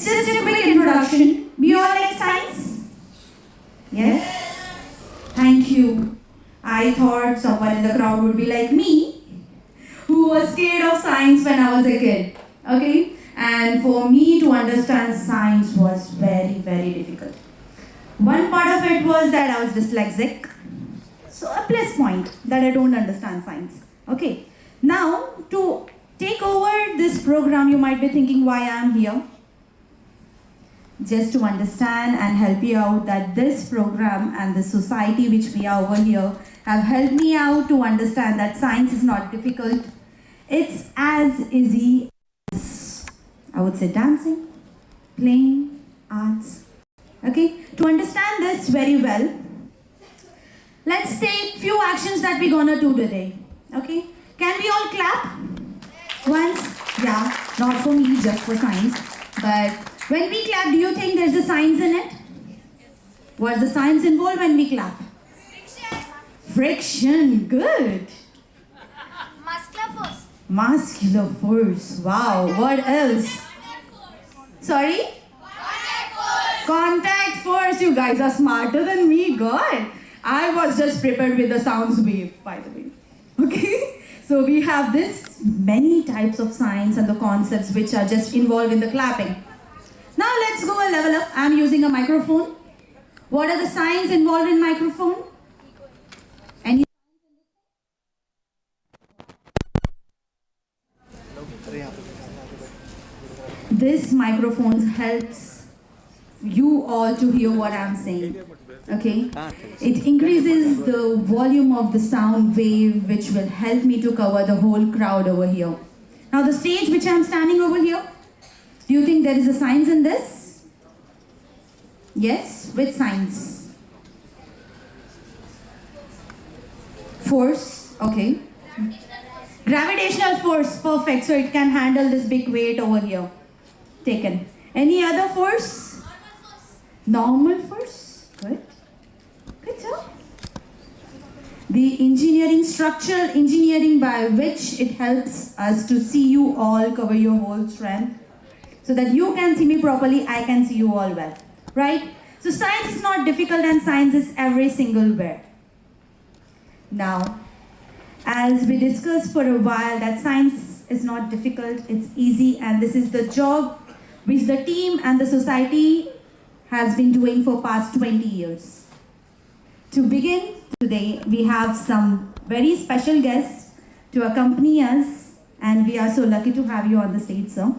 just a quick introduction. We all like science? Yes? Thank you. I thought someone in the crowd would be like me, who was scared of science when I was a kid. Okay? And for me to understand science was very, very difficult. One part of it was that I was dyslexic. So a plus point that I don't understand science. Okay. Now, to take over this program, you might be thinking why I am here. Just to understand and help you out that this program and the society which we are over here have helped me out to understand that science is not difficult. It's as easy as, I would say, dancing, playing, arts. Okay, to understand this very well, let's take few actions that we're gonna do today. Okay, can we all clap? Once, yeah, not for me, just for science. But when we clap, do you think there's a science in it? What's the science involved when we clap? Friction, good. Muscular force. Muscular force, wow. What else? Sorry? Contact force. You guys are smarter than me, God. I was just prepared with the sounds wave, by the way. Okay? So we have this many types of science and the concepts which are just involved in the clapping. Now let's go a level up. I'm using a microphone. What are the science involved in microphone? Any? This microphone helps you all to hear what I'm saying. Okay? It increases the volume of the sound wave, which will help me to cover the whole crowd over here. Now the stage which I'm standing over here, do you think there is a science in this? Yes? Which science? Force, okay. Gravitational force, perfect. So it can handle this big weight over here. Taken. Any other force? Normal force. Good. Good job. The engineering, structural engineering by which it helps us to see you all, cover your whole strength. So that you can see me properly, I can see you all well. Right? So science is not difficult and science is every single where. Now, as we discussed for a while that science is not difficult, it's easy, and this is the job which the team and the society has been doing for past 20 years. To begin today, we have some very special guests to accompany us, and we are so lucky to have you on the stage, sir.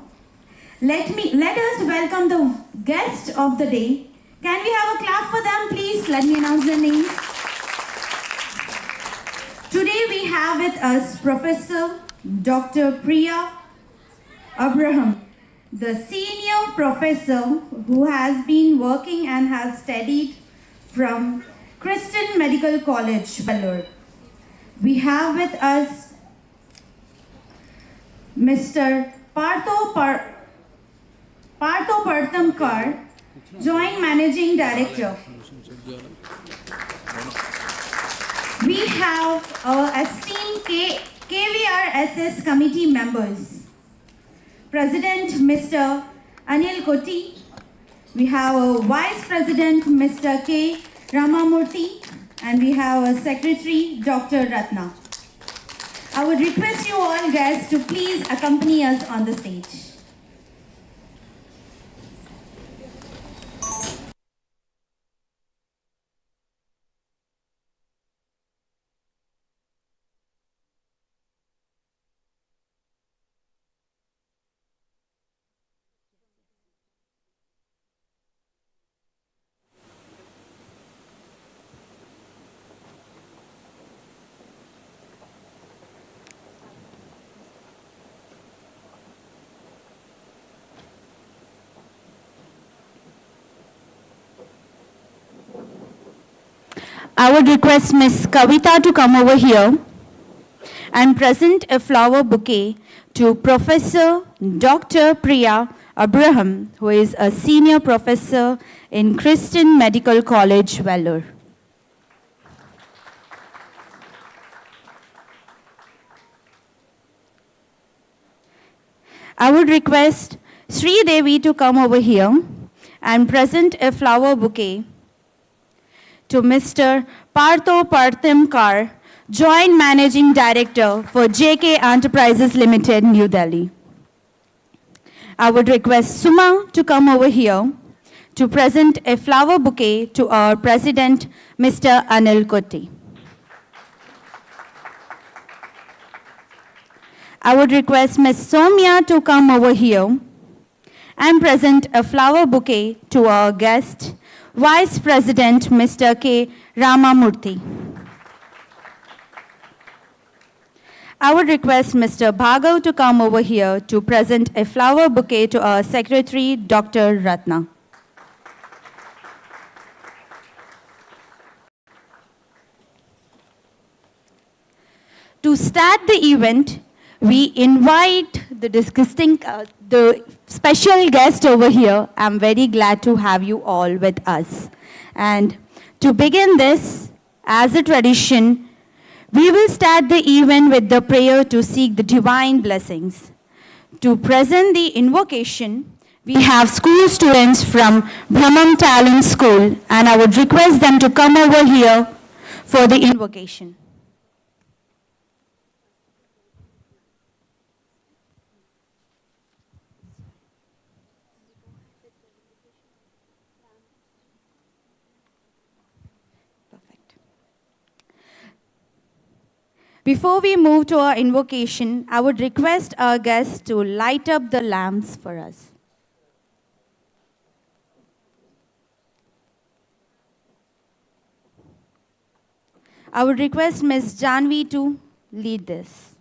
Let us welcome the guest of the day. Can we have a clap for them, please? Let me announce their names. Today we have with us Professor Dr. Priya Abraham, the senior professor who has been working and has studied from Christian Medical College, Vellore. We have with us Mr. Partho Partamkar, Joint Managing Director. We have our esteemed KVRSS committee members. President Mr. Anil Koti. We have a Vice President Mr. K. Ramamurthy. And we have a Secretary Dr. Ratna. I would request you all guests to please accompany us on the stage. I would request Ms. Kavita to come over here and present a flower bouquet to Professor Dr. Priya Abraham, who is a senior professor in Christian Medical College, Vellore. I would request Sri Devi to come over here and present a flower bouquet to Mr. Partho Parthimkar, Joint Managing Director for JK Enterprises Limited, New Delhi. I would request Suma to come over here to present a flower bouquet to our President, Mr. Anil Kotti. I would request Ms. Somya to come over here and present a flower bouquet to our guest, Vice President, Mr. K. Ramamurthy. I would request Mr. Bhargav to come over here to present a flower bouquet to our Secretary, Dr. Ratna. To start the event, we invite the special guest over here. I'm very glad to have you all with us. And to begin this, as a tradition, we will start the event with the prayer to seek the divine blessings. To present the invocation, we have school students from Brahman Talent School, and I would request them to come over here for the invocation. Before we move to our invocation, I would request our guests to light up the lamps for us. I would request Ms. Janvi to lead this.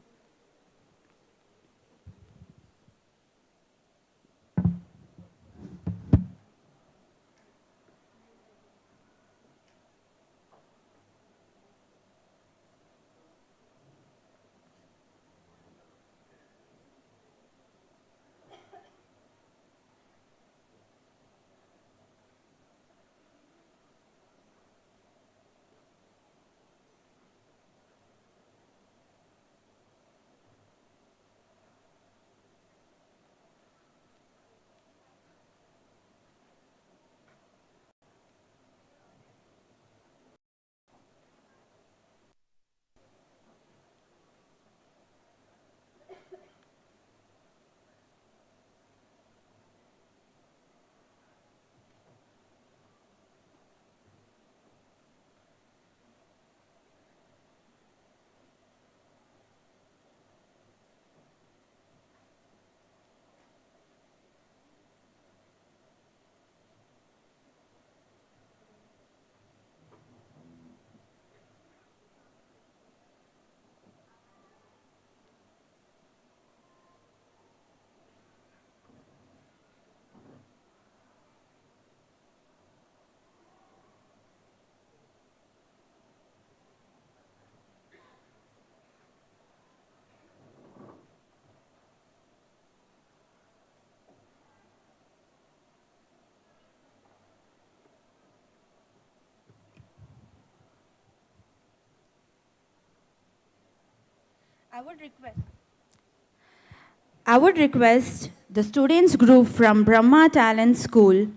I would request the students group from Brahma Talent School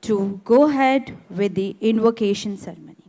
to go ahead with the invocation ceremony.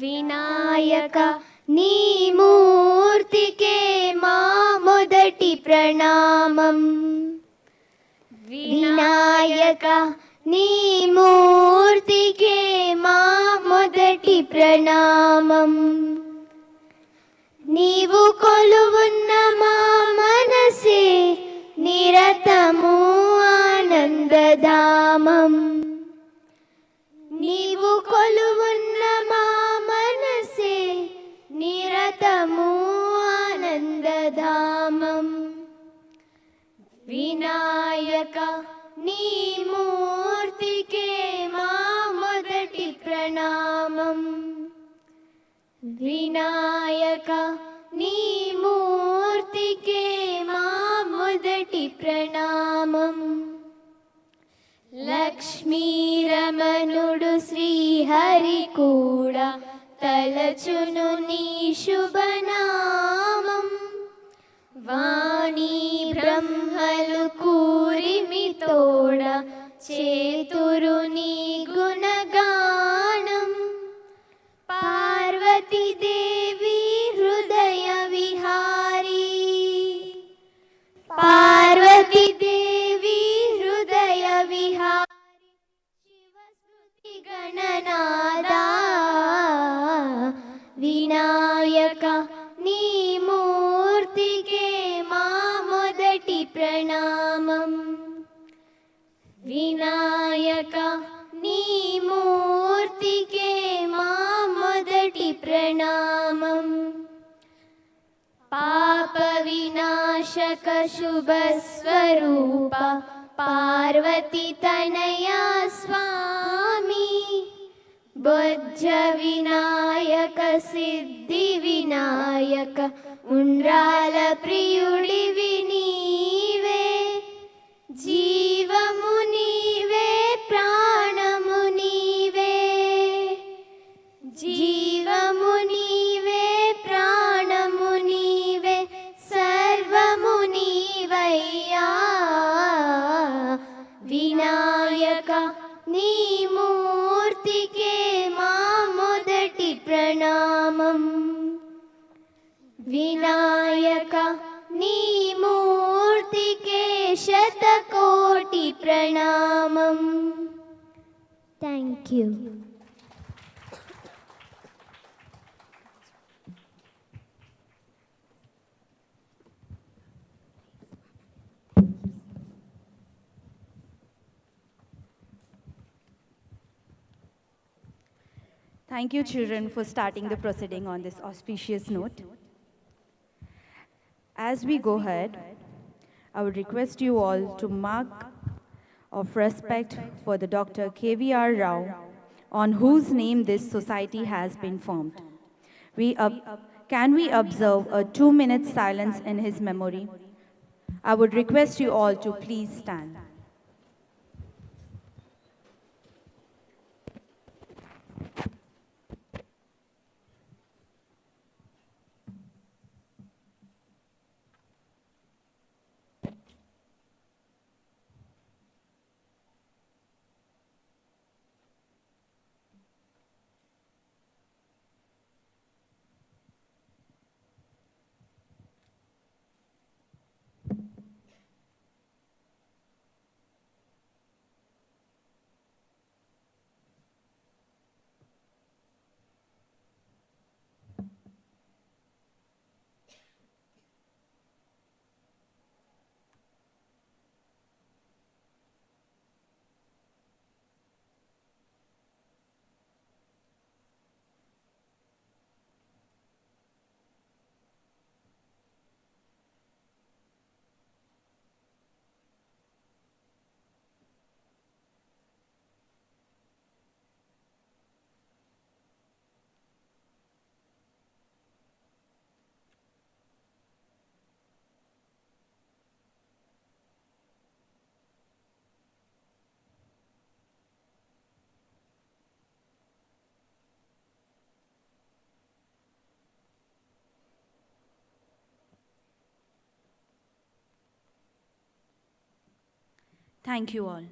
Vinayaka నీ మూర్తికే మా మొదటి ప్రణామం. వినాయక నీ మూర్తికే మా మొదటి ప్రణామం. నీవు కొలువున్న మా మనసే నిరతము ఆనందధామం. నీవు కొలువున్న మా మనసే నిరతము ఆనందధామం. వినాయక నీ మూర్తికే మా మొదటి ప్రణామం. వినాయక నీ మూర్తికే మా మొదటి ప్రణామం. లక్ష్మీరమణుడు శ్రీహరి కూడా తలచును నీ శుభనామం. వాణి బ్రహ్మలు కూరిమి తోడ చేతురు నీ గుణగానం. పార్వతీ దేవి హృదయ విహారీ, పార్వతీ దేవి హృదయ విహారీ, శివస్మృతి గణనాదా. వినాయక నీ మూర్తికే మా మొదటి ప్రణామం. వినాయక నీ మూర్తికే మా మొదటి ప్రణామం. పాప వినాశక శుభ స్వరూప పార్వతి తనయా స్వామి. బొజ్జ వినాయక సిద్ధి వినాయక ఉండ్రాల ప్రియుడివి నీవే. జీవము నీవే ప్రాణము నీవే, జీవము నీవే ప్రాణము నీవే, సర్వము నీవయ్యా. వినాయక నీ మూర్తికే మా మొదటి ప్రణామం. వినాయక నీ మూర్తికే శతకోటి ప్రణామం. Thank you. Thank you, children, for starting the proceeding on this auspicious note. As we go ahead, I would request you all to mark of respect for the Dr. KVR Rao, on whose name this society has been formed. Can we observe a 2-minute silence in his memory? I would request you all to please stand. Thank you all.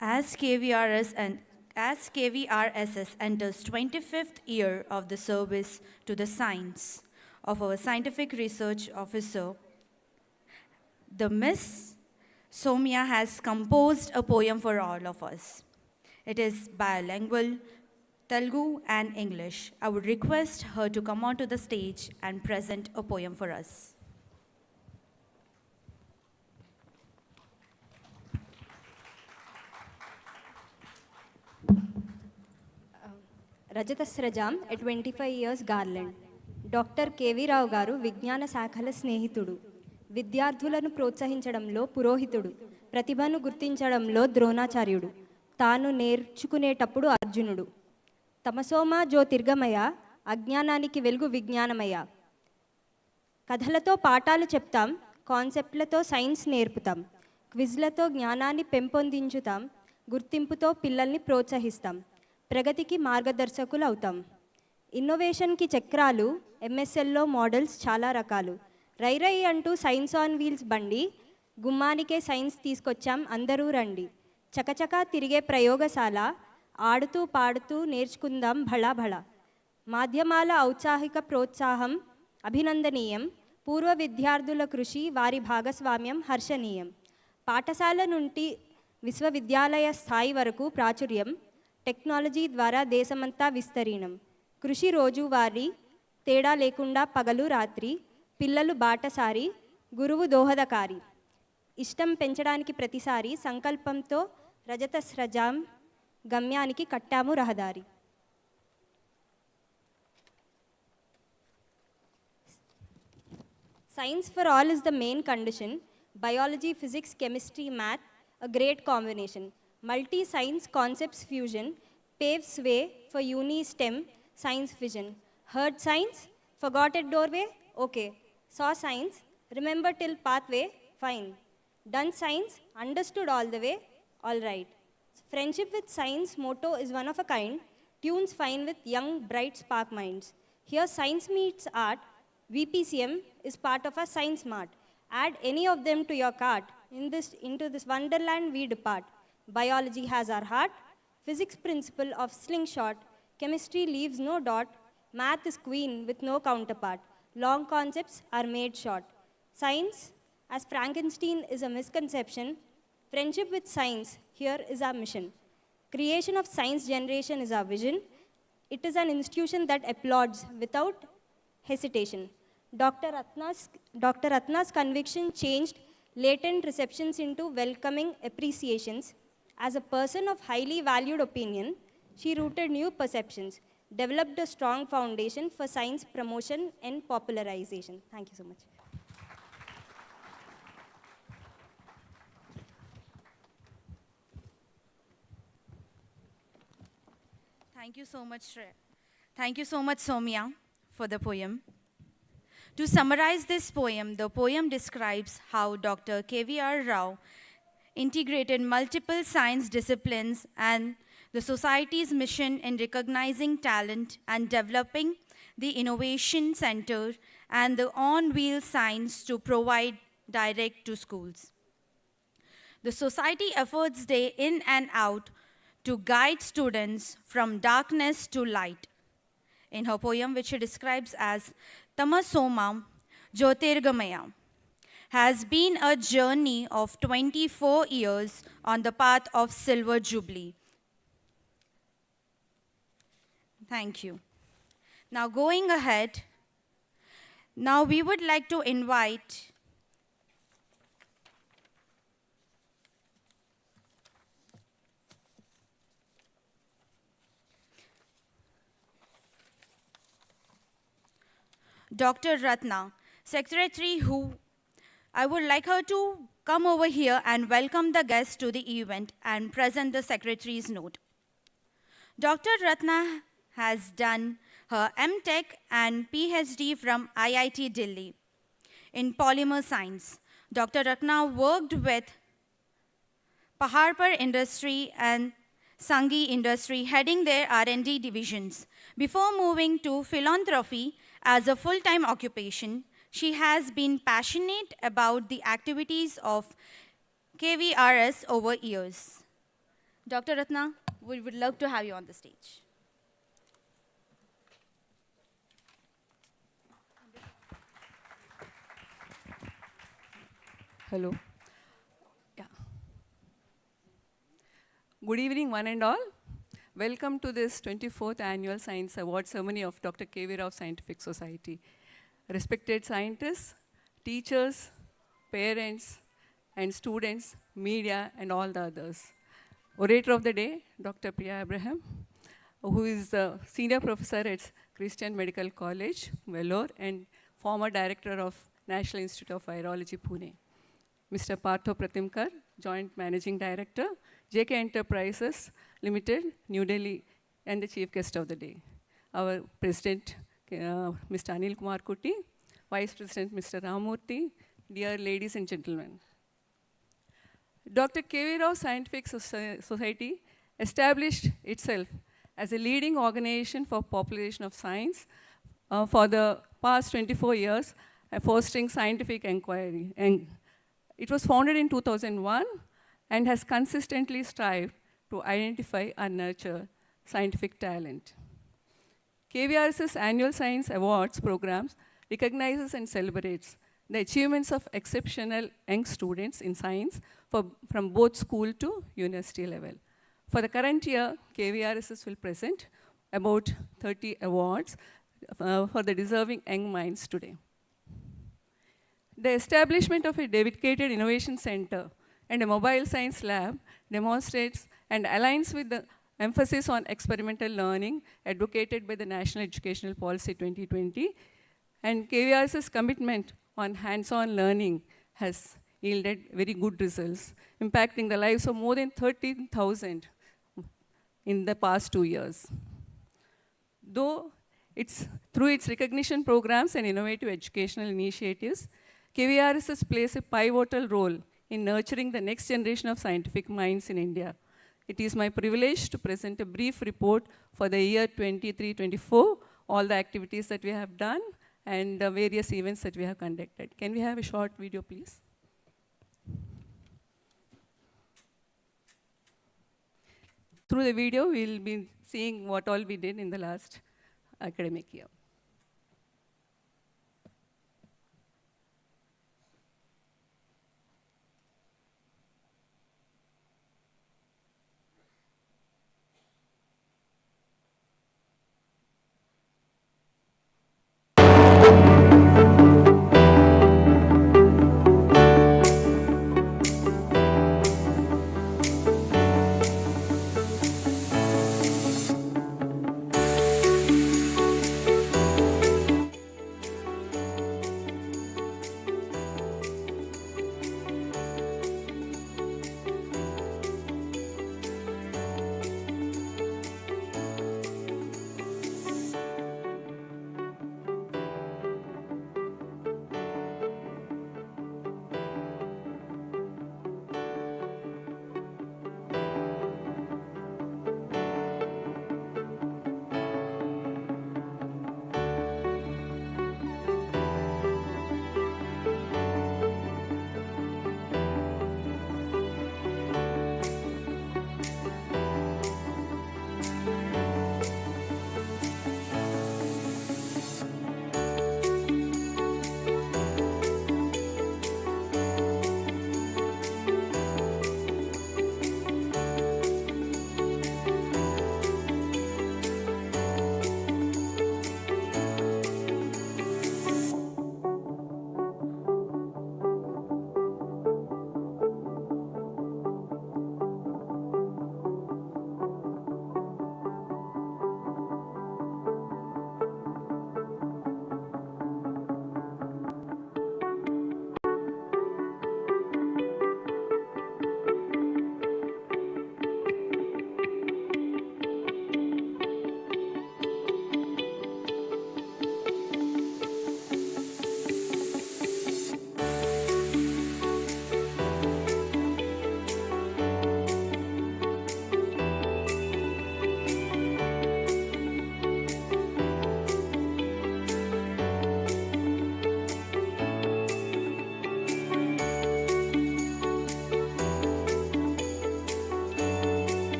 As KVRSS enters 25th year of the service to the science of our scientific research officer, the Miss Somya has composed a poem for all of us. It is bilingual, Telugu and English. I would request her to come onto the stage and present a poem for us. రజతస్రజాం a 25 years garland. Doctor KV Rao గారు విజ్ఞాన శాఖల స్నేహితుడు, విద్యార్థులను ప్రోత్సహించడంలో పురోహితుడు, ప్రతిభను గుర్తించడంలో ద్రోణాచార్యుడు, తాను నేర్చుకునేటప్పుడు అర్జునుడు. తమసోమ జ్యోతిర్గమయ, అజ్ఞానానికి వెలుగు విజ్ఞానమయ. కథలతో పాఠాలు చెప్తాం, కాన్సెప్ట్లతో సైన్స్ నేర్పుతాం, క్విజ్లతో జ్ఞానాన్ని పెంపొందించుతాం, గుర్తింపుతో పిల్లల్ని ప్రోత్సహిస్తాం, ప్రగతికి మార్గదర్శకులు అవుతాం. ఇన్నోవేషన్కి చక్రాలు, ఎంఎస్ఎల్లో మోడల్స్ చాలా రకాలు. రై రై అంటూ సైన్స్ ఆన్ వీల్స్ బండి, గుమ్మానికే సైన్స్ తీసుకొచ్చాం అందరూ రండి. చకచకా తిరిగే ప్రయోగశాల, ఆడుతూ పాడుతూ నేర్చుకుందాం భళా భళా. మాధ్యమాల ఔత్సాహిక ప్రోత్సాహం అభినందనీయం, పూర్వ విద్యార్థుల కృషి వారి భాగస్వామ్యం హర్షణీయం. పాఠశాల నుండి విశ్వవిద్యాలయ స్థాయి వరకు ప్రాచుర్యం, టెక్నాలజీ ద్వారా దేశమంతా విస్తరీణం. కృషి రోజువారీ, తేడా లేకుండా పగలు రాత్రి, పిల్లలు బాటసారి, గురువు దోహదకారి. ఇష్టం పెంచడానికి ప్రతిసారి సంకల్పంతో రజతస్రజాం గమ్యానికి కట్టాము రహదారి. Science for all is the main condition. Biology, physics, chemistry, math, a great combination. Multi-science concepts fusion paves way for uni-STEM science vision. Heard science? Forgot at doorway? Okay. Saw science? Remember till pathway? Fine. Done science? Understood all the way? All right. Friendship with science motto is one of a kind. Tunes fine with young, bright spark minds. Here science meets art. VPCM is part of a science mart. Add any of them to your cart. Into this wonderland we depart. Biology has our heart. Physics principle of slingshot. Chemistry leaves no dot. Math is queen with no counterpart. Long concepts are made short. Science, as Frankenstein, is a misconception. Friendship with science, here is our mission. Creation of science generation is our vision. It is an institution that applauds without hesitation. Dr. Ratna's conviction changed latent receptions into welcoming appreciations. As a person of highly valued opinion, she rooted new perceptions, developed a strong foundation for science promotion and popularization. Thank you so much. Thank you so much, Thank you so much, Somya, for the poem. To summarize this poem, the poem describes how Dr. KVR Rao integrated multiple science disciplines and the society's mission in recognizing talent and developing the Innovation Center and the on-wheel science to provide direct to schools. The society efforts day in and out to guide students from darkness to light. In her poem, which she describes as Tamasoma Jyotirgamaya, has been a journey of 24 years on the path of Silver Jubilee. Thank you. Now going ahead, now we would like to invite Dr. Ratna, secretary, who I would like her to come over here and welcome the guests to the event and present the secretary's note. Dr. Ratna has done her M.Tech and PhD from IIT Delhi in polymer science. Dr. Ratna worked with Paharpur Industry and Sangi Industry, heading their R&D divisions. Before moving to philanthropy as a full-time occupation, she has been passionate about the activities of KVRS over years. Dr. Ratna, we would love to have you on the stage. Hello. Yeah. Good evening, one and all. Welcome to this 24th Annual Science Award Ceremony of Dr. KVRSS Scientific Society. Respected scientists, teachers, parents, and students, media, and all the others. Orator of the day, Dr. Priya Abraham, who is the Senior Professor at Christian Medical College, Vellore, and former Director of National Institute of Virology, Pune. Mr. Partho Pratimkar, Joint Managing Director, JK Enterprises Limited, New Delhi, and the Chief Guest of the day. Our President, Mr. Anil Kumar Kuti, Vice President, Mr. Ramurthy, dear ladies and gentlemen. Dr. KVRSS Scientific Society established itself as a leading organization for population of science for the past 24 years, fostering scientific inquiry. And it was founded in 2001 and has consistently strived to identify and nurture scientific talent. KVRSS Annual Science Awards programs recognizes and celebrates the achievements of exceptional young students in science from both school to university level. For the current year, KVRSS will present about 30 awards for the deserving young minds today. The establishment of a dedicated innovation center and a mobile science lab demonstrates and aligns with the emphasis on experimental learning advocated by the National Educational Policy 2020, and KVRS's commitment on hands-on learning has yielded very good results, impacting the lives of more than 13,000 in the past 2 years. Though through its recognition programs and innovative educational initiatives, KVRSS plays a pivotal role in nurturing the next generation of scientific minds in India. It is my privilege to present a brief report for the year 23-24, all the activities that we have done and the various events that we have conducted. Can we have a short video, please? Through the video, we'll be seeing what all we did in the last academic year.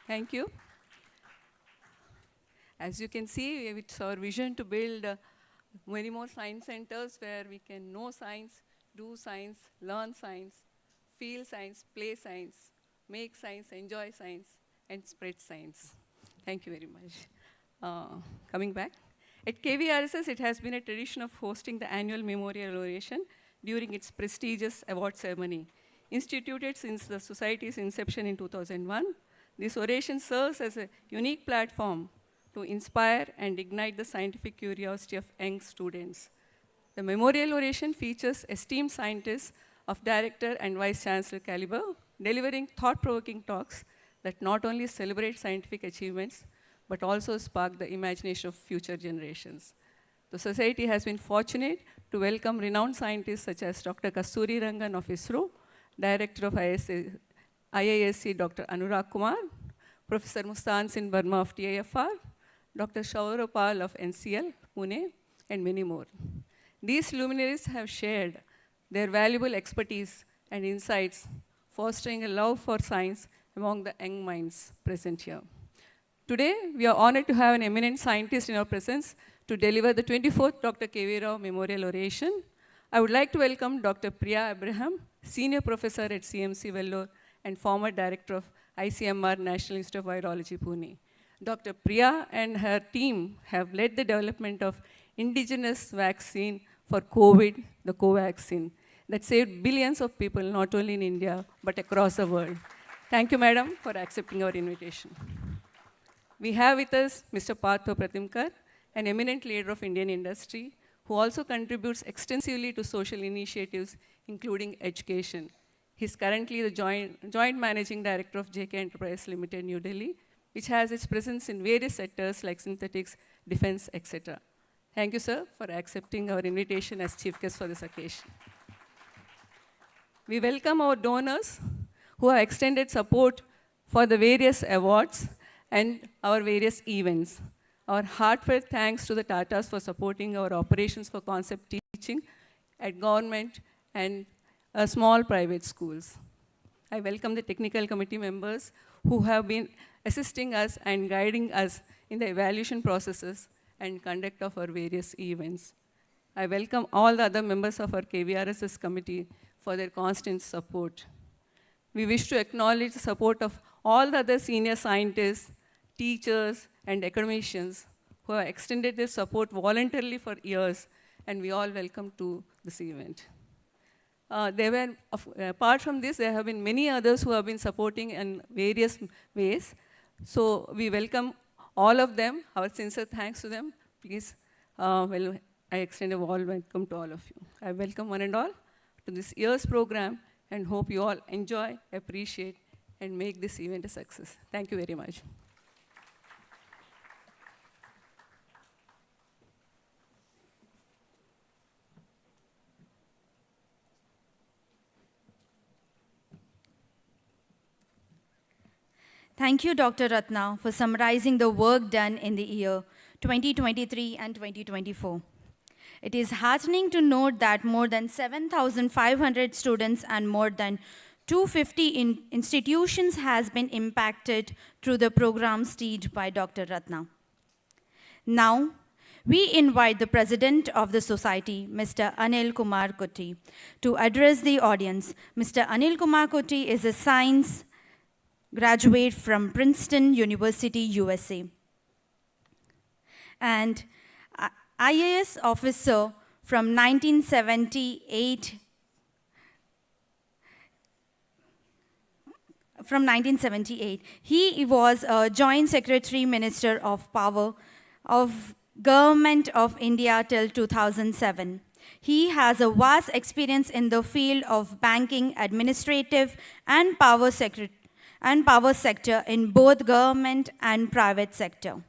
Thank you. As you can see, it's our vision to build many more science centers where we can know science, do science, learn science, feel science, play science, make science, enjoy science, and spread science. Thank you very much. Coming back. At KVRSS, it has been a tradition of hosting the annual memorial oration during its prestigious award ceremony. Instituted since the Society's inception in 2001, this oration serves as a unique platform to inspire and ignite the scientific curiosity of young students. The memorial oration features esteemed scientists of director and vice chancellor caliber, delivering thought-provoking talks that not only celebrate scientific achievements, but also spark the imagination of future generations. The Society has been fortunate to welcome renowned scientists such as Dr. Kasturi Rangan of ISRO, Director of IISc Dr. Anurag Kumar, Professor Mustan Sin Burma of TIFR, Dr. Shauropal of NCL, Pune, and many more. These luminaries have shared their valuable expertise and insights, fostering a love for science among the young minds present here. Today, we are honored to have an eminent scientist in our presence to deliver the 24th Dr. KV Rao Memorial Oration. I would like to welcome Dr. Priya Abraham, Senior Professor at CMC Vellore and former Director of ICMR National Institute of Virology, Pune. Dr. Priya and her team have led the development of indigenous vaccine for COVID, the Covaxin, that saved billions of people, not only in India, but across the world. Thank you, madam, for accepting our invitation. We have with us Mr. Partho Pratimkar, an eminent leader of Indian industry, who also contributes extensively to social initiatives, including education. He's currently the joint managing director of JK Enterprise Limited, New Delhi, which has its presence in various sectors like synthetics, defense, etc. Thank you, sir, for accepting our invitation as chief guest for this occasion. We welcome our donors who have extended support for the various awards and our various events. Our heartfelt thanks to the Tatas for supporting our operations for concept teaching at government and small private schools. I welcome the technical committee members who have been assisting us and guiding us in the evaluation processes and conduct of our various events. I welcome all the other members of our KVRSS committee for their constant support. We wish to acknowledge the support of all the other senior scientists, teachers, and academicians who have extended their support voluntarily for years, and we all welcome to this event. Apart from this, there have been many others who have been supporting in various ways. So we welcome all of them. Our sincere thanks to them. Please, I extend a warm welcome to all of you. I welcome one and all to this year's program and hope you all enjoy, appreciate, and make this event a success. Thank you very much. Thank you, Dr. Ratna, for summarizing the work done in the year 2023 and 2024. It is heartening to note that more than 7,500 students and more than 250 institutions has been impacted through the program staged by Dr. Ratna. Now, we invite the President of the Society, Mr. Anil Kumar Kutty, to address the audience. Mr. Anil Kumar Kutty is a science graduate from Princeton University, USA, and IAS officer from 1978. He was a Joint Secretary Minister of Power of Government of India till 2007. He has a vast experience in the field of banking, administrative, and power sector in both government and private sector.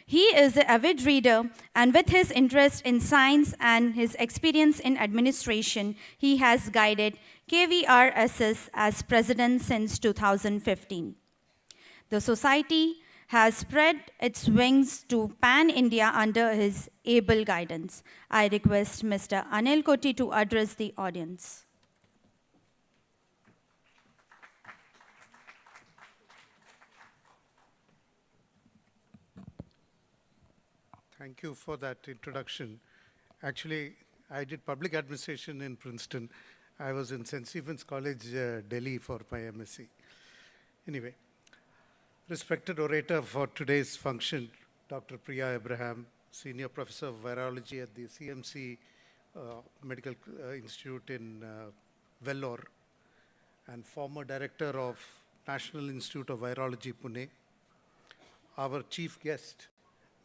He is an avid reader, and with his interest in science and his experience in administration, he has guided KVRSS as president since 2015. The society has spread its wings to pan-India under his able guidance. I request Mr. Anil Kutty to address the audience. Thank you for that introduction. Actually, I did public administration in Princeton. I was in St. Stephen's College, Delhi for my MSc. Anyway, respected orator for today's function, Dr. Priya Abraham, Senior Professor of Virology at the CMC Medical Institute in Vellore, and former Director of National Institute of Virology, Pune. Our chief guest,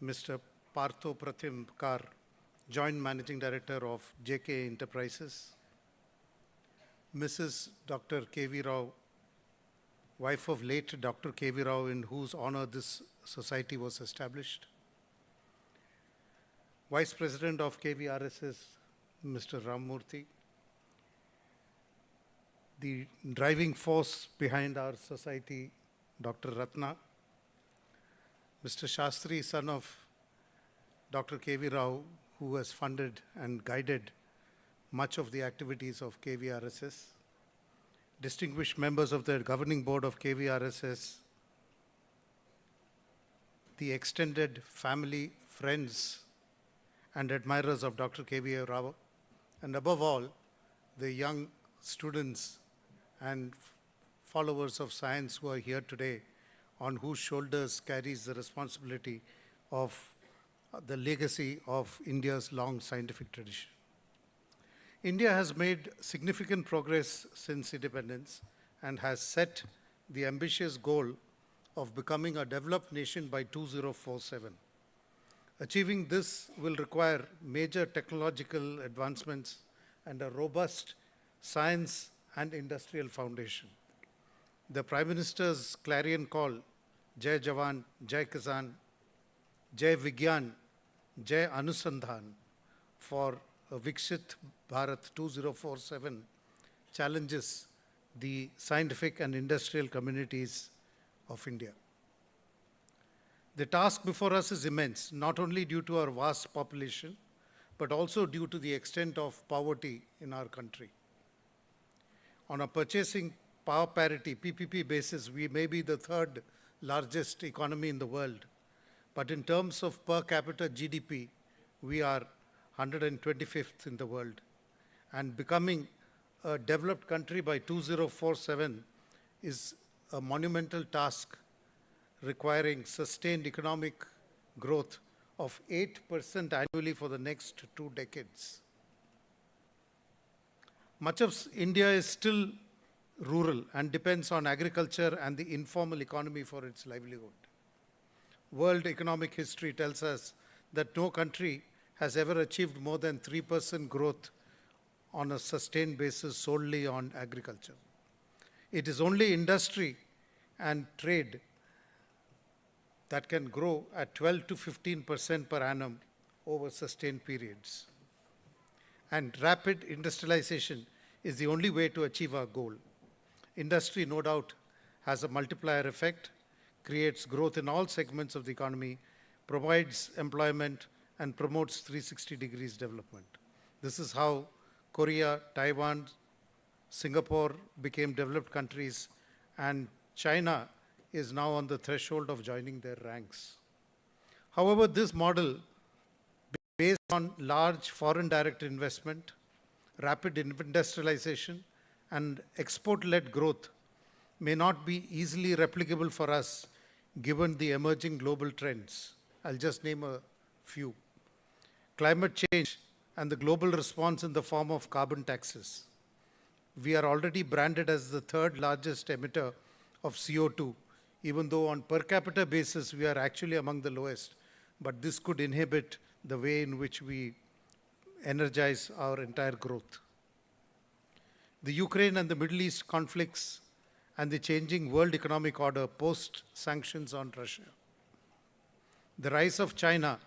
Mr. Partho Pratim Kar, Joint Managing Director of JK Enterprises. Mrs. Dr. KV Rao, wife of late Dr. KV Rao, in whose honor this society was established. Vice President of KVRSS, Mr. Ramurthy. The driving force behind our society, Dr. Ratna. Mr. Shastri, son of Dr. KV Rao, who has funded and guided much of the activities of KVRSS. Distinguished members of the governing board of KVRSS, the extended family, friends, and admirers of Dr. KV Rao, and above all, the young students and followers of science who are here today, on whose shoulders carries the responsibility of the legacy of India's long scientific tradition. India has made significant progress since independence and has set the ambitious goal of becoming a developed nation by 2047. Achieving this will require major technological advancements and a robust science and industrial foundation. The Prime Minister's clarion call, Jai Jawan, Jai Kisan, Jai Vigyan, Jai Anusandhan, for a Viksit Bharat 2047 challenges the scientific and industrial communities of India. The task before us is immense, not only due to our vast population, but also due to the extent of poverty in our country. On a purchasing power parity, PPP basis, we may be the third largest economy in the world. But in terms of per capita GDP, we are 125th in the world. And becoming a developed country by 2047 is a monumental task requiring sustained economic growth of 8% annually for the next 2 decades. Much of India is still rural and depends on agriculture and the informal economy for its livelihood. World economic history tells us that no country has ever achieved more than 3% growth on a sustained basis solely on agriculture. It is only industry and trade that can grow at 12 to 15% per annum over sustained periods. And rapid industrialization is the only way to achieve our goal. Industry, no doubt, has a multiplier effect, creates growth in all segments of the economy, provides employment, and promotes 360 degrees development. This is how Korea, Taiwan, Singapore became developed countries, and China is now on the threshold of joining their ranks. However, this model, based on large foreign direct investment, rapid industrialization, and export-led growth, may not be easily replicable for us given the emerging global trends. I'll just name a few. Climate change and the global response in the form of carbon taxes. We are already branded as the third largest emitter of CO2, even though on per capita basis we are actually among the lowest, but this could inhibit the way in which we energize our entire growth. The Ukraine and the Middle East conflicts and the changing world economic order post-sanctions on Russia. The rise of China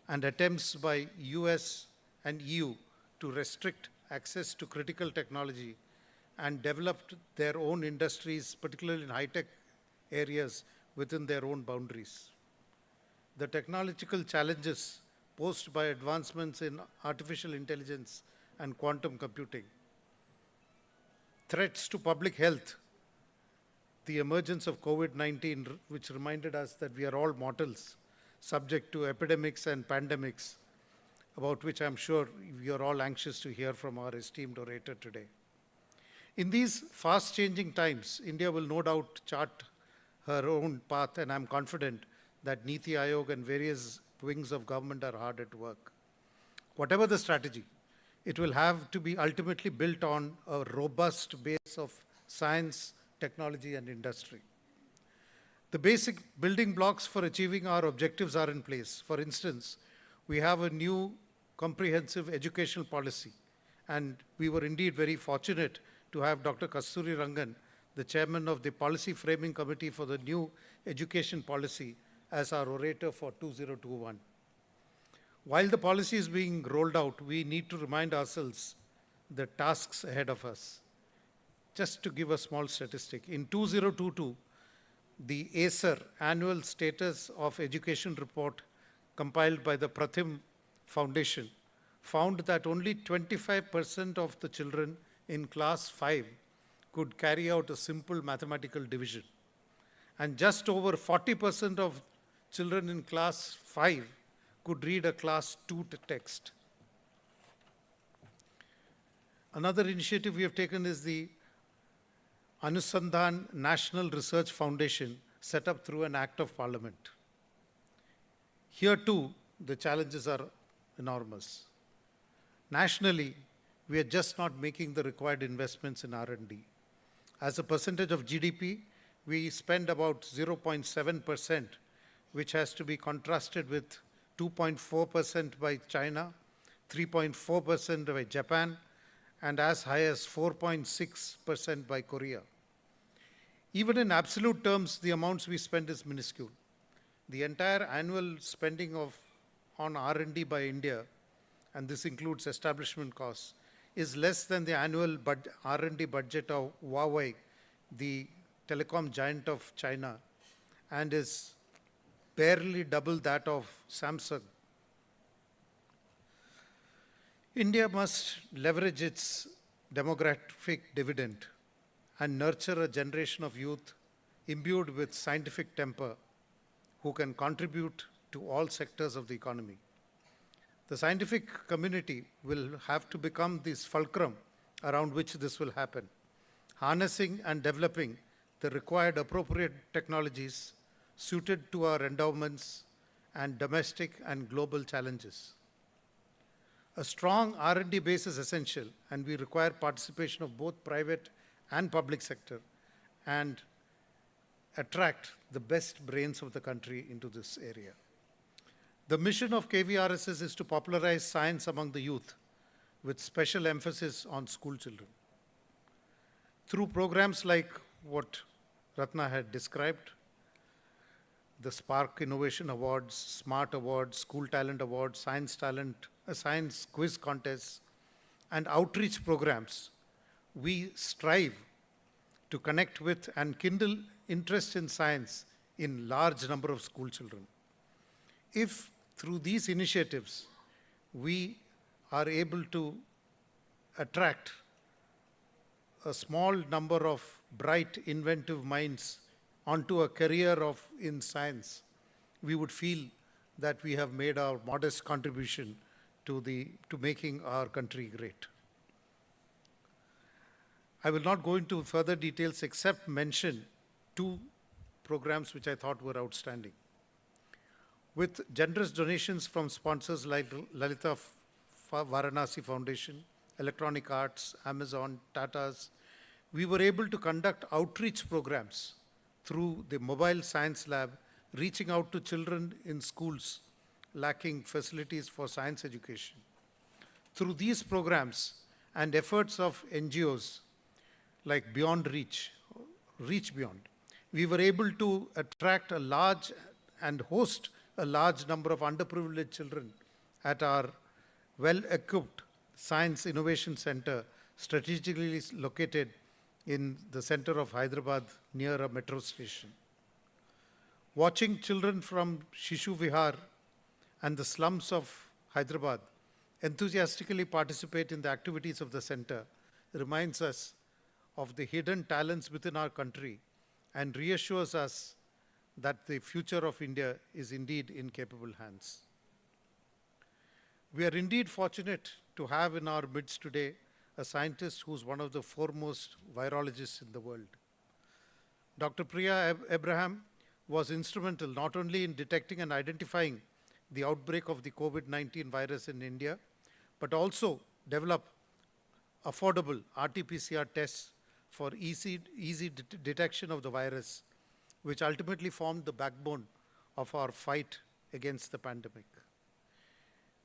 and attempts by US and EU to restrict access to critical technology and develop their own industries, particularly in high-tech areas within their own boundaries. The technological challenges posed by advancements in artificial intelligence and quantum computing. Threats to public health, the emergence of COVID-19, which reminded us that we are all mortals, subject to epidemics and pandemics, about which I'm sure you're all anxious to hear from our esteemed orator today. In these fast-changing times, India will no doubt chart her own path, and I'm confident that Niti Aayog and various wings of government are hard at work. Whatever the strategy, it will have to be ultimately built on a robust base of science, technology, and industry. The basic building blocks for achieving our objectives are in place. For instance, we have a new comprehensive educational policy, and we were indeed very fortunate to have Dr. Kasturi Rangan, the chairman of the Policy Framing Committee for the new education policy, as our orator for 2021. While the policy is being rolled out, we need to remind ourselves the tasks ahead of us. Just to give a small statistic, in 2022, the ACER Annual Status of Education Report compiled by the Prathim Foundation found that only 25% of the children in class 5 could carry out a simple mathematical division. And just over 40% of children in class 5 could read a class 2 text. Another initiative we have taken is the Anusandhan National Research Foundation, set up through an act of parliament. Here too, the challenges are enormous. Nationally, we are just not making the required investments in R&D. As a percentage of GDP, we spend about 0.7%, which has to be contrasted with 2.4% by China, 3.4% by Japan, and as high as 4.6% by Korea. Even in absolute terms, the amounts we spend is minuscule. The entire annual spending on R&D by India, and this includes establishment costs, is less than the annual R&D budget of Huawei, the telecom giant of China, and is barely double that of Samsung. India must leverage its demographic dividend and nurture a generation of youth imbued with scientific temper who can contribute to all sectors of the economy. The scientific community will have to become this fulcrum around which this will happen, harnessing and developing the required appropriate technologies suited to our endowments and domestic and global challenges. A strong R&D base is essential, and we require participation of both private and public sector and attract the best brains of the country into this area. The mission of KVRSS is to popularize science among the youth with special emphasis on school children. Through programs like what Ratna had described, the Spark Innovation Awards, Smart Awards, School Talent Awards, Science Quiz Contests, and outreach programs, we strive to connect with and kindle interest in science in large number of school children. If through these initiatives we are able to attract a small number of bright, inventive minds onto a career in science, we would feel that we have made our modest contribution to making our country great. I will not go into further details except mention two programs which I thought were outstanding. With generous donations from sponsors like Lalita Varanasi Foundation, Electronic Arts, Amazon, Tata's, we were able to conduct outreach programs through the Mobile Science Lab, reaching out to children in schools lacking facilities for science education. Through these programs and efforts of NGOs like Beyond Reach, Reach Beyond, we were able to attract a large and host a large number of underprivileged children at our well-equipped Science Innovation Center, strategically located in the center of Hyderabad near a metro station. Watching children from Shishu Vihar and the slums of Hyderabad enthusiastically participate in the activities of the center reminds us of the hidden talents within our country and reassures us that the future of India is indeed in capable hands. We are indeed fortunate to have in our midst today a scientist who's one of the foremost virologists in the world. Dr. Priya Abraham was instrumental not only in detecting and identifying the outbreak of the COVID-19 virus in India, but also develop affordable RT-PCR tests for easy detection of the virus, which ultimately formed the backbone of our fight against the pandemic.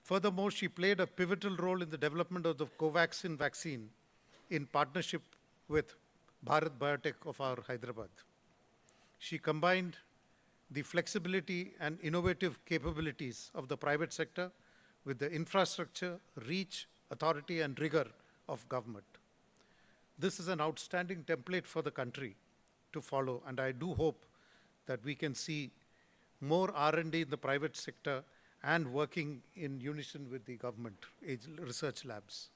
Furthermore, she played a pivotal role in the development of the Covaxin vaccine in partnership with Bharat Biotech of our Hyderabad. She combined the flexibility and innovative capabilities of the private sector with the infrastructure, reach, authority, and rigor of government. This is an outstanding template for the country to follow, and I do hope that we can see more R&D in the private sector and working in unison with the government research labs.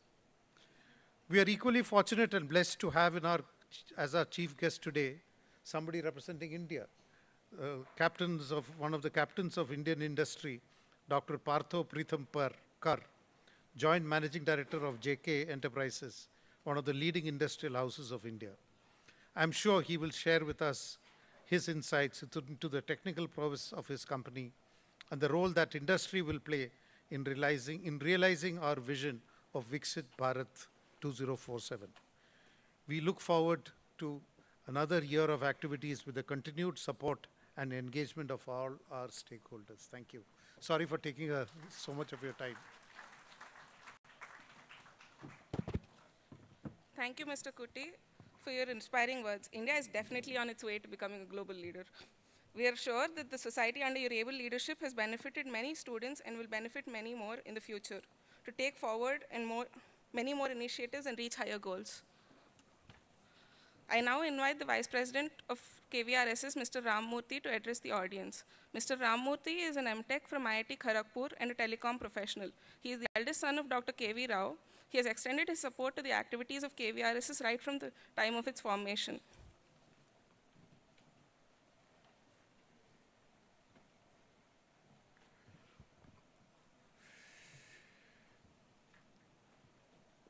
We are equally fortunate and blessed to have as our chief guest today somebody representing India, one of the captains of Indian industry, Dr. Partho Pritham Kar, Joint Managing Director of JK Enterprises, one of the leading industrial houses of India. I'm sure he will share with us his insights into the technical prowess of his company and the role that industry will play in realizing our vision of Viksit Bharat 2047. We look forward to another year of activities with the continued support and engagement of all our stakeholders. Thank you. Sorry for taking so much of your time. Thank you, Mr. Kuti, for your inspiring words. India is definitely on its way to becoming a global leader. We are sure that the society under your able leadership has benefited many students and will benefit many more in the future to take forward many more initiatives and reach higher goals. I now invite the Vice President of KVRSS, Mr. Ram Murthy, to address the audience. Mr. Ram Murthy is an MTech from IIT Kharagpur and a telecom professional. He is the eldest son of Dr. KV Rao. He has extended his support to the activities of KVRSS right from the time of its formation.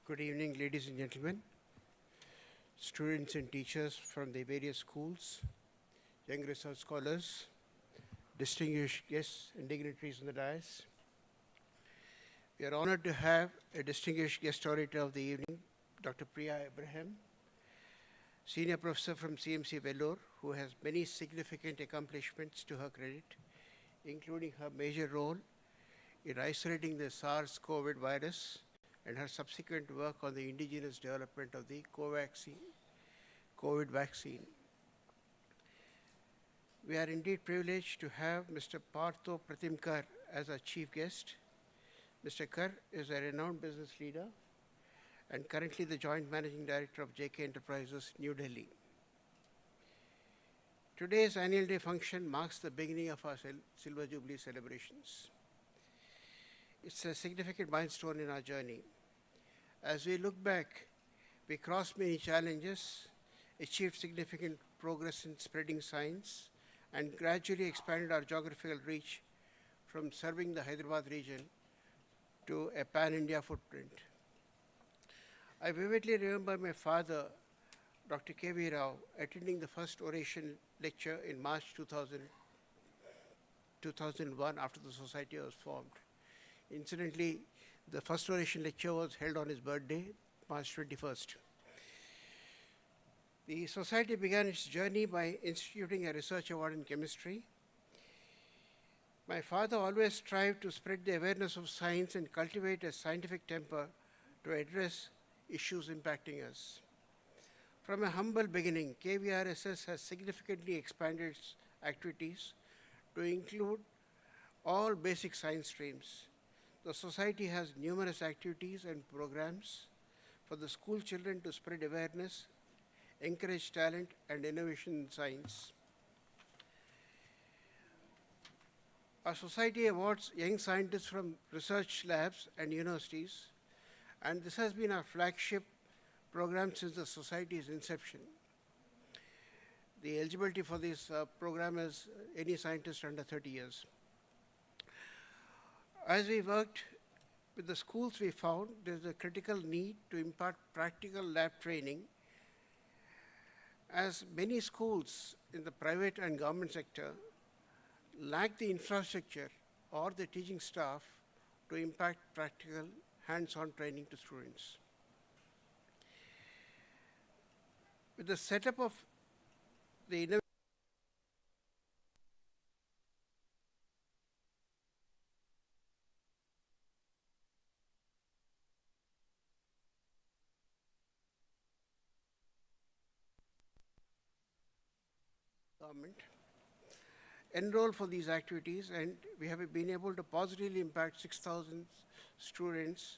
Good evening, ladies and gentlemen, students and teachers from the various schools, young research scholars, distinguished guests and dignitaries on the dais. We are honored to have a distinguished guest orator of the evening, Dr. Priya Abraham, senior professor from CMC Vellore, who has many significant accomplishments to her credit, including her major role in isolating the SARS-CoV virus and her subsequent work on the indigenous development of the COVID vaccine. We are indeed privileged to have Mr. Partho Pratim Kar as our chief guest. Mr. Kar is a renowned business leader and currently the Joint Managing Director of JK Enterprises, New Delhi. Today's annual day function marks the beginning of our Silver Jubilee celebrations. It's a significant milestone in our journey. As we look back, we crossed many challenges, achieved significant progress in spreading science, and gradually expanded our geographical reach from serving the Hyderabad region to a pan-India footprint. I vividly remember my father, Dr. KV Rao, attending the first oration lecture in March 2001 after the society was formed. Incidentally, the first oration lecture was held on his birthday, March 21st. The society began its journey by instituting a research award in chemistry. My father always strived to spread the awareness of science and cultivate a scientific temper to address issues impacting us. From a humble beginning, KVRSS has significantly expanded its activities to include all basic science streams. The society has numerous activities and programs for the school children to spread awareness, encourage talent and innovation in science. Our society awards young scientists from research labs and universities, and this has been our flagship program since the society's inception. The eligibility for this program is any scientist under 30 years. As we worked with the schools, we found there's a critical need to impart practical lab training, as many schools in the private and government sector lack the infrastructure or the teaching staff to impart practical hands-on training to students. With the setup of the government enroll for these activities, and we have been able to positively impact 6,000 students.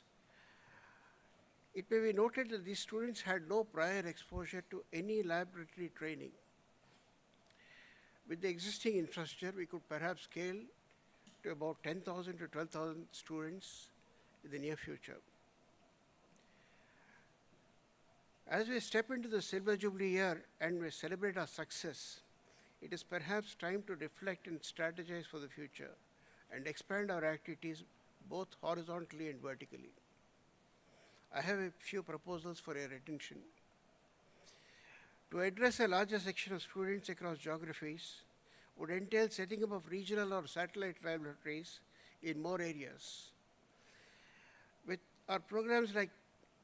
It may be noted that these students had no prior exposure to any laboratory training. With the existing infrastructure, we could perhaps scale to about 10,000 to 12,000 students in the near future. As we step into the Silver Jubilee year and we celebrate our success, it is perhaps time to reflect and strategize for the future and expand our activities both horizontally and vertically. I have a few proposals for your attention. To address a larger section of students across geographies would entail setting up of regional or satellite laboratories in more areas. With our programs like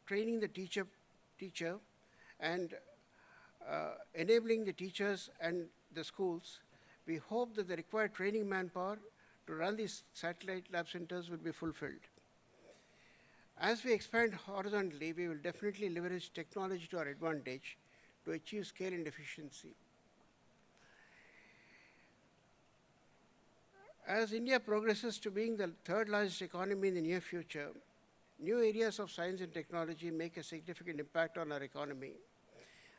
training the teacher and enabling the teachers and the schools, we hope that the required training manpower to run these satellite lab centers will be fulfilled. As we expand horizontally, we will definitely leverage technology to our advantage to achieve scale and efficiency. As India progresses to being the third largest economy in the near future, new areas of science and technology make a significant impact on our economy.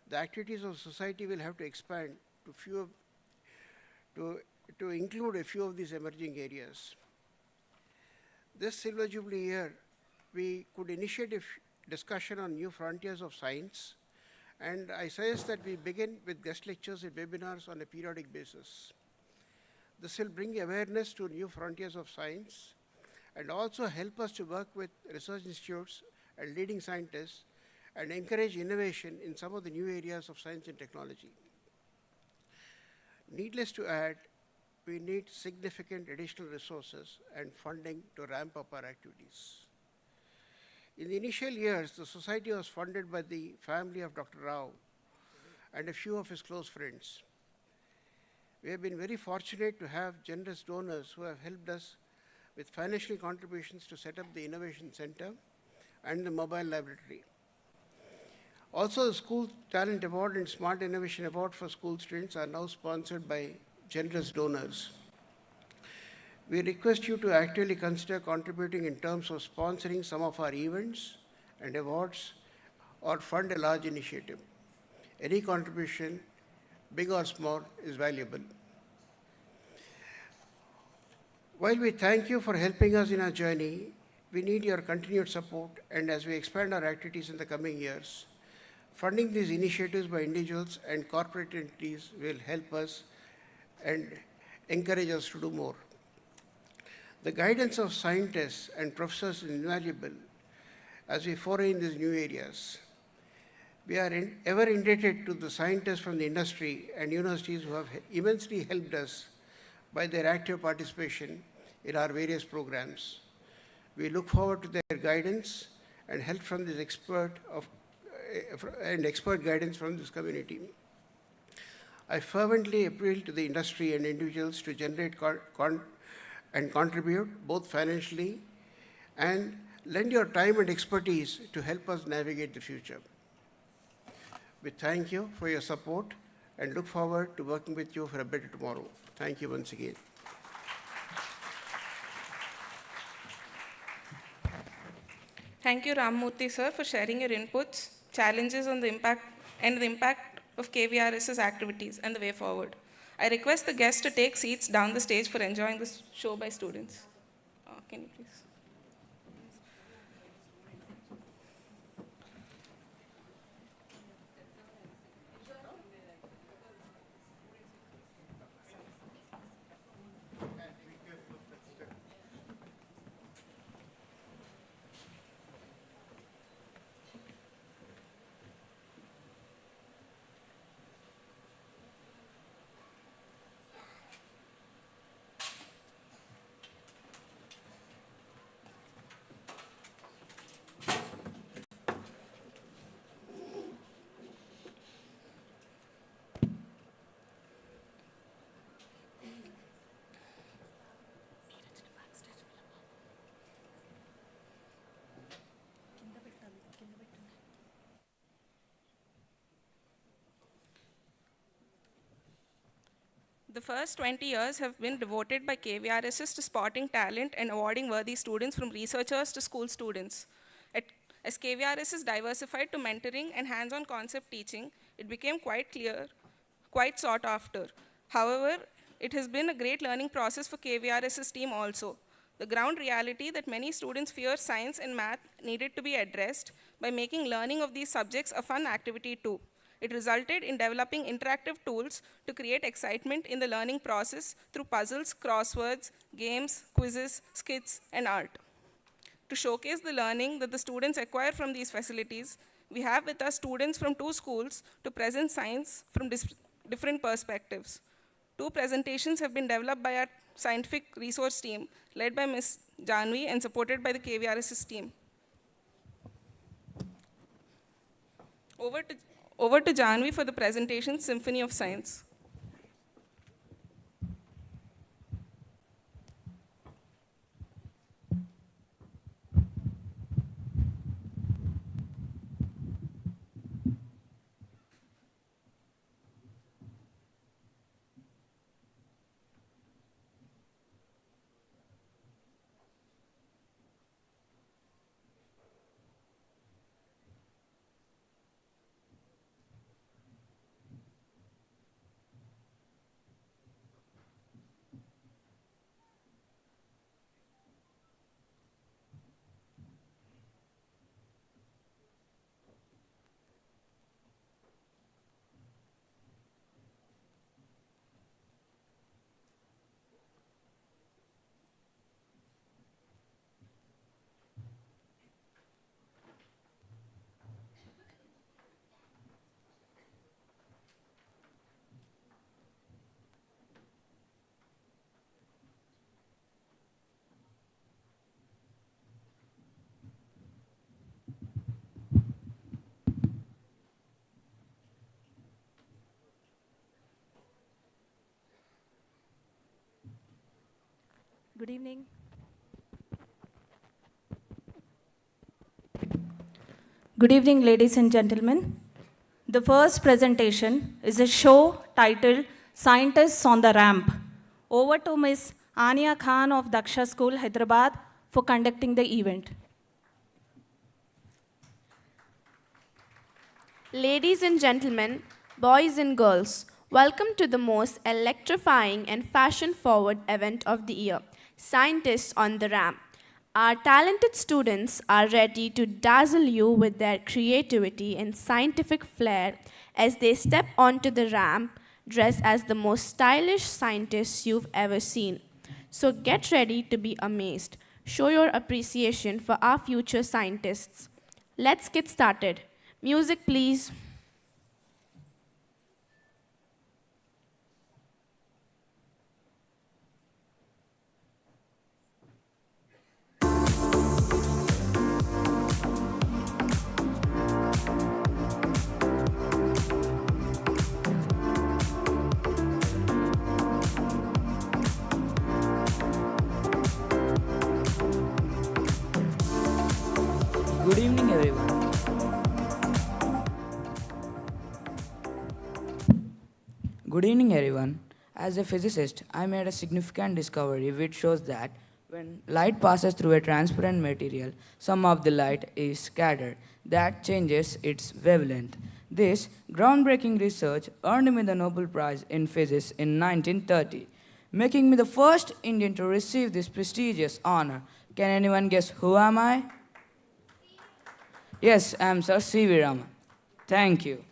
The activities of society will have to expand to include a few of these emerging areas. This Silver Jubilee year, we could initiate a discussion on new frontiers of science, and I suggest that we begin with guest lectures and webinars on a periodic basis. This will bring awareness to new frontiers of science and also help us to work with research institutes and leading scientists and encourage innovation in some of the new areas of science and technology. Needless to add, we need significant additional resources and funding to ramp up our activities. In the initial years, the society was funded by the family of Dr. Rao and a few of his close friends. We have been very fortunate to have generous donors who have helped us with financial contributions to set up the Innovation Center and the mobile laboratory. Also, the School Talent Award and Smart Innovation Award for school students are now sponsored by generous donors. We request you to actively consider contributing in terms of sponsoring some of our events and awards or fund a large initiative. Any contribution, big or small, is valuable. While we thank you for helping us in our journey, we need your continued support, and as we expand our activities in the coming years, funding these initiatives by individuals and corporate entities will help us and encourage us to do more. The guidance of scientists and professors is invaluable as we foray in these new areas. We are ever indebted to the scientists from the industry and universities who have immensely helped us by their active participation in our various programs. We look forward to their guidance and help from this expert guidance from this community. I fervently appeal to the industry and individuals to generate and contribute both financially and lend your time and expertise to help us navigate the future. We thank you for your support and look forward to working with you for a better tomorrow. Thank you once again. Thank you, Rammurthy sir, for sharing your inputs, challenges on the impact of KVRSS activities and the way forward. I request the guests to take seats down the stage for enjoying this show by students. Can you please? The first 20 years have been devoted by KVRSS to spotting talent and awarding worthy students from researchers to school students. As KVRSS diversified to mentoring and hands-on concept teaching, it became quite clear, quite sought after. However, it has been a great learning process for KVRSS team also. The ground reality that many students fear science and math needed to be addressed by making learning of these subjects a fun activity too. It resulted in developing interactive tools to create excitement in the learning process through puzzles, crosswords, games, quizzes, skits, and art. To showcase the learning that the students acquire from these facilities, we have with us students from 2 schools to present science from different perspectives. 2 presentations have been developed by our scientific resource team, led by Ms. Janvi and supported by the KVRSS team. Over to Janvi for the presentation, Symphony of Science. Good evening. Good evening, ladies and gentlemen. The first presentation is a show titled Scientists on the Ramp. Over to Ms. Ania Khan of Daksha School, Hyderabad, for conducting the event. Ladies and gentlemen, boys and girls, welcome to the most electrifying and fashion-forward event of the year, Scientists on the Ramp. Our talented students are ready to dazzle you with their creativity and scientific flair as they step onto the ramp dressed as the most stylish scientists you've ever seen. So get ready to be amazed. Show your appreciation for our future scientists. Let's get started. Music, please. Good evening, everyone. Good evening, everyone. As a physicist, I made a significant discovery which shows that when light passes through a transparent material, some of the light is scattered. That changes its wavelength. This groundbreaking research earned me the Nobel Prize in Physics in 1930, making me the first Indian to receive this prestigious honor. Can anyone guess who am I? Yes, I am Sir C.V. Raman. Thank you.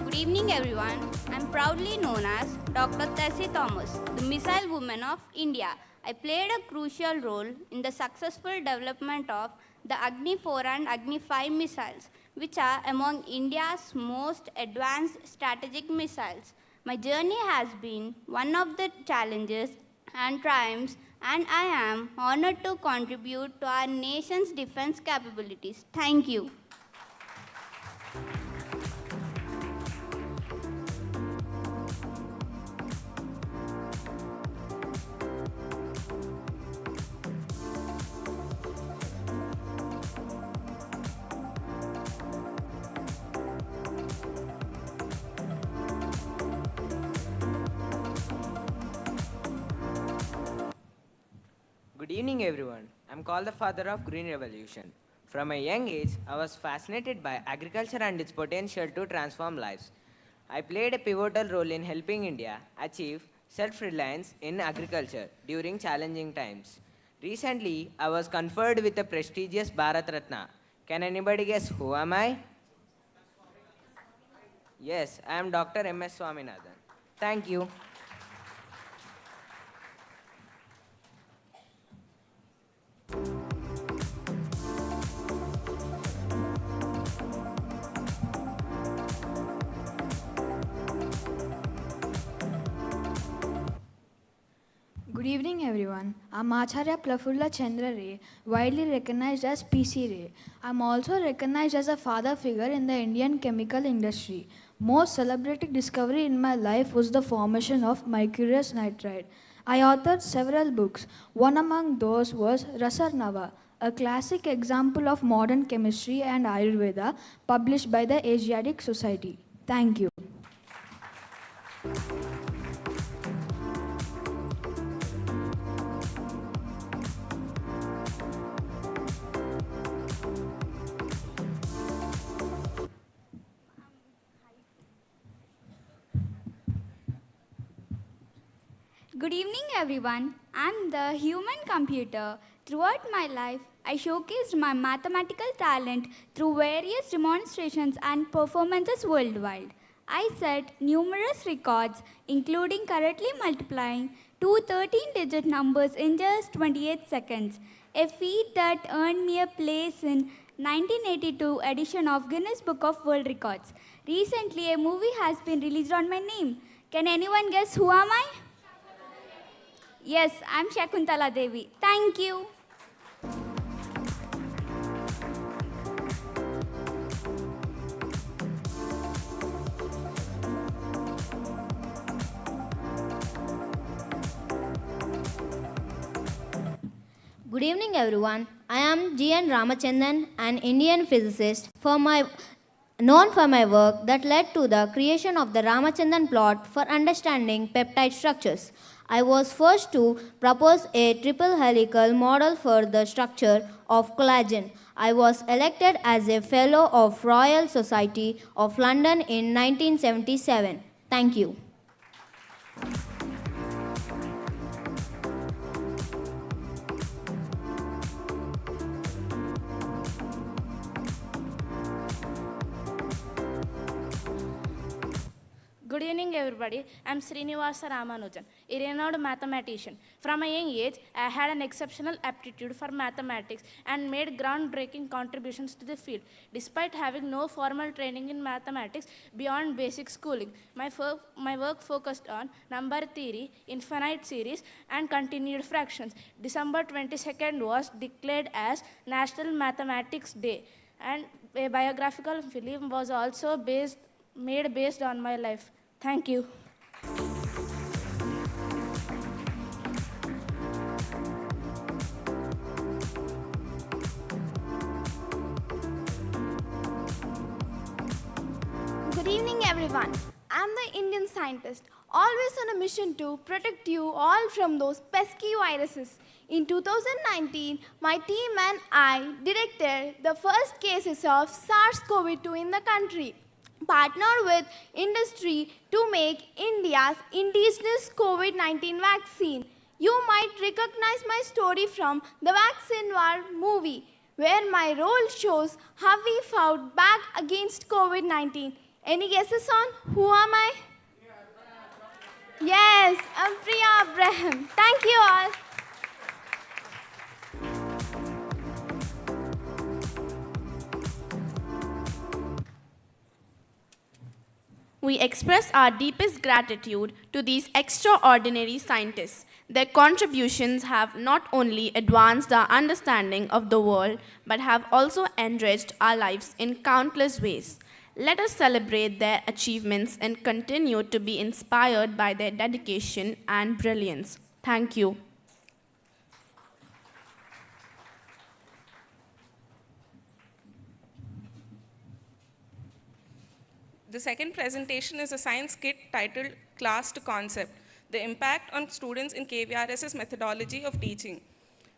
Good evening, everyone. I'm proudly known as Dr. Tessie Thomas, the Missile Woman of India. I played a crucial role in the successful development of the Agni 4 and Agni 5 missiles, which are among India's most advanced strategic missiles. My journey has been one of the challenges and triumphs, and I am honored to contribute to our nation's defense capabilities. Thank you. evening, everyone. I'm called the father of Green Revolution. From a young age, I was fascinated by agriculture and its potential to transform lives. I played a pivotal role in helping India achieve self-reliance in agriculture during challenging times. Recently, I was conferred with the prestigious Bharat Ratna. Can anybody guess who am I? Yes, I am Dr. M.S. Swaminathan. Thank you. Good evening, everyone. I'm Acharya Prafulla Chandra Ray, widely recognized as PC Ray. I'm also recognized as a father figure in the Indian chemical industry. Most celebrated discovery in my life was the formation of mercurous nitride. I authored several books. One among those was Rasarnava, a classic example of modern chemistry and Ayurveda, published by the Asiatic Society. Thank you. Good evening, everyone. I'm the human computer. Throughout my life, I showcased my mathematical talent through various demonstrations and performances worldwide. I set numerous records, including correctly multiplying two 13-digit numbers in just 28 seconds, a feat that earned me a place in 1982 edition of Guinness Book of World Records. Recently, a movie has been released on my name. Can anyone guess who am I? Yes, I'm Shakuntala Devi. Thank you. Good evening, everyone. I am G.N. Ramachandran, an Indian physicist, known for my work that led to the creation of the Ramachandran plot for understanding peptide structures. I was first to propose a triple helical model for the structure of collagen. I was elected as a Fellow of Royal Society of London in 1977. Thank you. Good evening, everybody. I'm Srinivasa Ramanujan, a renowned mathematician. From a young age, I had an exceptional aptitude for mathematics and made groundbreaking contributions to the field. Despite having no formal training in mathematics beyond basic schooling, my work focused on number theory, infinite series, and continued fractions. December 22nd was declared as National Mathematics Day, and a biographical film was also made based on my life. Thank you. Good evening, everyone. I'm the Indian scientist, always on a mission to protect you all from those pesky viruses. In 2019, my team and I detected the first cases of SARS-CoV-2 in the country, partnered with industry to make India's indigenous COVID-19 vaccine. You might recognize my story from the Vaccine War movie, where my role shows how we fought back against COVID-19. Any guesses on who am I? Yes, I'm Priya Abraham. Thank you all. We express our deepest gratitude to these extraordinary scientists. Their contributions have not only advanced our understanding of the world, but have also enriched our lives in countless ways. Let us celebrate their achievements and continue to be inspired by their dedication and brilliance. Thank you. The second presentation is a science kit titled Class to Concept, the impact on students in KVRSS methodology of teaching.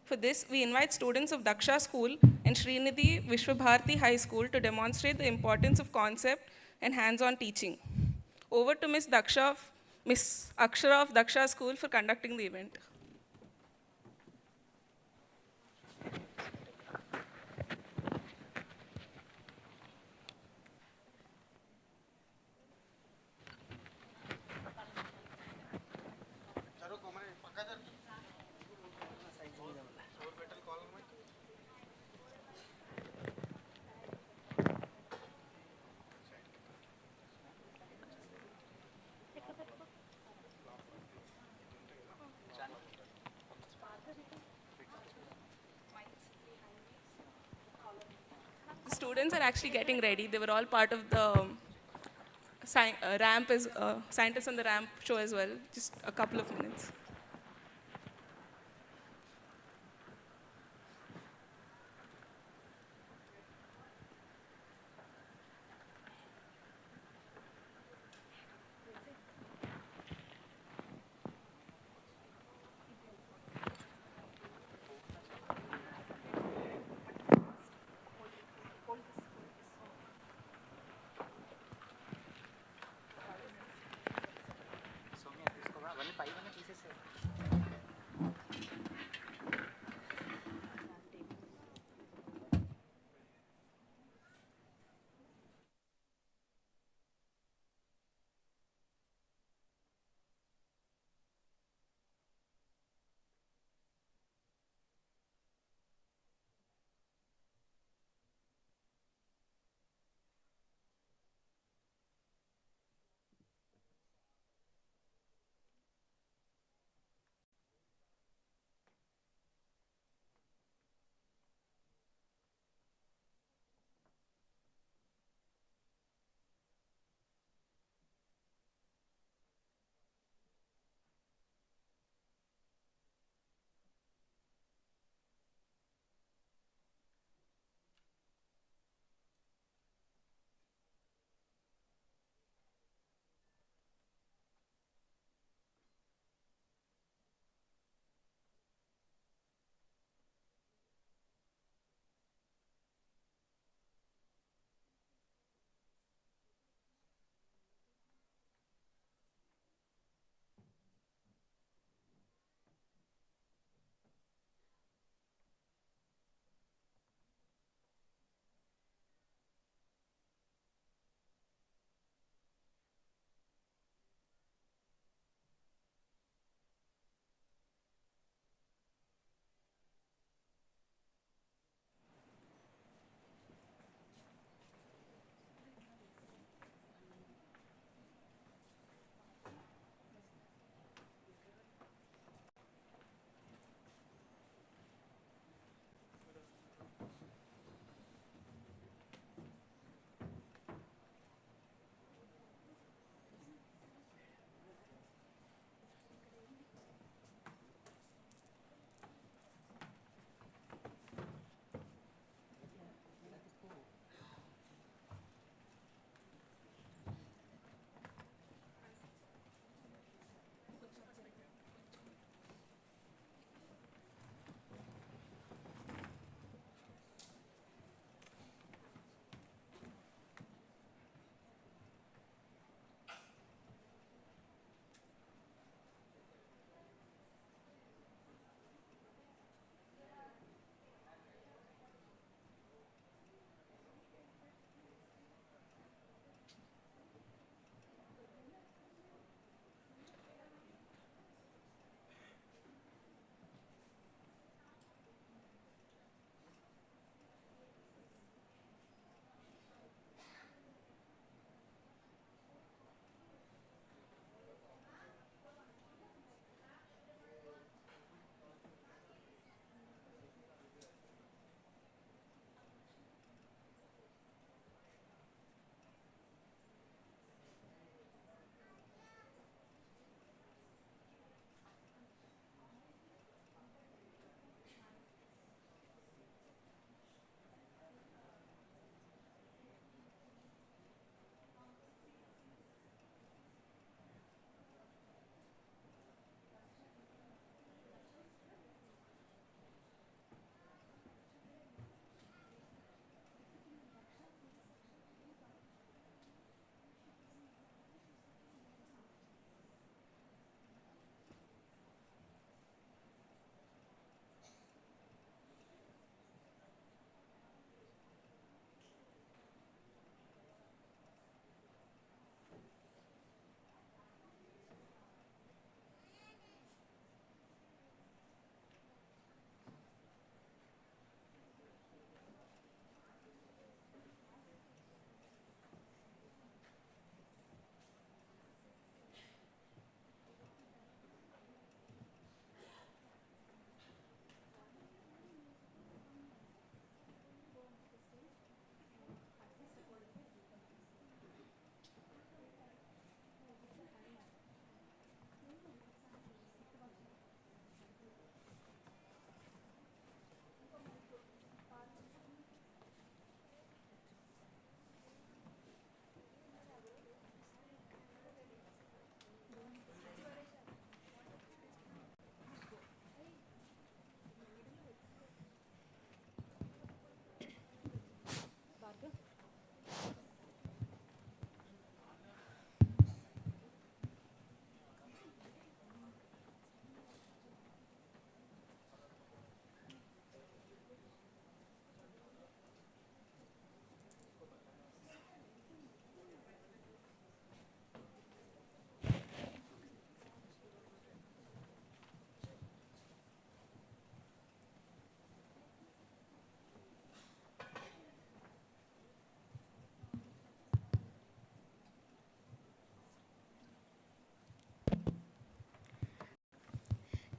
For this, we invite students of Daksha School and Srinidhi Vishwabharati High School to demonstrate the importance of concept and hands-on teaching. Over to Miss Akshara of Daksha School for conducting the event. The students are actually getting ready. They were all part of the scientists on the ramp show as well. Just a couple of minutes.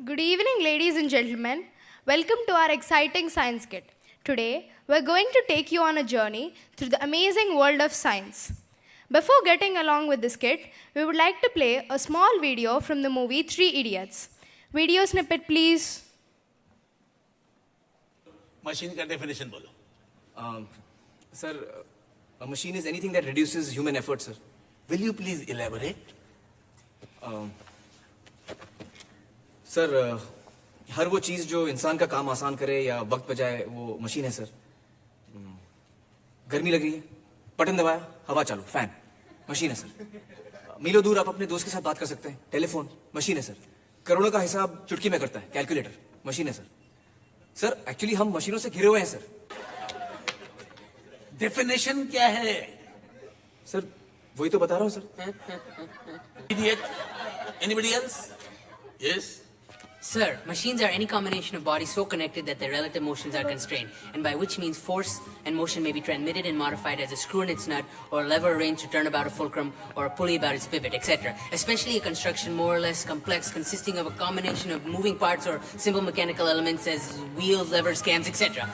Good evening, ladies and gentlemen. Welcome to our exciting science kit. Today, we're going to take you on a journey through the amazing world of science. Before getting along with this kit, we would like to play a small video from the movie Three Idiots. Video snippet, please. Machine का definition बोलो. Sir, a machine is anything that reduces human effort, sir. Will you please elaborate? Sir हर वो चीज़ जो इंसान का काम आसान करे या वक्त बचाए वो मशीन है सर. गर्मी लग रही है, बटन दबाया, हवा चालू, फैन, मशीन है सर. मीलों दूर आप अपने दोस्त के साथ बात कर सकते हैं, टेलीफोन, मशीन है सर. करोड़ों का हिसाब चुटकी में करता है, कैलकुलेटर, मशीन है सर. सर एक्चुअली हम मशीनों से घिरे हुए हैं सर. Definition क्या है? सर वही तो बता रहा हूँ sir. Idiot. Anybody else? Yes. Sir, machines are any combination of bodies so connected that their relative motions are constrained, and by which means force and motion may be transmitted and modified as a screw in its nut, or a lever arranged to turn about a fulcrum, or a pulley about its pivot, etc. Especially a construction more or less complex, consisting of a combination of moving parts or simple mechanical elements as wheels, levers, cams, etc.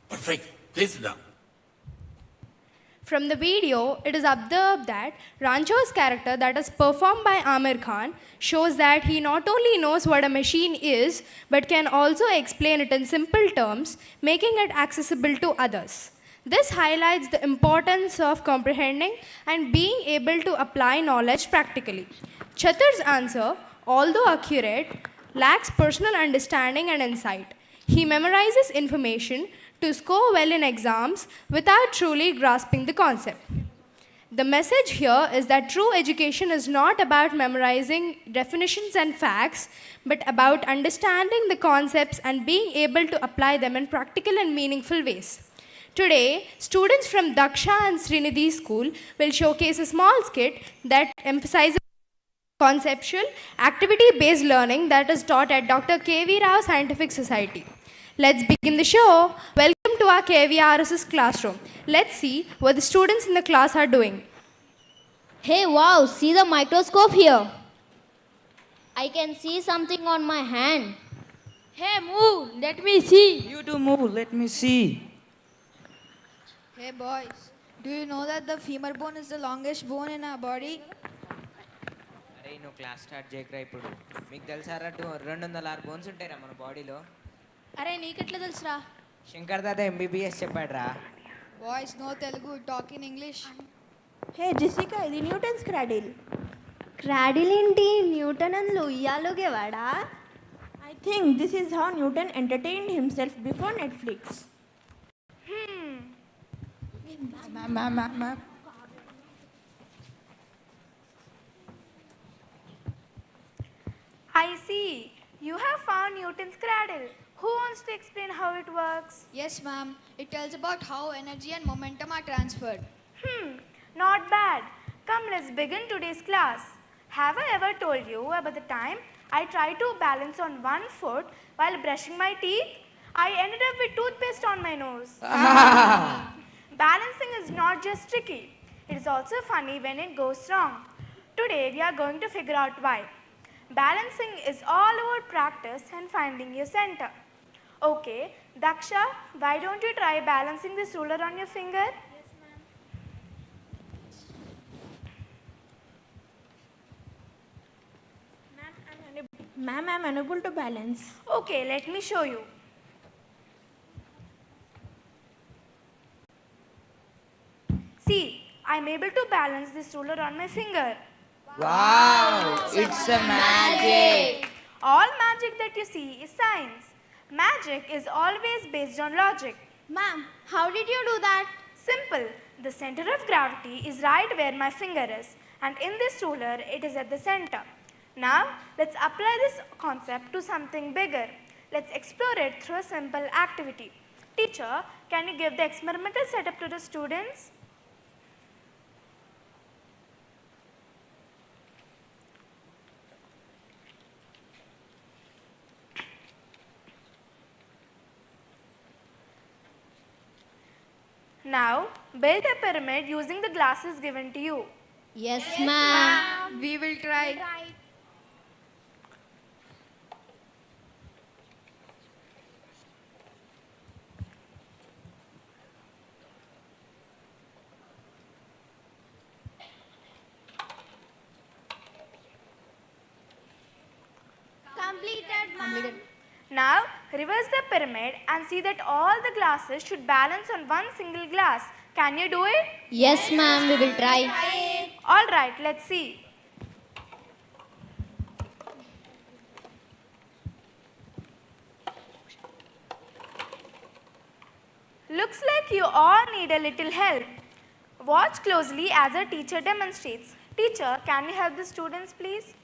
Perfect. Please sit down. From the video, it is observed that Rancho's character, that is performed by Amir Khan, shows that he not only knows what a machine is, but can also explain it in simple terms, making it accessible to others. This highlights the importance of comprehending and being able to apply knowledge practically. Chatur's answer, although accurate, lacks personal understanding and insight. He memorizes information to score well in exams without truly grasping the concept. The message here is that true education is not about memorizing definitions and facts, but about understanding the concepts and being able to apply them in practical and meaningful ways. Today, students from Daksha and Srinidhi School will showcase a small skit that emphasizes conceptual, activity-based learning that is taught at Dr. KVRSS Scientific Society. Let's begin the show. Welcome to our KVRSS classroom. Let's see what the students in the class are doing. Hey, wow, see the microscope here. I can see something on my hand. Hey, move. Let me see. You too move. Let me see. Hey boys, do you know that the femur bone is the longest bone in our body? అరే నువ్వు class start చేయకరా ఇప్పుడు. మీకు తెలుసారా 206 bones ఉంటాయిరా మన బాడీలో. అరే నీకెట్లా తెలుసురా? శంకర్ దాదా ఎంబీబీఎస్ చెప్పాడురా. Boys, no Telugu, talk in English. Hey Jessica, ఇది న్యూటన్స్ క్రాడిల్. క్రాడిల్ ఏంటి? న్యూటన్ అందులో ఉయ్యాలోగేవాడా? I think this is how Newton entertained himself before Netflix. I see. You have found Newton's cradle. Who wants to explain how it works? Yes, ma'am. It tells about how energy and momentum are transferred. Not bad. Come, let's begin today's class. Have I ever told you about the time I tried to balance on one foot while brushing my teeth? I ended up with toothpaste on my nose. Balancing is not just tricky. It is also funny when it goes wrong. Today, we are going to figure out why. Balancing is all about practice and finding your center. Okay, Daksha, why don't you try balancing this ruler on your finger? Ma'am, I'm unable to balance. Okay, let me show you. See, I'm able to balance this ruler on my finger. Wow, it's a magic. All magic that you see is science. Magic is always based on logic. Ma'am, how did you do that? Simple. The center of gravity is right where my finger is, and in this ruler, it is at the center. Now, let's apply this concept to something bigger. Let's explore it through a simple activity. Teacher, can you give the experimental setup to the students? Now, build a pyramid using the glasses given to you. Yes, ma'am. We will try. Completed, ma'am. Now, reverse the pyramid and see that all the glasses should balance on one single glass. Can you do it? Yes, ma'am, we will try. All right, let's see. Looks like you all need a little help. Watch closely as our teacher demonstrates. Teacher, can you help the students, please?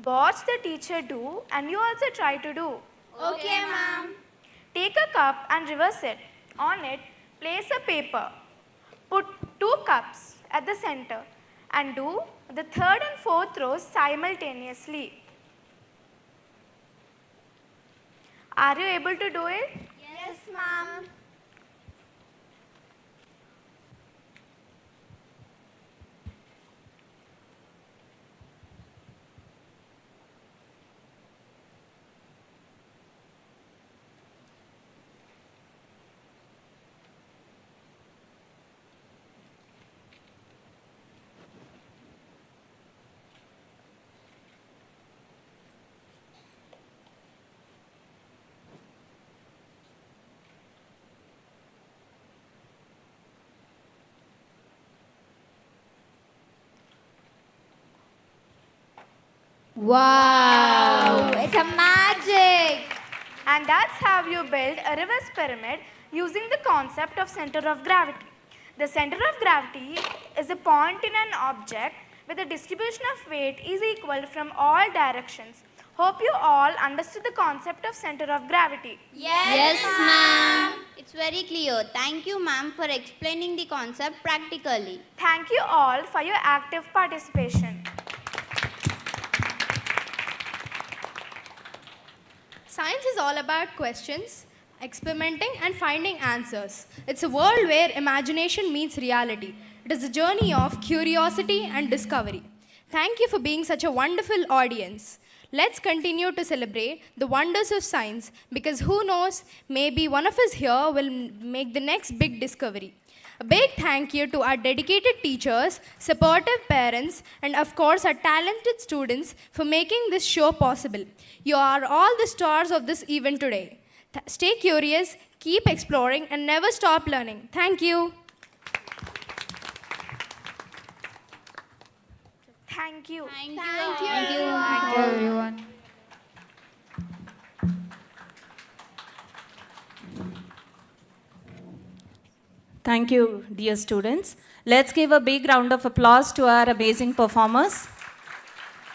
Watch the teacher do and you also try to do. Okay, ma'am. Take a cup and reverse it. On it, place a paper. Put 2 cups at the center and do the third and fourth rows simultaneously. Are you able to do it? Yes, ma'am. Wow, it's a magic. And that's how you build a reverse pyramid using the concept of center of gravity. The center of gravity is a point in an object where the distribution of weight is equal from all directions. Hope you all understood the concept of center of gravity. Yes, ma'am. It's very clear. Thank you, ma'am, for explaining the concept practically. Thank you all for your active participation. Science is all about questions, experimenting, and finding answers. It's a world where imagination meets reality. It is a journey of curiosity and discovery. Thank you for being such a wonderful audience. Let's continue to celebrate the wonders of science because who knows, maybe one of us here will make the next big discovery. A big thank you to our dedicated teachers, supportive parents, and of course our talented students for making this show possible. You are all the stars of this event today. Stay curious, keep exploring, and never stop learning. Thank you. Thank you. Thank you, everyone. Thank you, dear students. Let's give a big round of applause to our amazing performers.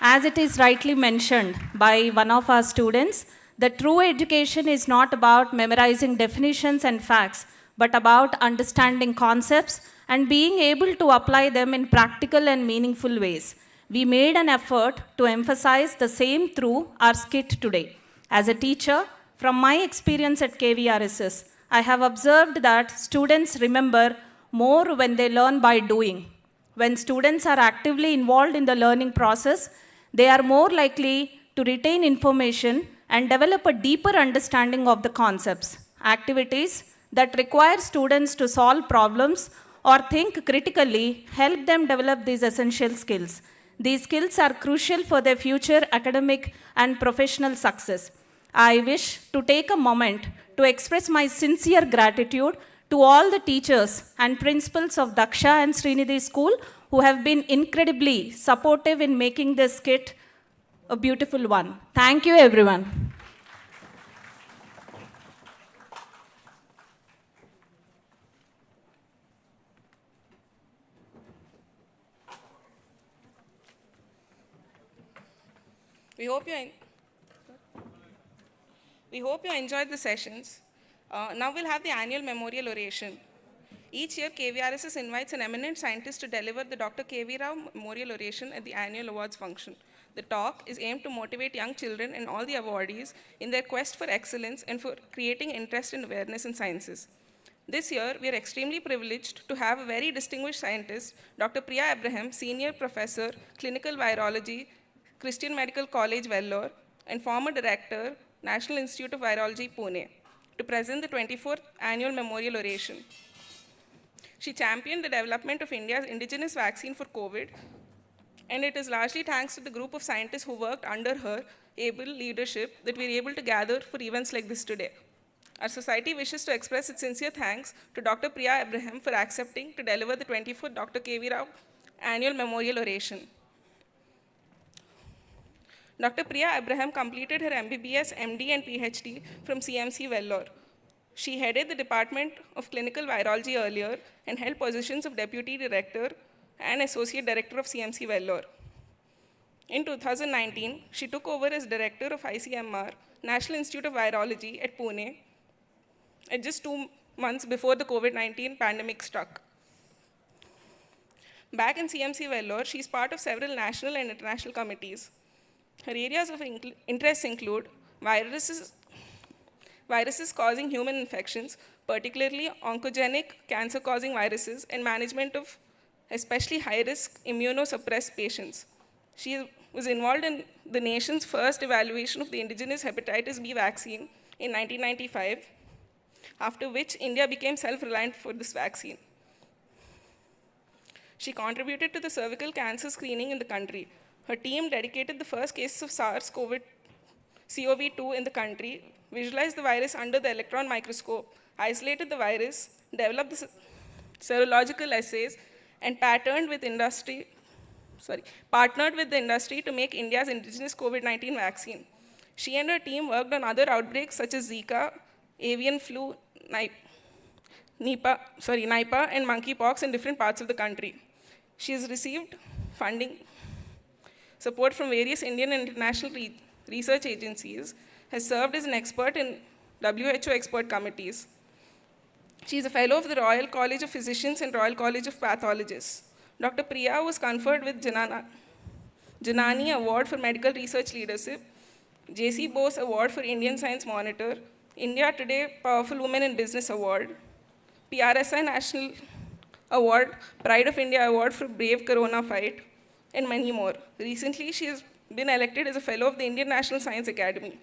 As it is rightly mentioned by one of our students, the true education is not about memorizing definitions and facts, but about understanding concepts and being able to apply them in practical and meaningful ways. We made an effort to emphasize the same through our skit today. As a teacher, from my experience at KVRSS, I have observed that students remember more when they learn by doing. When students are actively involved in the learning process, they are more likely to retain information and develop a deeper understanding of the concepts. Activities that require students to solve problems or think critically help them develop these essential skills. These skills are crucial for their future academic and professional success. I wish to take a moment to express my sincere gratitude to all the teachers and principals of Daksha and Srinidhi School who have been incredibly supportive in making this skit a beautiful one. Thank you, everyone. We hope you enjoyed the sessions. Now we'll have the annual memorial oration. Each year, KVRSS invites an eminent scientist to deliver the Dr. K.V. Rao Memorial Oration at the annual awards function. The talk is aimed to motivate young children and all the awardees in their quest for excellence and for creating interest and awareness in sciences. This year, we are extremely privileged to have a very distinguished scientist, Dr. Priya Abraham, Senior Professor, Clinical Virology, Christian Medical College, Vellore, and former Director, National Institute of Virology, Pune, to present the 24th Annual Memorial Oration. She championed the development of India's indigenous vaccine for COVID, and it is largely thanks to the group of scientists who worked under her able leadership that we are able to gather for events like this today. Our society wishes to express its sincere thanks to Dr. Priya Abraham for accepting to deliver the 24th Dr. KV Rao annual memorial oration. Dr. Priya Abraham completed her MBBS, MD, and PhD from CMC Vellore. She headed the Department of Clinical Virology earlier and held positions of Deputy Director and Associate Director of CMC Vellore. In 2019, she took over as Director of ICMR, National Institute of Virology at Pune, at just 2 months before the COVID-19 pandemic struck. Back in CMC Vellore, she is part of several national and international committees. Her areas of interest include viruses causing human infections, particularly oncogenic cancer-causing viruses, and management of especially high-risk immunosuppressed patients. She was involved in the nation's first evaluation of the indigenous hepatitis B vaccine in 1995, after which India became self-reliant for this vaccine. She contributed to the cervical cancer screening in the country. Her team dedicated the first cases of SARS-CoV-2 in the country, visualized the virus under the electron microscope, isolated the virus, developed the serological assays, and partnered with the industry to make India's indigenous COVID-19 vaccine. She and her team worked on other outbreaks such as Zika, avian flu, Nipah, and monkeypox in different parts of the country. She has received funding support from various Indian and international research agencies, has served as an expert in WHO expert committees. She is a fellow of the Royal College of Physicians and Royal College of Pathologists. Dr. Priya was conferred with Janani Award for Medical Research Leadership, J.C. Bose Award for Indian Science Monitor, India Today Powerful Women in Business Award, PRSI National Award, Pride of India Award for Brave Corona Fight, and many more. Recently, she has been elected as a fellow of the Indian National Science Academy.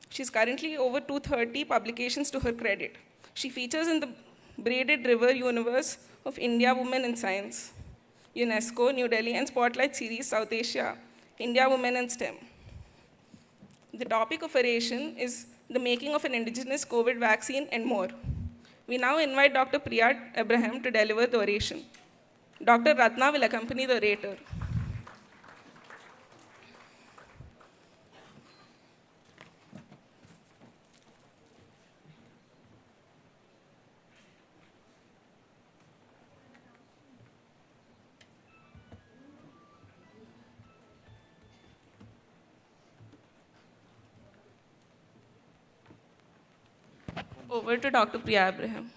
She has currently over 230 publications to her credit. She features in the Braided River Universe of India Women in Science, UNESCO, New Delhi, and Spotlight series, South Asia, India Women in STEM. The topic of oration is the making of an indigenous COVID vaccine and more. We now invite Dr. Priya Abraham to deliver the oration. Dr. Ratna will accompany the orator. Over to Dr. Priya Abraham.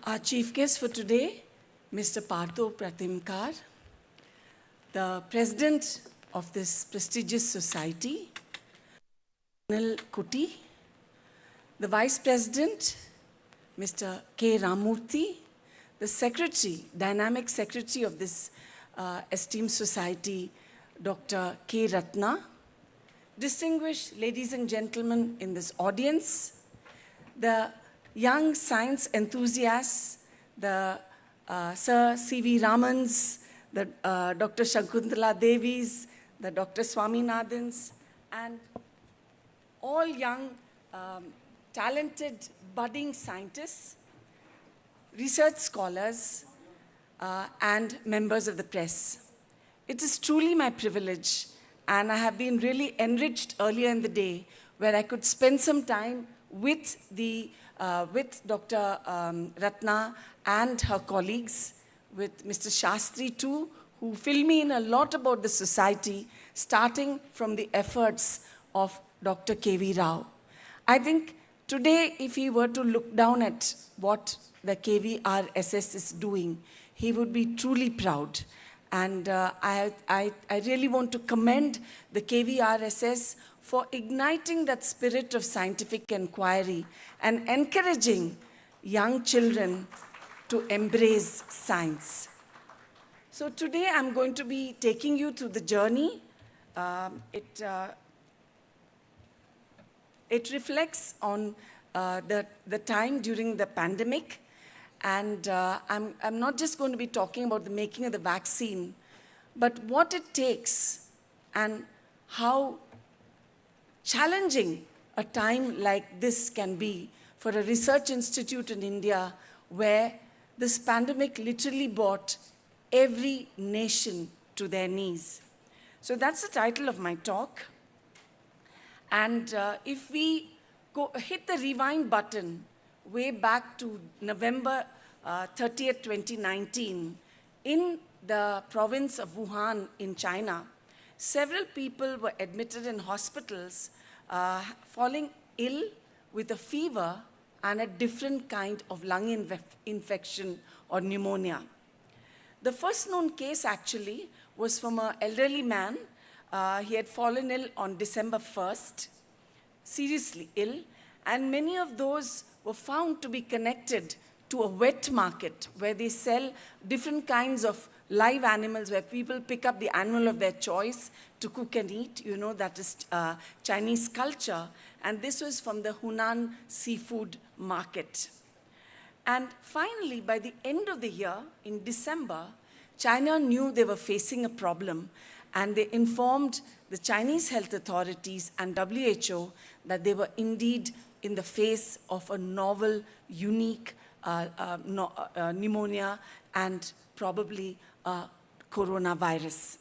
Our chief guest for today, Mr. Partho Pratimkar, the president of this prestigious society, Anil Kuti, the vice president, Mr. K. Ramurthy, the secretary, dynamic secretary of this esteemed society, Dr. K. Ratna, distinguished ladies and gentlemen in this audience, the young science enthusiasts, the Sir C.V. Ramans, the Dr. Shakuntala Devis, the Dr. Swaminadhans, and all young, talented, budding scientists, research scholars, and members of the press. It is truly my privilege, and I have been really enriched earlier in the day where I could spend some time with Dr. Ratna and her colleagues, with Mr. Shastri too, who filled me in a lot about the society, starting from the efforts of Dr. KV Rao. I think today, if he were to look down at what the KVRSS is doing, he would be truly proud. And I really want to commend the KVRSS for igniting that spirit of scientific inquiry and encouraging young children to embrace science. So today I'm going to be taking you through the journey. It reflects on the time during the pandemic. And I'm not just going to be talking about the making of the vaccine, but what it takes and how challenging a time like this can be for a research institute in India where this pandemic literally brought every nation to their knees. So that's the title of my talk. And if we hit the rewind button way back to November 30th, 2019, in the province of Wuhan in China, several people were admitted in hospitals falling ill with a fever and a different kind of lung infection or pneumonia. The first known case actually was from an elderly man. He had fallen ill on December 1st, seriously ill, and many of those were found to be connected to a wet market where they sell different kinds of live animals, where people pick up the animal of their choice to cook and eat. You know, that is Chinese culture. And this was from the Hunan seafood market. And finally, by the end of the year, in December, China knew they were facing a problem, and they informed the Chinese health authorities and WHO that they were indeed in the face of a novel, unique pneumonia and probably coronavirus.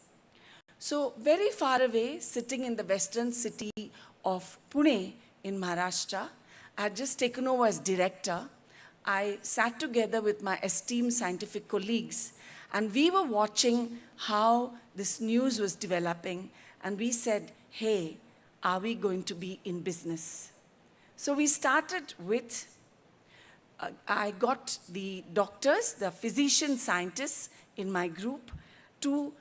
So very far away, sitting in the western city of Pune in Maharashtra, I had just taken over as director. I sat together with my esteemed scientific colleagues, and we were watching how this news was developing, and we said, hey, are we going to be in business? So we started with, I got the doctors, the physician scientists in my group to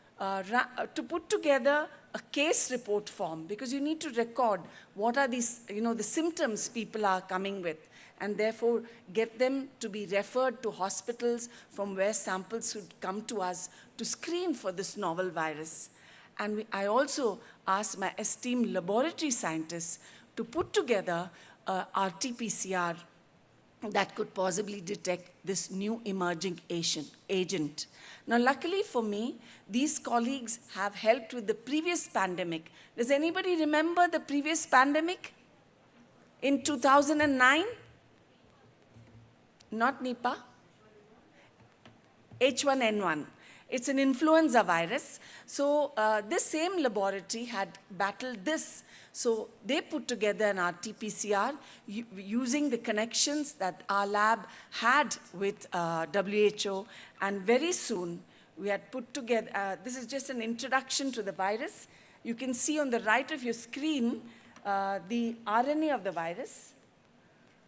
put together a case report form, because you need to record what are these, the symptoms people are coming with, and therefore get them to be referred to hospitals from where samples should come to us to screen for this novel virus. And I also asked my esteemed laboratory scientists to put together a RT-PCR that could possibly detect this new emerging agent. Now, luckily for me, these colleagues have helped with the previous pandemic. Does anybody remember the previous pandemic in 2009? Not Nipah, H1N1. It's an influenza virus. So this same laboratory had battled this. So they put together an RT-PCR using the connections that our lab had with WHO. And very soon, we had put together, this is just an introduction to the virus. You can see on the right of your screen the RNA of the virus.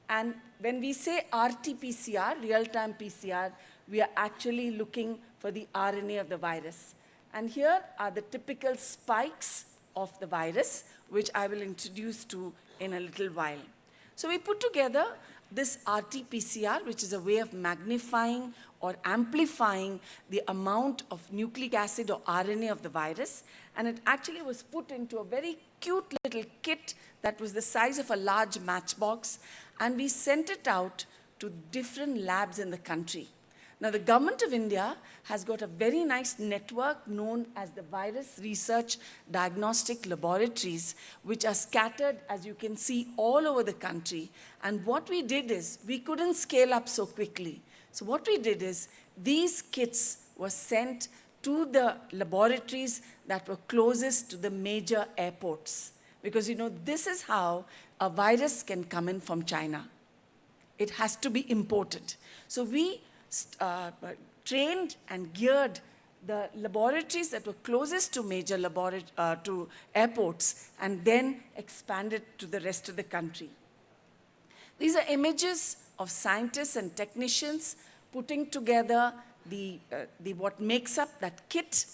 And when we say RT-PCR, real-time PCR, we are actually looking for the RNA of the virus. And here are the typical spikes of the virus, which I will introduce to in a little while. So we put together this RT-PCR, which is a way of magnifying or amplifying the amount of nucleic acid or RNA of the virus. And it actually was put into a very cute little kit that was the size of a large matchbox. And we sent it out to different labs in the country. Now, the government of India has got a very nice network known as the Virus Research Diagnostic Laboratories, which are scattered, as you can see, all over the country. And what we did is, we couldn't scale up so quickly. So what we did is, these kits were sent to the laboratories that were closest to the major airports. Because, this is how a virus can come in from China. It has to be imported. So we trained and geared the laboratories that were closest to major to airports, and then expanded to the rest of the country. These are images of scientists and technicians putting together what makes up that kit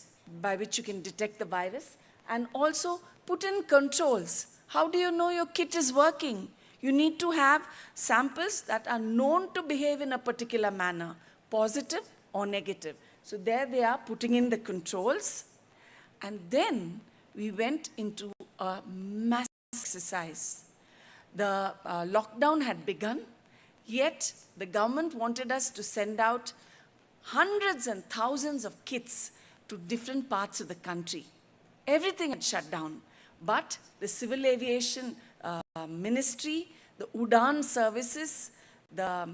by which you can detect the virus, and also put in controls. How do you know your kit is working? You need to have samples that are known to behave in a particular manner, positive or negative. So there they are putting in the controls. And then we went into a massive exercise. The lockdown had begun, yet the government wanted us to send out hundreds and thousands of kits to different parts of the country. Everything had shut down, but the Civil Aviation Ministry, the UDAN services, the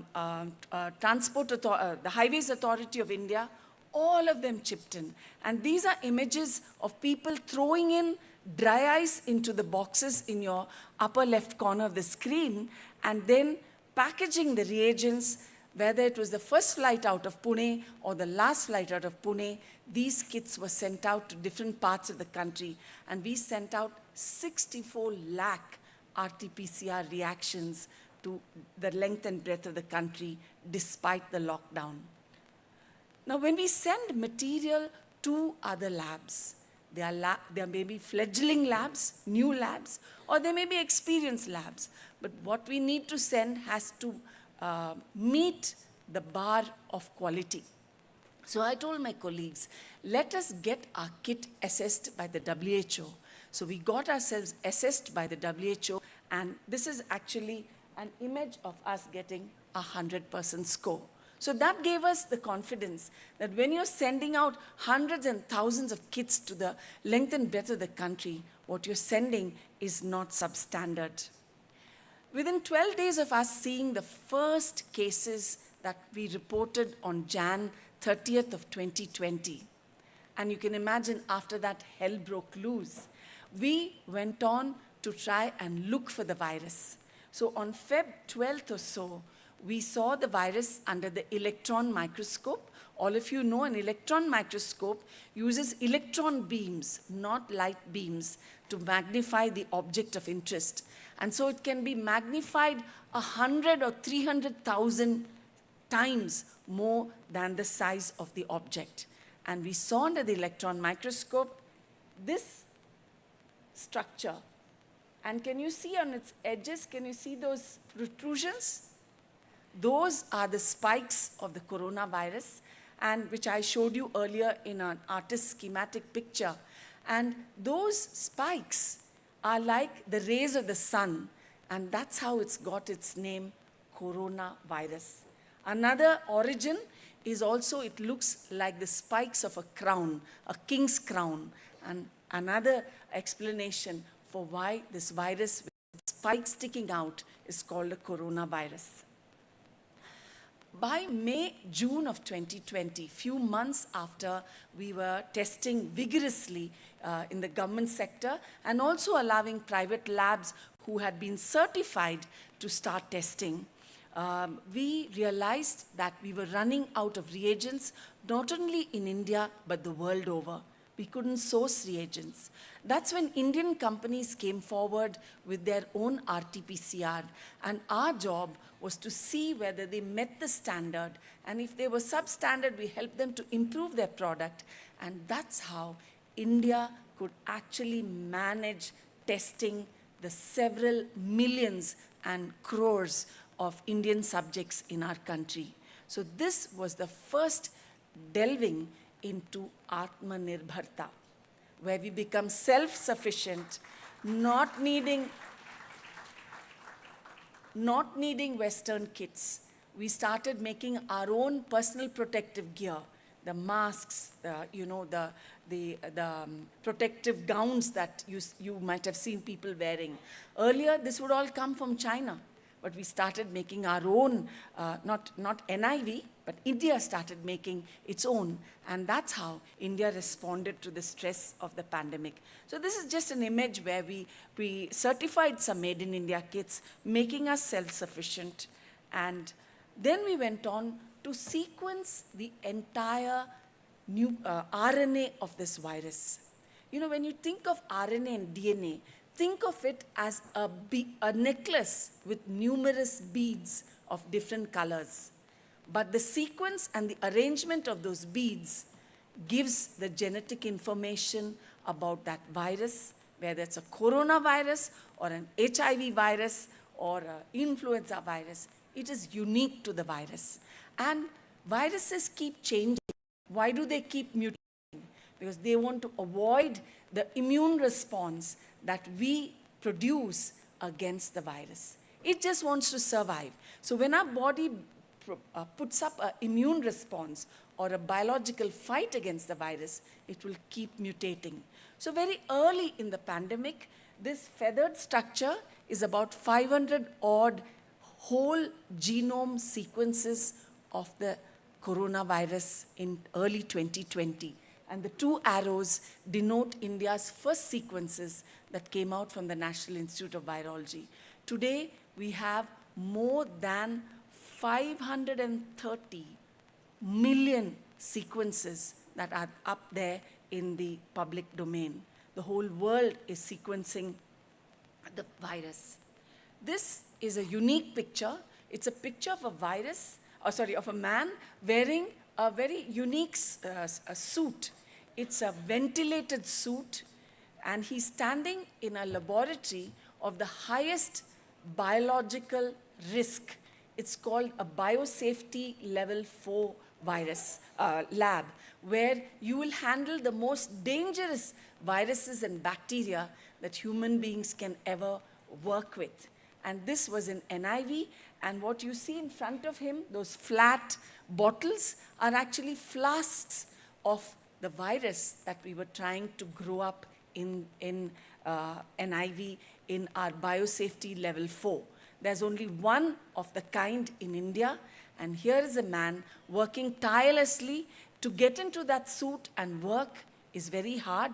the Highways Authority of India, all of them chipped in. And these are images of people throwing in dry ice into the boxes in your upper left corner of the screen, and then packaging the reagents, whether it was the first flight out of Pune or the last flight out of Pune. These kits were sent out to different parts of the country, and we sent out 64 lakh RT-PCR reactions to the length and breadth of the country despite the lockdown. Now, when we send material to other labs, there may be fledgling labs, new labs, or there may be experienced labs. But what we need to send has to meet the bar of quality. So I told my colleagues, let us get our kit assessed by the WHO. So we got ourselves assessed by the WHO, and this is actually an image of us getting a 100% score. So that gave us the confidence that when you're sending out hundreds and thousands of kits to the length and breadth of the country, what you're sending is not substandard. Within 12 days of us seeing the first cases that we reported on Jan 30th of 2020, and you can imagine after that hell broke loose, we went on to try and look for the virus. So on Feb 12th or so, we saw the virus under the electron microscope. All of you know an electron microscope uses electron beams, not light beams, to magnify the object of interest. And so it can be magnified 100 or 300,000 times more than the size of the object. And we saw under the electron microscope this structure. And can you see on its edges, can you see those protrusions? Those are the spikes of the coronavirus, and which I showed you earlier in an artist's schematic picture. And those spikes are like the rays of the sun, and that's how it's got its name, coronavirus. Another origin is also, it looks like the spikes of a crown, a king's crown. And another explanation for why this virus with spikes sticking out is called a coronavirus. By May, June of 2020, few months after we were testing vigorously in the government sector and also allowing private labs who had been certified to start testing, we realized that we were running out of reagents, not only in India, but the world over. We couldn't source reagents. That's when Indian companies came forward with their own RT-PCR, and our job was to see whether they met the standard, and if they were substandard, we helped them to improve their product. And that's how India could actually manage testing the several millions and crores of Indian subjects in our country. So this was the first delving into Atmanirbharta, where we become self-sufficient, not needing Western kits. We started making our own personal protective gear, the masks, the protective gowns that you might have seen people wearing. Earlier, this would all come from China, but we started making our own, not NIV, but India started making its own, and that's how India responded to the stress of the pandemic. So this is just an image where we certified some Made in India kits, making us self-sufficient, and then we went on to sequence the entire new RNA of this virus. You know, when you think of RNA and DNA, think of it as a necklace with numerous beads of different colors. but the sequence and the arrangement of those beads gives the genetic information about that virus, whether it's a coronavirus or an HIV virus or an influenza virus. It is unique to the virus. And viruses keep changing. Why do they keep mutating? Because they want to avoid the immune response that we produce against the virus. It just wants to survive. So when our body puts up an immune response or a biological fight against the virus, it will keep mutating. So very early in the pandemic, this feathered structure is about 500 odd whole genome sequences of the coronavirus in early 2020. And the two arrows denote India's first sequences that came out from the National Institute of Virology. Today, we have more than 530 million sequences that are up there in the public domain. The whole world is sequencing the virus. This is a unique picture. It's a picture of a virus, of a man wearing a very unique suit. It's a ventilated suit, and he's standing in a laboratory of the highest biological risk. It's called a biosafety level 4 virus lab, where you will handle the most dangerous viruses and bacteria that human beings can ever work with. And this was in NIV, and what you see in front of him, those flat bottles, are actually flasks of the virus that we were trying to grow up in NIV in our biosafety level 4. There's only one of the kind in India, and here is a man working tirelessly to get into that suit, and work is very hard.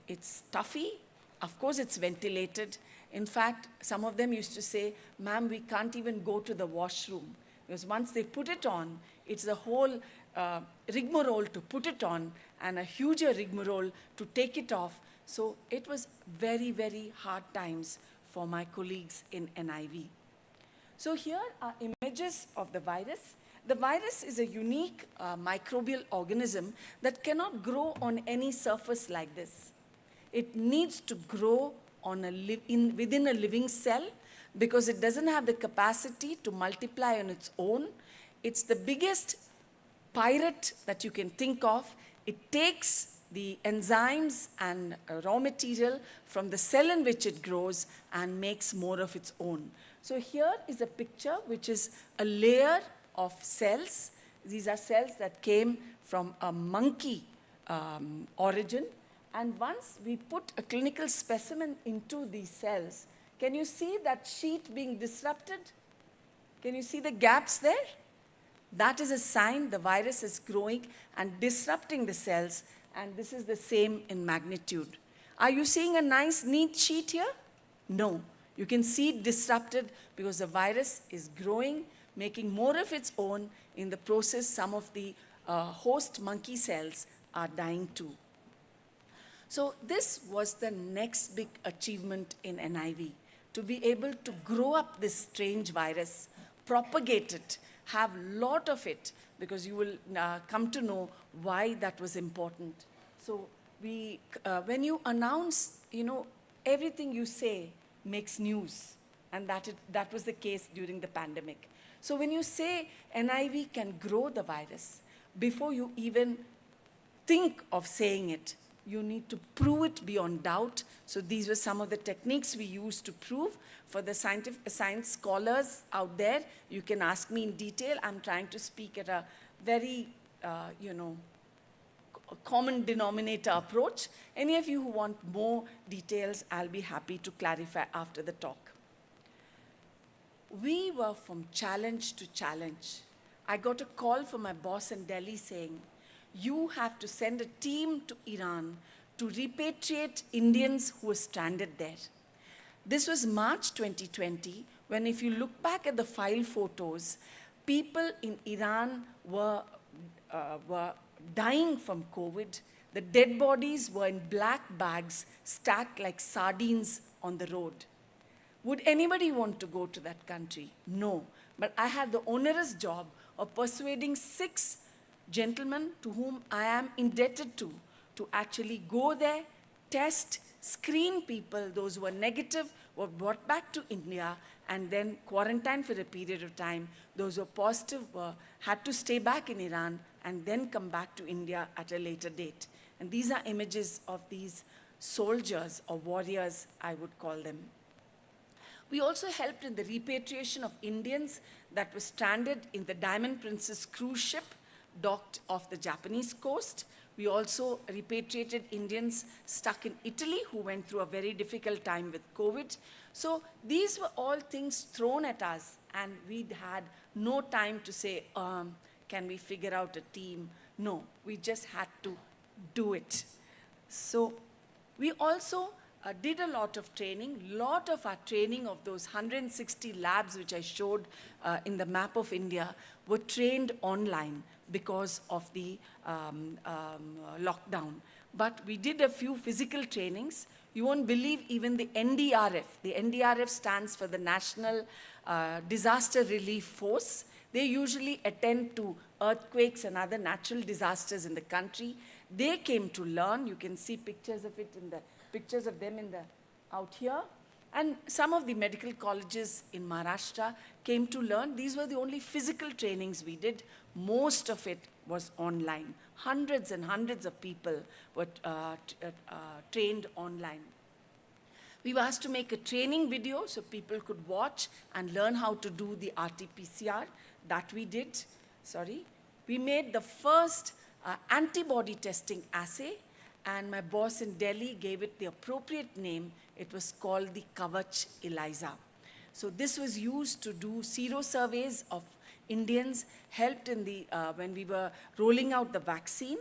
It's stuffy. Of course, it's ventilated. In fact, some of them used to say, "Ma'am, we can't even go to the washroom." Because once they put it on, it's a whole rigmarole to put it on and a huger rigmarole to take it off. So it was very, very hard times for my colleagues in NIV. So here are images of the virus. The virus is a unique microbial organism that cannot grow on any surface like this. It needs to grow on within a living cell because it doesn't have the capacity to multiply on its own. It's the biggest pirate that you can think of. It takes the enzymes and raw material from the cell in which it grows and makes more of its own. So here is a picture which is a layer of cells. These are cells that came from a monkey origin. And once we put a clinical specimen into these cells, can you see that sheet being disrupted? Can you see the gaps there? That is a sign the virus is growing and disrupting the cells, and this is the same in magnitude. Are you seeing a nice, neat sheet here? No. You can see it disrupted because the virus is growing, making more of its own. In the process, some of the host monkey cells are dying too. So this was the next big achievement in NIV, to be able to grow up this strange virus, propagate it, have a lot of it, because you will come to know why that was important. So when you announce, everything you say makes news, and that was the case during the pandemic. So when you say NIV can grow the virus, before you even think of saying it, you need to prove it beyond doubt. So these were some of the techniques we used to prove. For the science scholars out there, you can ask me in detail. I'm trying to speak at a very, common denominator approach. Any of you who want more details, I'll be happy to clarify after the talk. We were from challenge to challenge. I got a call from my boss in Delhi saying, "You have to send a team to Iran to repatriate Indians who were stranded there." This was March 2020, when if you look back at the file photos, people in Iran were dying from COVID. The dead bodies were in black bags stacked like sardines on the road. Would anybody want to go to that country? No. But I had the onerous job of persuading 6 gentlemen to whom I am indebted to actually go there, test, screen people. Those who were negative were brought back to India and then quarantined for a period of time. Those who were positive had to stay back in Iran and then come back to India at a later date. And these are images of these soldiers or warriors, I would call them. We also helped in the repatriation of Indians that were stranded in the Diamond Princess cruise ship docked off the Japanese coast. We also repatriated Indians stuck in Italy who went through a very difficult time with COVID. So these were all things thrown at us, and we had no time to say, can we figure out a team? No, we just had to do it. So we also did a lot of training. Lot of our training of those 160 labs which I showed in the map of India were trained online because of the lockdown. But we did a few physical trainings. You won't believe even the NDRF. The NDRF stands for the National Disaster Relief Force. They usually attend to earthquakes and other natural disasters in the country. They came to learn. You can see pictures of it in the pictures of them in the out here. And some of the medical colleges in Maharashtra came to learn. These were the only physical trainings we did. Most of it was online. Hundreds and hundreds of people were trained online. We were asked to make a training video so people could watch and learn how to do the RT-PCR. That we did. We made the first antibody testing assay, and my boss in Delhi gave it the appropriate name. It was called the Kavach ELISA. So this was used to do sero surveys of Indians, helped in the when we were rolling out the vaccine.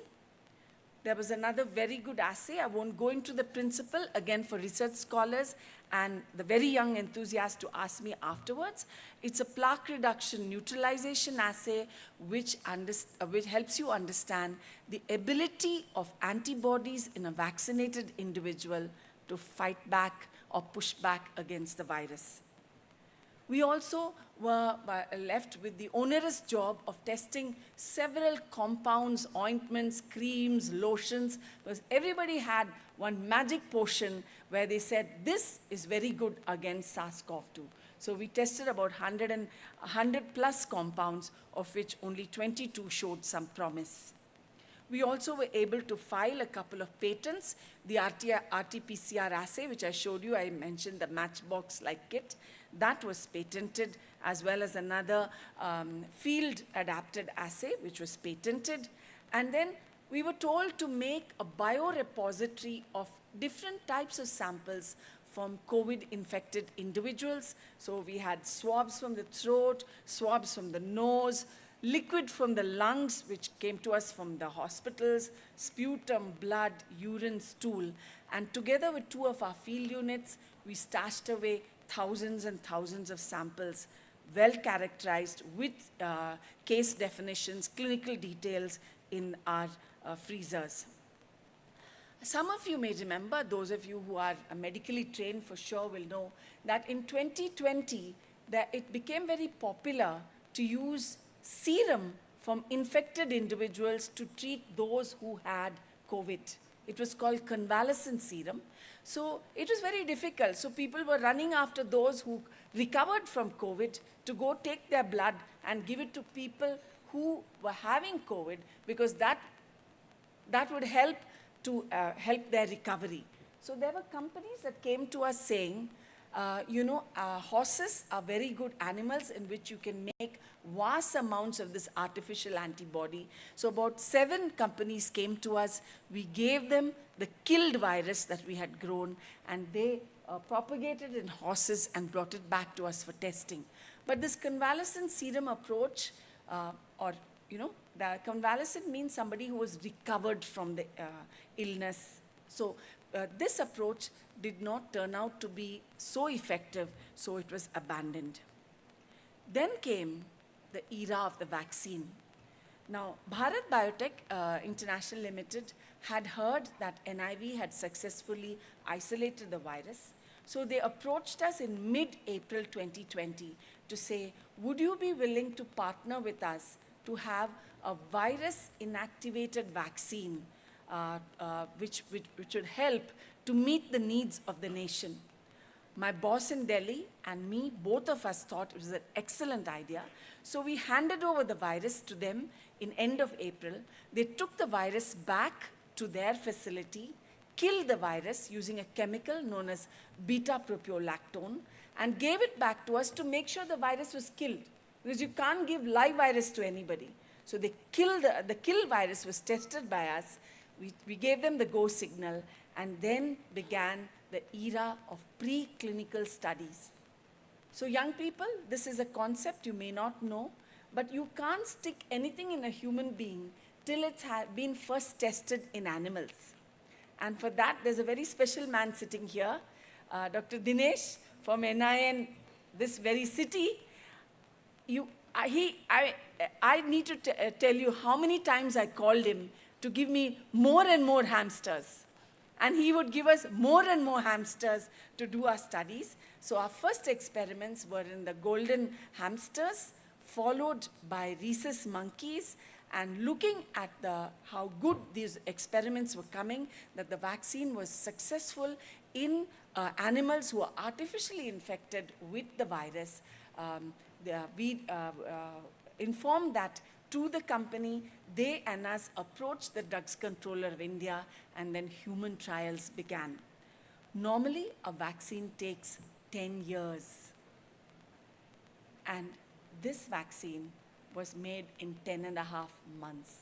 There was another very good assay. I won't go into the principle, again for research scholars and the very young enthusiasts to ask me afterwards. It's a plaque reduction neutralization assay which helps you understand the ability of antibodies in a vaccinated individual to fight back or push back against the virus. We also were left with the onerous job of testing several compounds, ointments, creams, lotions, because everybody had one magic potion where they said, this is very good against SARS-CoV-2. So we tested about 100 plus compounds, of which only 22 showed some promise. We also were able to file a couple of patents. The RT-PCR assay, which I showed you, I mentioned the matchbox-like kit, that was patented, as well as another field-adapted assay, which was patented. And then we were told to make a biorepository of different types of samples from COVID-infected individuals. So we had swabs from the throat, swabs from the nose, liquid from the lungs, which came to us from the hospitals, sputum, blood, urine, stool. And together with 2 of our field units, we stashed away thousands and thousands of samples, well characterized with case definitions, clinical details in our freezers. Some of you may remember, those of you who are medically trained for sure will know, that in 2020, it became very popular to use serum from infected individuals to treat those who had COVID. It was called convalescent serum. So it was very difficult. So people were running after those who recovered from COVID to go take their blood and give it to people who were having COVID, because that would help to help their recovery. So there were companies that came to us saying, horses are very good animals in which you can make vast amounts of this artificial antibody. So about 7 companies came to us. We gave them the killed virus that we had grown, and they propagated in horses and brought it back to us for testing. But this convalescent serum approach, the convalescent means somebody who was recovered from the illness. So this approach did not turn out to be so effective, so it was abandoned. Then came the era of the vaccine. Now, Bharat Biotech International Limited had heard that NIV had successfully isolated the virus. So they approached us in mid-April 2020 to say, would you be willing to partner with us to have a virus inactivated vaccine which would help to meet the needs of the nation. My boss in Delhi and me, both of us thought it was an excellent idea. So we handed over the virus to them in end of April. They took the virus back to their facility, killed the virus using a chemical known as beta-propiolactone, and gave it back to us to make sure the virus was killed. Because you can't give live virus to anybody. So they killed the kill virus was tested by us. We gave them the go signal, and then began the era of preclinical studies. So young people, this is a concept you may not know, but you can't stick anything in a human being till it's been first tested in animals. And for that, there's a very special man sitting here, Dr. Dinesh from NIN, this very city. I need to tell you how many times I called him to give me more and more hamsters. And he would give us more and more hamsters to do our studies. So our first experiments were in the golden hamsters, followed by rhesus monkeys, and looking at how good these experiments were coming, that the vaccine was successful in animals who are artificially infected with the virus. We informed that to the company. They and us approached the Drugs Controller of India, and then human trials began. Normally, a vaccine takes 10 years. And this vaccine was made in 10.5 months.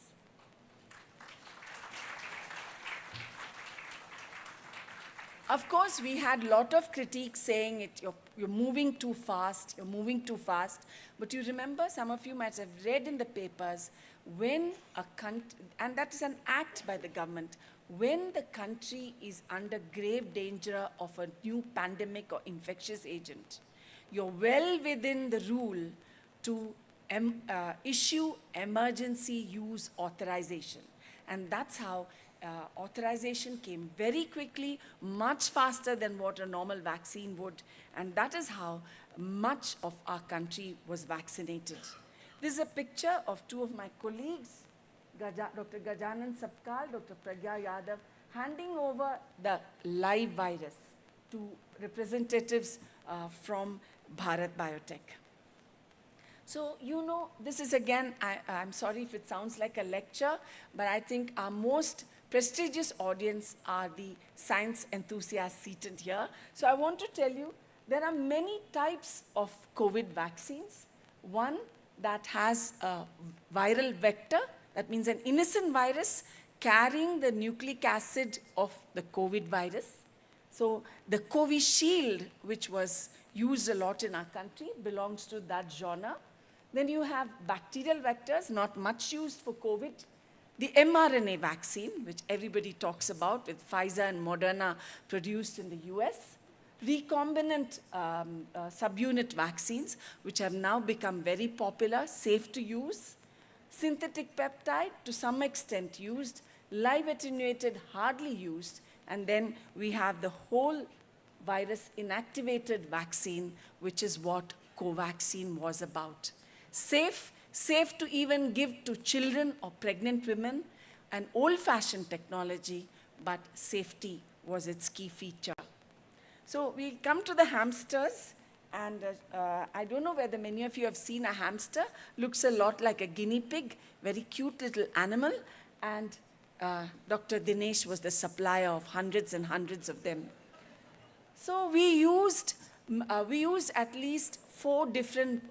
Of course, we had a lot of critiques saying you're moving too fast, you're moving too fast. But you remember, some of you might have read in the papers, when a country, and that is an act by the government, when the country is under grave danger of a new pandemic or infectious agent, you're well within the rule to issue emergency use authorization. And that's how authorization came very quickly, much faster than what a normal vaccine would. And that is how much of our country was vaccinated. This is a picture of two of my colleagues, Dr. Gajanan Sapkal, Dr. Pragya Yadav, handing over the live virus to representatives from Bharat Biotech. So, you know, this is again, I'm sorry if it sounds like a lecture, but I think our most prestigious audience are the science enthusiasts seated here. So I want to tell you, there are many types of COVID vaccines. One that has a viral vector, that means an innocent virus carrying the nucleic acid of the COVID virus. So the Covishield, which was used a lot in our country, belongs to that genre. Then you have bacterial vectors, not much used for COVID. The mRNA vaccine, which everybody talks about, with Pfizer and Moderna produced in the US. Recombinant subunit vaccines, which have now become very popular, safe to use. Synthetic peptide, to some extent used. Live attenuated, hardly used. And then we have the whole virus inactivated vaccine, which is what Covaxin was about. Safe to even give to children or pregnant women, an old-fashioned technology, but safety was its key feature. So we come to the hamsters, and I don't know whether many of you have seen a hamster. Looks a lot like a guinea pig, very cute little animal, and Dr. Dinesh was the supplier of hundreds and hundreds of them. So we used at least 4 different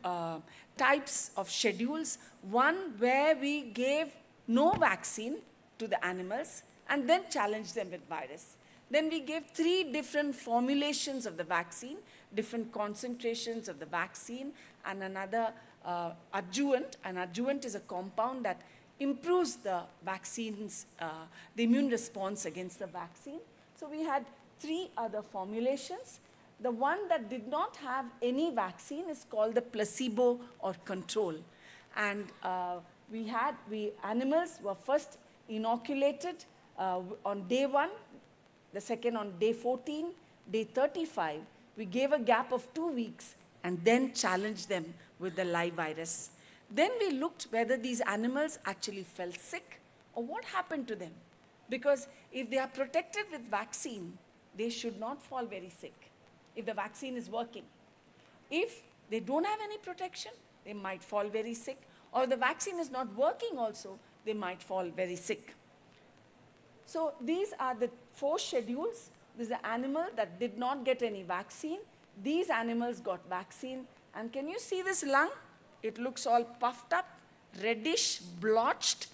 types of schedules. One where we gave no vaccine to the animals and then challenged them with virus. Then we gave 3 different formulations of the vaccine, different concentrations of the vaccine, and another adjuvant. An adjuvant is a compound that improves the vaccine's, the immune response against the vaccine. So we had 3 other formulations. The one that did not have any vaccine is called the placebo or control. And animals were first inoculated on day 1, the second on day 14, day 35. We gave a gap of 2 weeks and then challenged them with the live virus. Then we looked whether these animals actually fell sick or what happened to them. Because if they are protected with vaccine, they should not fall very sick if the vaccine is working. If they don't have any protection, they might fall very sick, or the vaccine is not working also, they might fall very sick. So these are the 4 schedules. This is an animal that did not get any vaccine. These animals got vaccine. And can you see this lung? It looks all puffed up, reddish, blotched.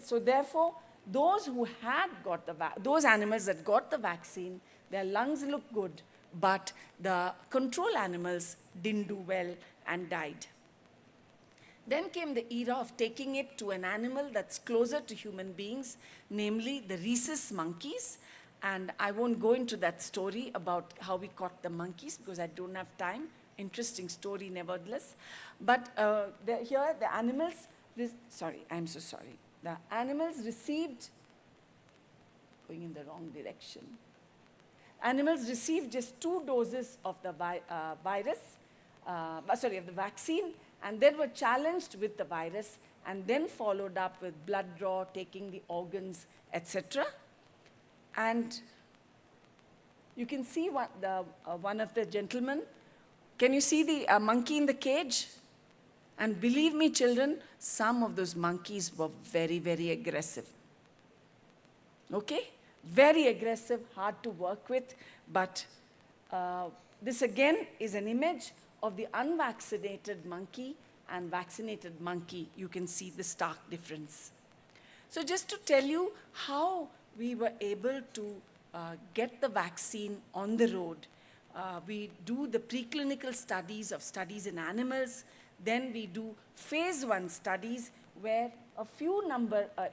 So therefore, those who had got those animals that got the vaccine, their lungs look good, but the control animals didn't do well and died. Then came the era of taking it to an animal that's closer to human beings, namely the rhesus monkeys. And I won't go into that story about how we caught the monkeys because I don't have time. Interesting story nevertheless. But here the animals, sorry, I'm so sorry. The animals received, going in the wrong direction. Animals received just 2 doses of the of the vaccine, and then were challenged with the virus, and then followed up with blood draw, taking the organs, etc. And you can see one of the gentlemen. Can you see the monkey in the cage? And believe me, children, some of those monkeys were very, very aggressive. Okay? Very aggressive, hard to work with, but this again is an image of the unvaccinated monkey and vaccinated monkey. You can see the stark difference. So just to tell you how we were able to get the vaccine on the road, we do the preclinical studies in animals, then we do phase 1 studies where a few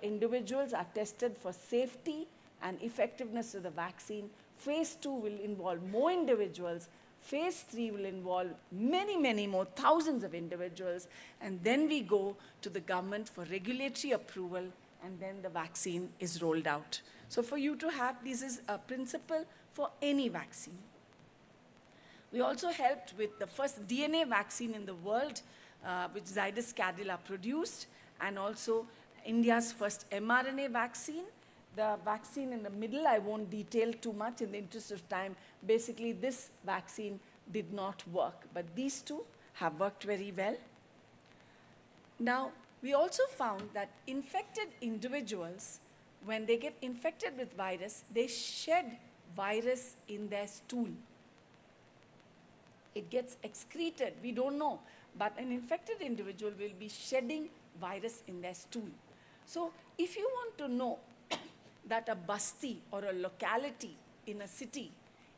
individuals are tested for safety and effectiveness of the vaccine. Phase 2 will involve more individuals. Phase 3 will involve many, many more, thousands of individuals. And then we go to the government for regulatory approval, and then the vaccine is rolled out. So for you to have, this is a principle for any vaccine. We also helped with the first DNA vaccine in the world, which Zydus Cadila produced, and also India's first mRNA vaccine. The vaccine in the middle, I won't detail too much in the interest of time. Basically, this vaccine did not work, but these 2 have worked very well. Now, we also found that infected individuals, when they get infected with virus, they shed virus in their stool. It gets excreted, we don't know, but an infected individual will be shedding virus in their stool. So if you want to know that a basti or a locality in a city,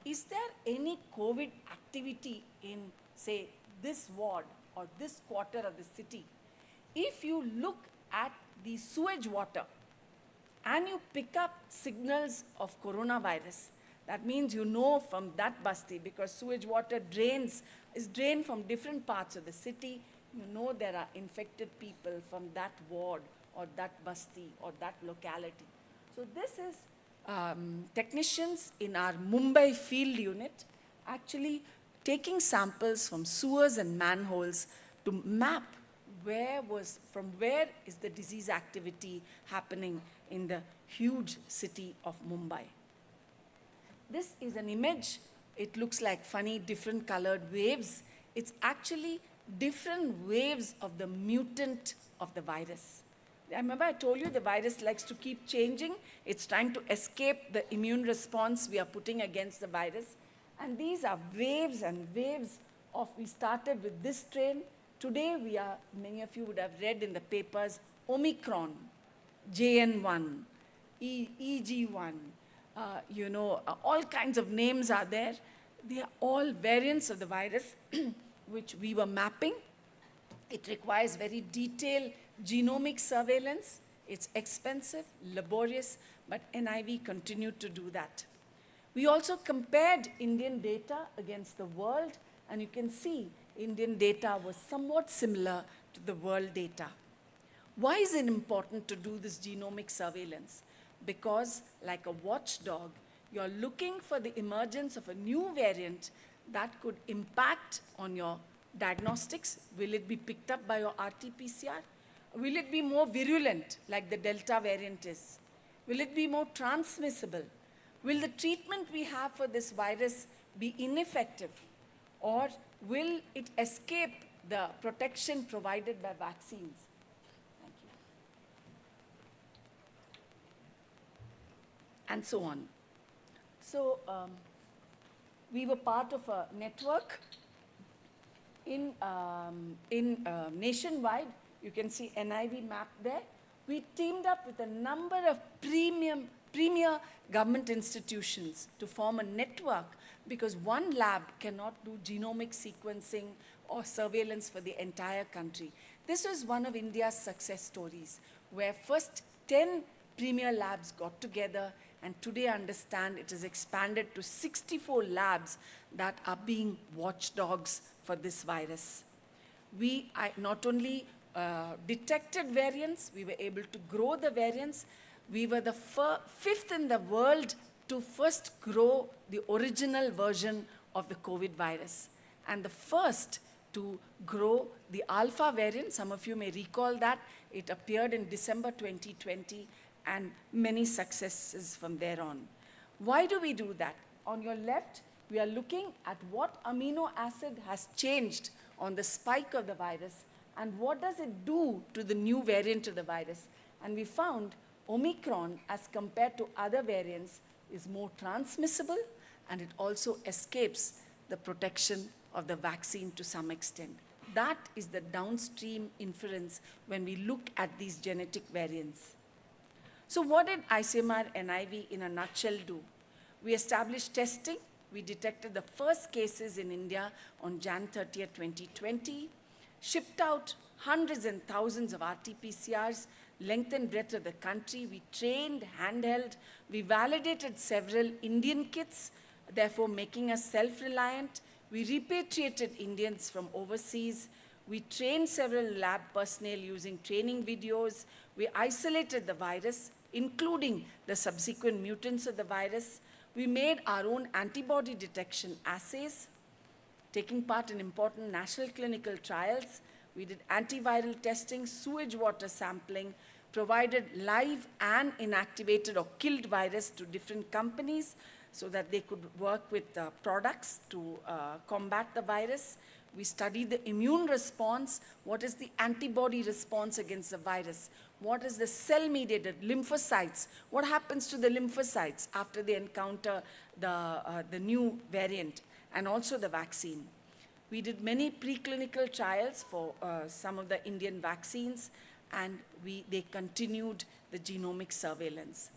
is there any COVID activity in, say, this ward or this quarter of the city? If you look at the sewage water and you pick up signals of coronavirus, that means you know from that basti, because sewage water is drained from different parts of the city, you know there are infected people from that ward or that basti or that locality. So this is technicians in our Mumbai field unit actually taking samples from sewers and manholes to map from where is the disease activity happening in the huge city of Mumbai. This is an image. It looks like funny, different colored waves. It's actually different waves of the mutant of the virus. Remember I told you the virus likes to keep changing. It's trying to escape the immune response we are putting against the virus. And these are waves and waves of, we started with this strain. Today many of you would have read in the papers, Omicron, JN1, EG1, all kinds of names are there. They are all variants of the virus which we were mapping. It requires very detailed genomic surveillance. It's expensive, laborious, but NIV continued to do that. We also compared Indian data against the world, and you can see Indian data was somewhat similar to the world data. Why is it important to do this genomic surveillance? Because like a watchdog, you're looking for the emergence of a new variant that could impact on your Diagnostics, will it be picked up by your RT-PCR? Will it be more virulent, like the Delta variant is? Will it be more transmissible? Will the treatment we have for this virus be ineffective? Or will it escape the protection provided by vaccines? Thank you. And so on. So we were part of a network in nationwide. You can see NIV map there. We teamed up with a number of premier government institutions to form a network, because one lab cannot do genomic sequencing or surveillance for the entire country. This was one of India's success stories, where first 10 premier labs got together, and today understand it has expanded to 64 labs that are being watchdogs for this virus. We not only detected variants, we were able to grow the variants. We were the fifth in the world to first grow the original version of the COVID virus, and the first to grow the alpha variant. Some of you may recall that. It appeared in December 2020, and many successes from there on. Why do we do that? On your left, we are looking at what amino acid has changed on the spike of the virus, and what does it do to the new variant of the virus. And we found Omicron, as compared to other variants, is more transmissible, and it also escapes the protection of the vaccine to some extent. That is the downstream inference when we look at these genetic variants. So what did ICMR NIV in a nutshell do? We established testing. We detected the first cases in India on Jan 30th, 2020, shipped out hundreds and thousands of RT-PCRs, length and breadth of the country. We trained, handheld. We validated several Indian kits, therefore making us self-reliant. We repatriated Indians from overseas. We trained several lab personnel using training videos. We isolated the virus, including the subsequent mutants of the virus. We made our own antibody detection assays, taking part in important national clinical trials. We did antiviral testing, sewage water sampling, provided live and inactivated or killed virus to different companies so that they could work with products to combat the virus. We studied the immune response. What is the antibody response against the virus? What is the cell-mediated lymphocytes? What happens to the lymphocytes after they encounter the new variant, and also the vaccine? We did many preclinical trials for some of the Indian vaccines, and they continued the genomic surveillance.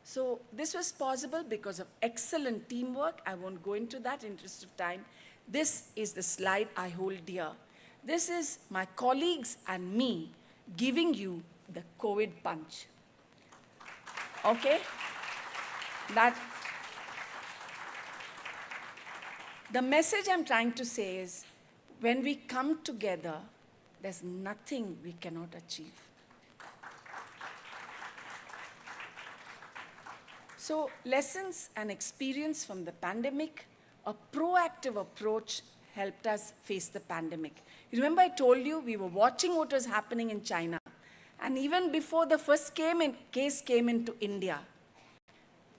So this was possible because of excellent teamwork. I won't go into that in interest of time. This is the slide I hold dear. This is my colleagues and me giving you the COVID punch. Okay? The message I'm trying to say is, when we come together, there's nothing we cannot achieve. So, lessons and experience from the pandemic, a proactive approach helped us face the pandemic. You remember I told you we were watching what was happening in China. And even before the first case came into India,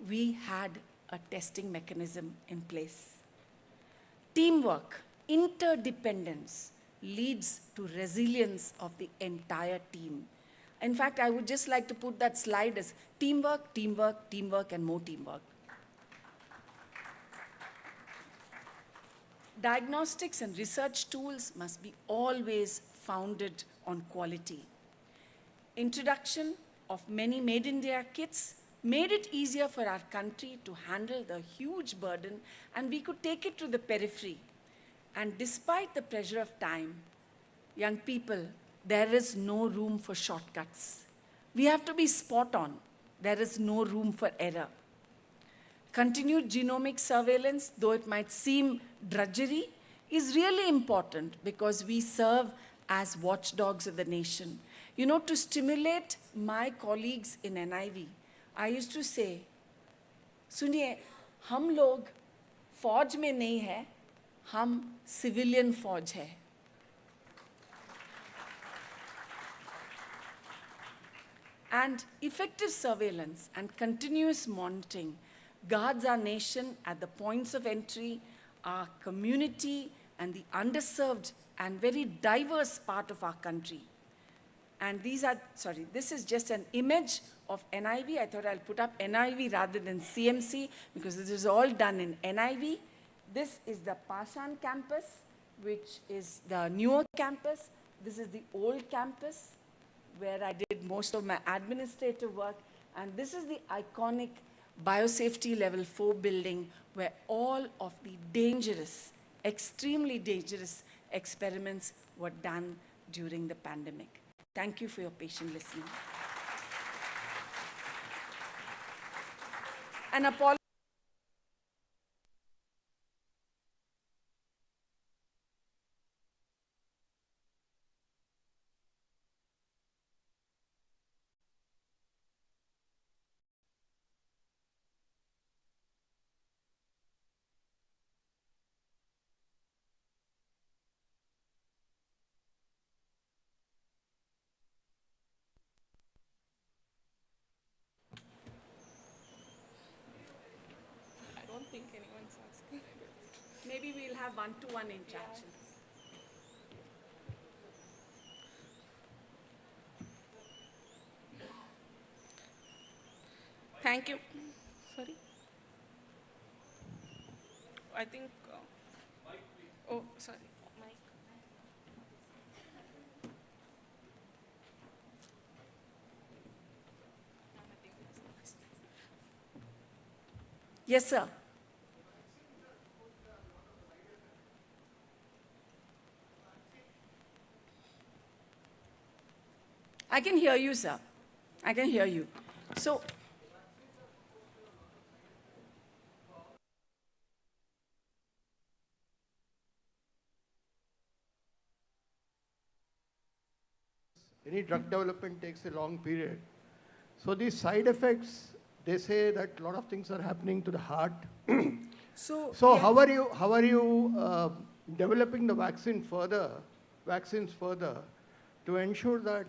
we had a testing mechanism in place. Teamwork, interdependence leads to resilience of the entire team. In fact, I would just like to put that slide as teamwork, teamwork, teamwork, and more teamwork. Diagnostics and research tools must be always founded on quality. Introduction of many Made in India kits made it easier for our country to handle the huge burden, and we could take it to the periphery. And despite the pressure of time, young people, there is no room for shortcuts. We have to be spot on. There is no room for error. Continued genomic surveillance, though it might seem drudgery, is really important because we serve as watchdogs of the nation. You know, to stimulate my colleagues in NIV, I used to say, सुनिए, हम लोग फौज में नहीं हैं, हम civilian फौज है। And effective surveillance and continuous monitoring guards our nation at the points of entry, our community, and the underserved and very diverse part of our country. And these are, sorry, this is just an image of NIV. I thought I'll put up NIV rather than CMC because this is all done in NIV. This is the Pashan campus, which is the newer campus. This is the old campus, where I did most of my administrative work. And this is the iconic biosafety level 4 building where all of the dangerous, extremely dangerous experiments were done during the pandemic. Thank you for your patient listening. And apologies. I don't think anyone's asking. Maybe we'll have one-to-one interactions. Thank you. Sorry. I think. Oh, sorry. Mike. Yes, sir. I can hear you, sir. I can hear you. So, any drug development takes a long period. So these side effects, they say that a lot of things are happening to the heart. So So yeah. how are you developing the vaccines further to ensure that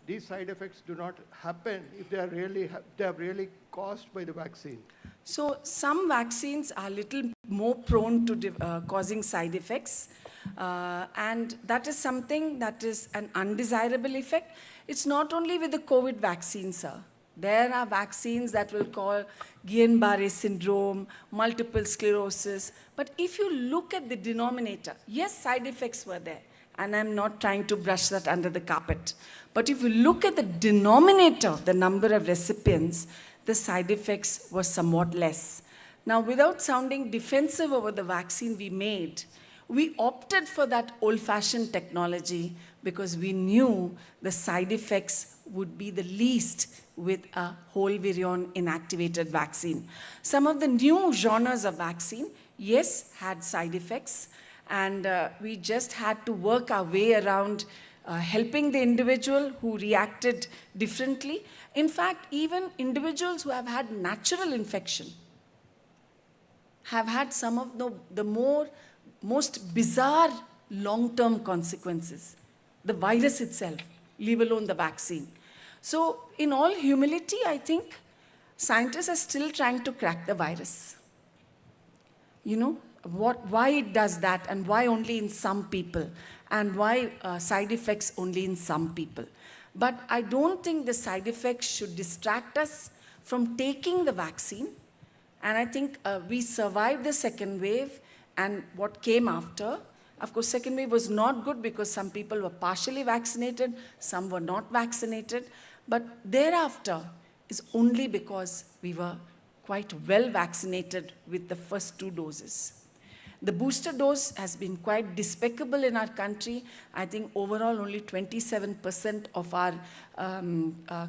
these side effects do not happen if they are really caused by the vaccine? So some vaccines are a little more prone to causing side effects. And that is something that is an undesirable effect. It's not only with the COVID vaccine, sir. There are vaccines that will cause Guillain-Barré syndrome, multiple sclerosis. But if you look at the denominator, yes, side effects were there. And I'm not trying to brush that under the carpet. But if you look at the denominator, the number of recipients, the side effects were somewhat less. Now, without sounding defensive over the vaccine we made, we opted for that old-fashioned technology because we knew the side effects would be the least with a whole virion inactivated vaccine. Some of the new genres of vaccine, yes, had side effects, and we just had to work our way around helping the individual who reacted differently. In fact, even individuals who have had natural infection have had some of the most bizarre long-term consequences. The virus itself, leave alone the vaccine. So in all humility, I think scientists are still trying to crack the virus. You know, why it does that and why only in some people and why side effects only in some people. But I don't think the side effects should distract us from taking the vaccine. And I think we survived the second wave and what came after. Of course, second wave was not good because some people were partially vaccinated, some were not vaccinated. But thereafter is only because we were quite well vaccinated with the first 2 doses. The booster dose has been quite despicable in our country. I think overall only 27% of our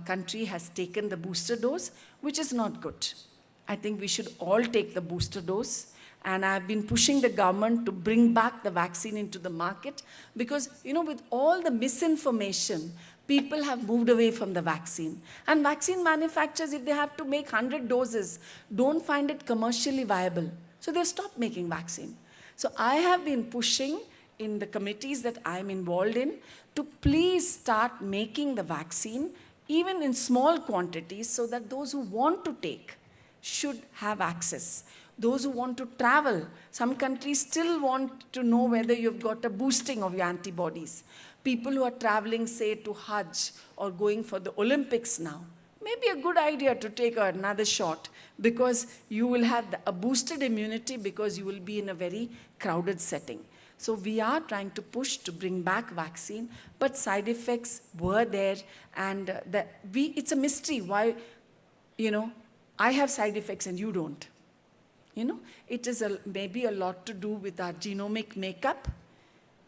country has taken the booster dose, which is not good. I think we should all take the booster dose. And I've been pushing the government to bring back the vaccine into the market because, you know, with all the misinformation, people have moved away from the vaccine. And vaccine manufacturers, if they have to make 100 doses, don't find it commercially viable. So they've stopped making vaccine. So I have been pushing in the committees that I'm involved in to please start making the vaccine even in small quantities so that those who want to take should have access. Those who want to travel, some countries still want to know whether you've got a boosting of your antibodies. People who are traveling, say, to Hajj or going for the Olympics now, maybe a good idea to take another shot because you will have a boosted immunity because you will be in a very crowded setting. So we are trying to push to bring back vaccine, but side effects were there, and it's a mystery why, I have side effects and you don't. It is maybe a lot to do with our genomic makeup,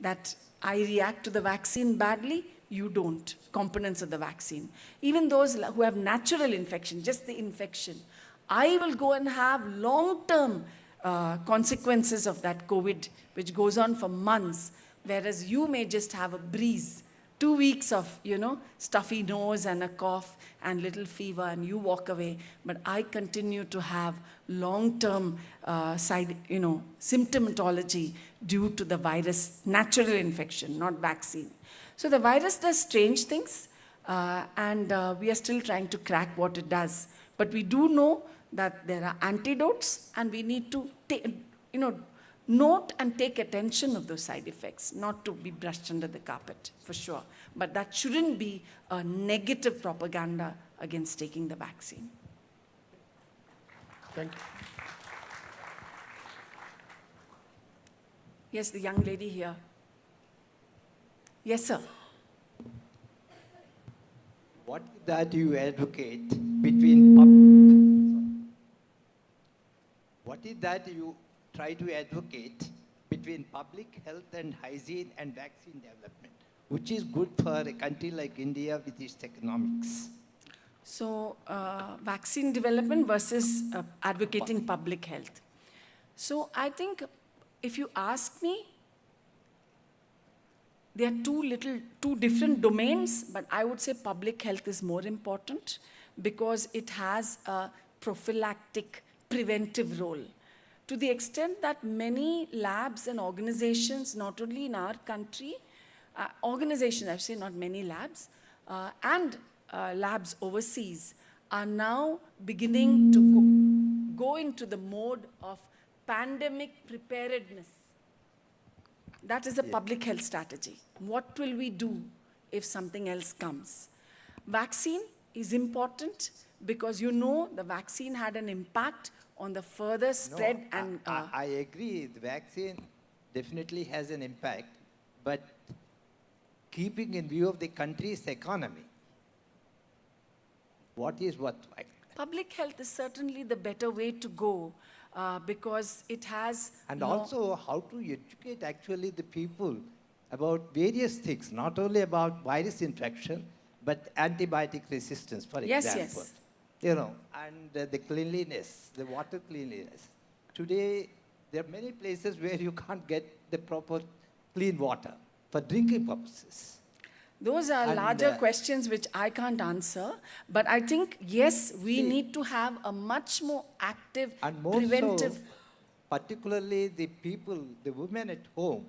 that I react to the vaccine badly, you don't, components of the vaccine. Even those who have natural infection, just the infection, I will go and have long-term consequences of that COVID, which goes on for months, whereas you may just have a breeze, 2 weeks of, stuffy nose and a cough and little fever, and you walk away. But I continue to have long-term symptomatology due to the virus, natural infection, not vaccine. So the virus does strange things, and we are still trying to crack what it does. But we do know that there are antidotes, and we need to note and take attention of those side effects, not to be brushed under the carpet, for sure. But that shouldn't be a negative propaganda against taking the vaccine. Thank you. Yes, the young lady here. Yes, sir. What that you advocate between what is that you try to advocate between public health and hygiene and vaccine development, which is good for a country like India with its economics? So, vaccine development versus advocating public health. So, I think if you ask me, there are two different domains, but I would say public health is more important because it has a prophylactic, preventive role. To the extent that many labs and organizations, not only in our country, organizations, I say not many labs, and labs overseas are now beginning to go into the mode of pandemic preparedness. That is a public health strategy. What will we do if something else comes? Vaccine is important because the vaccine had an impact on the further spread. I agree, the vaccine definitely has an impact, but keeping in view of the country's economy, what is worthwhile? Public health is certainly the better way to go because it has... And also how to educate actually the people about various things, not only about virus infection, but antibiotic resistance, for example. Yes. And the cleanliness, the water cleanliness. Today, there are many places where you can't get the proper clean water for drinking purposes. Those are larger questions which I can't answer, but I think, yes, we need to have a much more active, and more preventive... So, particularly the people, the women at home,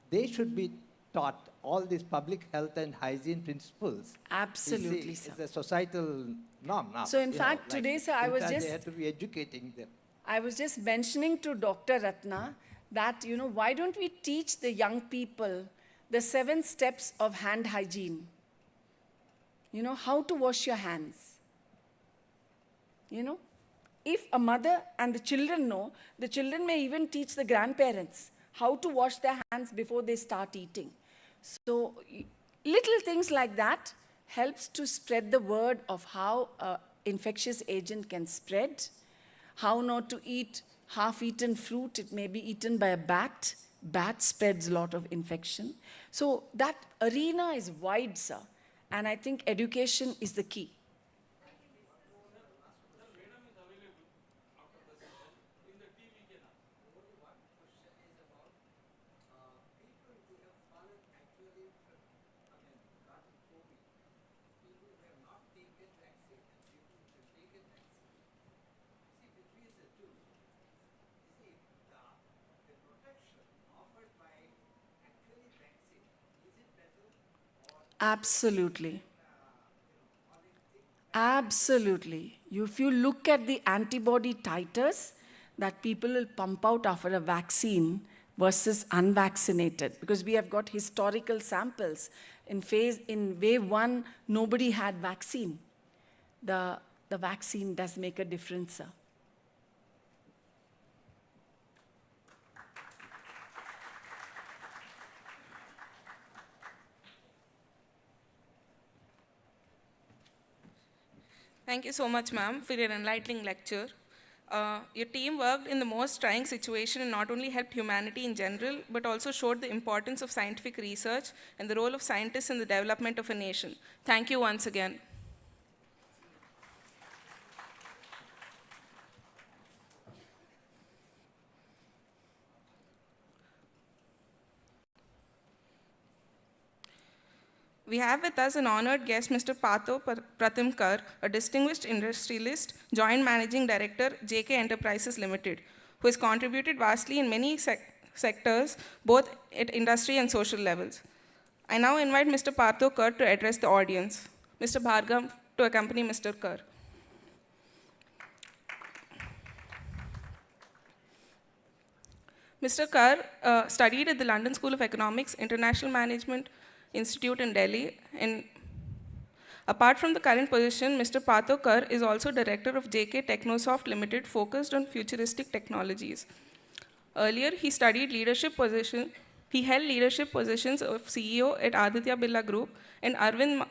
they should be taught all these public health and hygiene principles. Absolutely, sir. It's a societal norm now. So in fact, today, sir, I was just... They have to be educating them. I was just mentioning to Dr. Ratna that, why don't we teach the young people the 7 steps of hand hygiene? How to wash your hands. If a mother and the children know, the children may even teach the grandparents how to wash their hands before they start eating. So little things like that helps to spread the word of how an infectious agent can spread, how not to eat half-eaten fruit. It may be eaten by a bat. Bat spreads a lot of infection. So that arena is wide, sir. And I think education is the key. Absolutely. Absolutely. If you look at the antibody titers that people will pump out after a vaccine versus unvaccinated, because we have got historical samples. In wave 1, nobody had vaccine. The vaccine does make a difference, sir. Thank you so much, ma'am, for your enlightening lecture. Your team worked in the most trying situation and not only helped humanity in general, but also showed the importance of scientific research and the role of scientists in the development of a nation. Thank you once again. We have with us an honored guest, Mr. Partho Pratimkar, a distinguished industrialist, Joint Managing Director, JK Enterprises Limited, who has contributed vastly in many sectors, both at industry and social levels. I now invite Mr. Partho Kar to address the audience. Mr. Bhargav to accompany Mr. Kar. Mr. Kar studied at the London School of Economics, International Management Institute in Delhi, and apart from the current position, Mr. Partho Kar is also director of JK Technosoft Limited, focused on futuristic technologies. Earlier, he studied leadership position. He held leadership positions of CEO at Aditya Birla Group and Arvind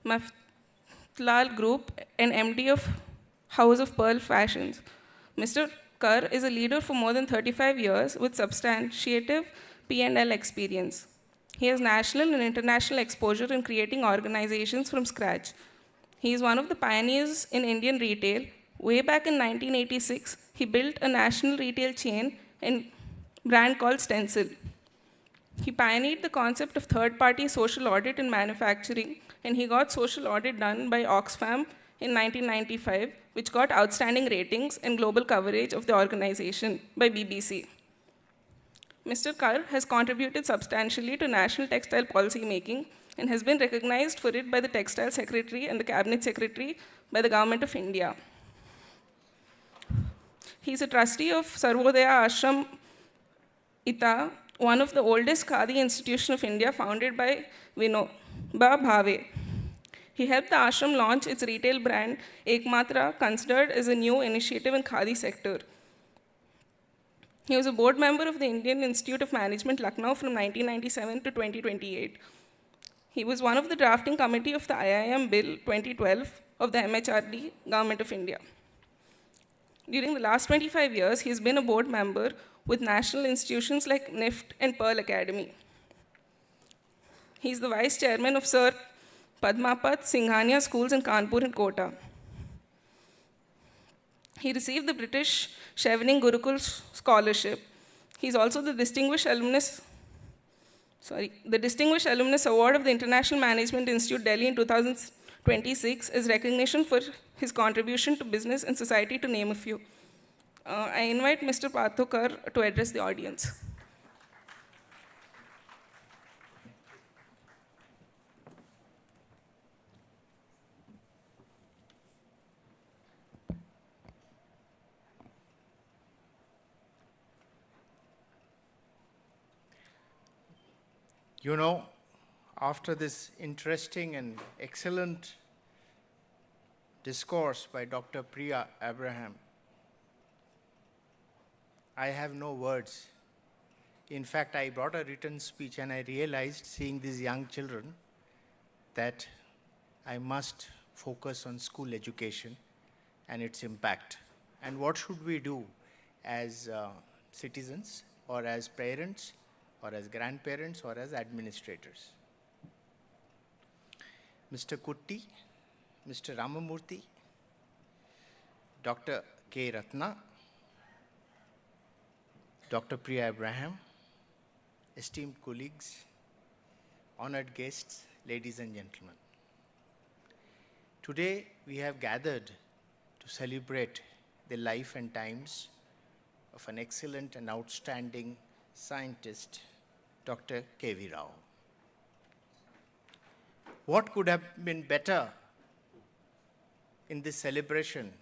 Maftlal Group and MD of House of Pearl Fashions. Mr. Kar is a leader for more than 35 years with substantiative P&L experience. He has national and international exposure in creating organizations from scratch. He is one of the pioneers in Indian retail. Way back in 1986, he built a national retail chain and brand called Stencil. He pioneered the concept of third-party social audit in manufacturing, and he got social audit done by Oxfam in 1995, which got outstanding ratings and global coverage of the organization by BBC. Mr. Kar has contributed substantially to national textile policy making and has been recognized for it by the Textile Secretary and the Cabinet Secretary by the Government of India. He is a trustee of Sarvodaya Ashram Ita, one of the oldest Khadi institutions of India, founded by Vinoba Bhave. He helped the ashram launch its retail brand, Ekmatra, considered as a new initiative in Khadi sector. He was a board member of the Indian Institute of Management, Lucknow from 1997 to 2028. He was one of the drafting committee of the IIM Bill 2012 of the MHRD, Government of India. During the last 25 years, he has been a board member with national institutions like NIFT and Pearl Academy. He is the vice chairman of Sir Padmapat Singhania Schools in Kanpur and Kota. He received the British Chevening Gurukul Scholarship. He is also the Distinguished Alumnus Award of the International Management Institute, Delhi in 2026 as recognition for his contribution to business and society, to name a few. I invite Mr. Partho Kar to address the audience. You know, after this interesting and excellent discourse by Dr. Priya Abraham, I have no words. In fact, I brought a written speech and I realized, seeing these young children, that I must focus on school education and its impact. And what should we do as citizens or as parents or as grandparents or as administrators? Mr. Kutti, Mr. Ramamurthy, Dr. K. Ratna, Dr. Priya Abraham, esteemed colleagues, honored guests, ladies and gentlemen. Today we have gathered to celebrate the life and times of an excellent and outstanding scientist, Dr. K.V. Rao. What could have been better in this celebration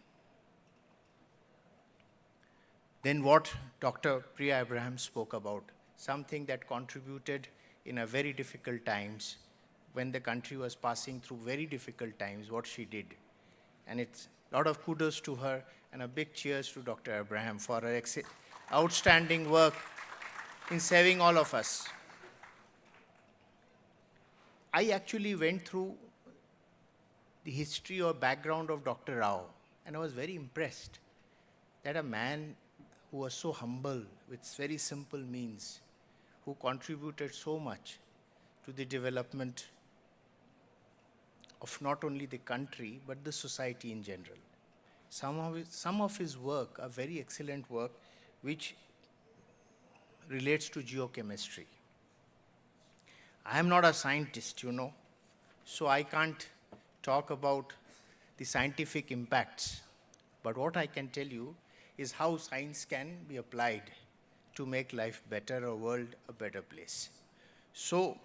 than what Dr. Priya Abraham spoke about, something that contributed in a very difficult times, when the country was passing through very difficult times, what she did. And it's a lot of kudos to her and a big cheers to Dr. Abraham for her outstanding work in saving all of us. I actually went through the history or background of Dr. Rao, and I was very impressed that a man who was so humble with very simple means, who contributed so much to the development of not only the country, but the society in general. Some of his work are very excellent work, which relates to geochemistry. I am not a scientist, so I can't talk about the scientific impacts. But what I can tell you is how science can be applied to make life better, or world a better place. So,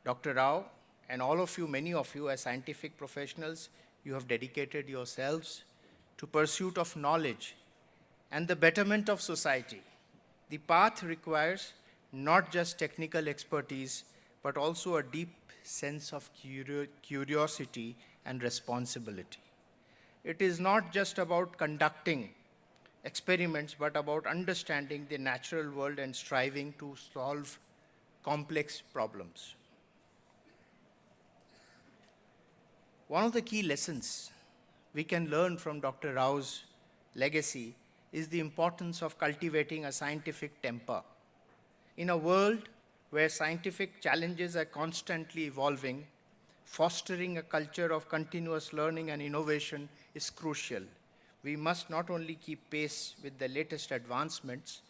Dr. Rao and all of you, many of you as scientific professionals, you have dedicated yourselves to pursuit of knowledge and the betterment of society. The path requires not just technical expertise, but also a deep sense of curiosity and responsibility. It is not just about conducting experiments, but about understanding the natural world and striving to solve complex problems. One of the key lessons we can learn from Dr. Rao's legacy is the importance of cultivating a scientific temper. In a world where scientific challenges are constantly evolving, fostering a culture of continuous learning and innovation is crucial. We must not only keep pace with the latest advancements,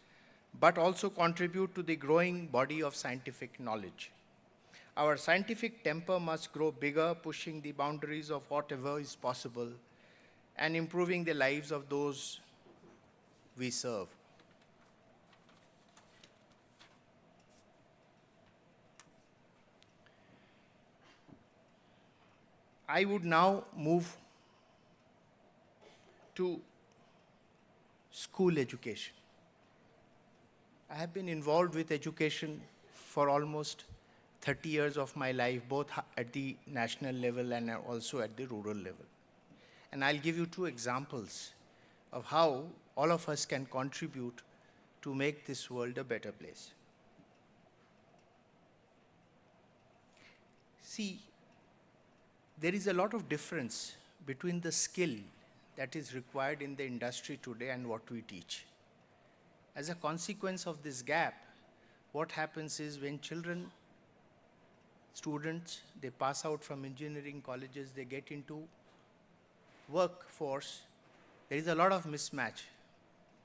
but also contribute to the growing body of scientific knowledge. Our scientific temper must grow bigger, pushing the boundaries of whatever is possible and improving the lives of those we serve. I would now move to school education. I have been involved with education for almost 30 years of my life, both at the national level and also at the rural level. And I'll give you two examples of how all of us can contribute to make this world a better place. See, there is a lot of difference between the skill that is required in the industry today and what we teach. As a consequence of this gap, what happens is when students, they pass out from engineering colleges, they get into workforce, there is a lot of mismatch,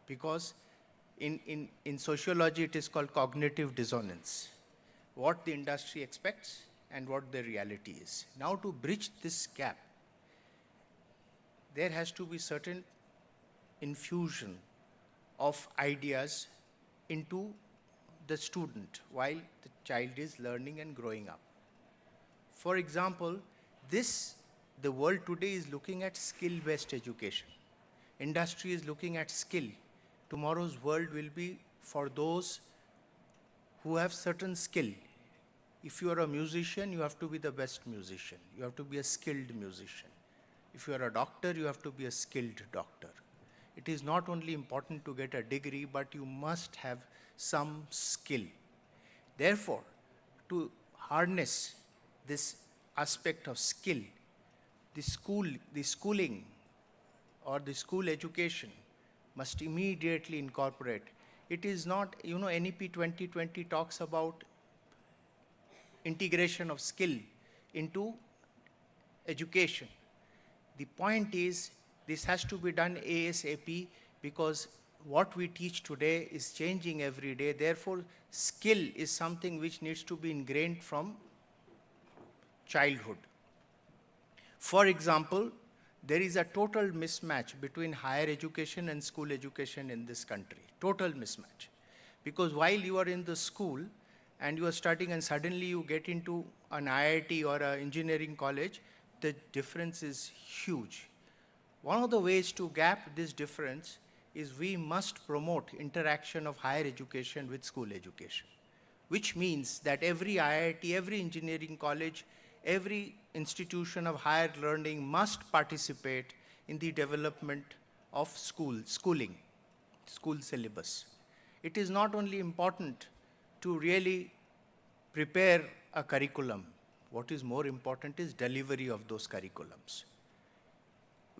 because in sociology it is called cognitive dissonance. What the industry expects and what the reality is. Now, to bridge this gap, there has to be certain infusion of ideas into the student while the child is learning and growing up. For example, the world today is looking at skill-based education. Industry is looking at skill. Tomorrow's world will be for those who have certain skill. If you are a musician, you have to be the best musician. You have to be a skilled musician. If you are a doctor, you have to be a skilled doctor. It is not only important to get a degree, but you must have some skill. Therefore, to harness this aspect of skill, the schooling or the school education must immediately incorporate. It is not, NEP 2020 talks about integration of skill into education. The point is, this has to be done ASAP, because what we teach today is changing every day. Therefore, skill is something which needs to be ingrained from childhood. For example, there is a total mismatch between higher education and school education in this country. Total mismatch. Because while you are in the school, and you are studying and suddenly you get into an IIT or an engineering college, the difference is huge. One of the ways to gap this difference is we must promote interaction of higher education with school education, which means that every IIT, every engineering college, every institution of higher learning must participate in the development of schooling, school syllabus. It is not only important to really prepare a curriculum. What is more important is delivery of those curriculums.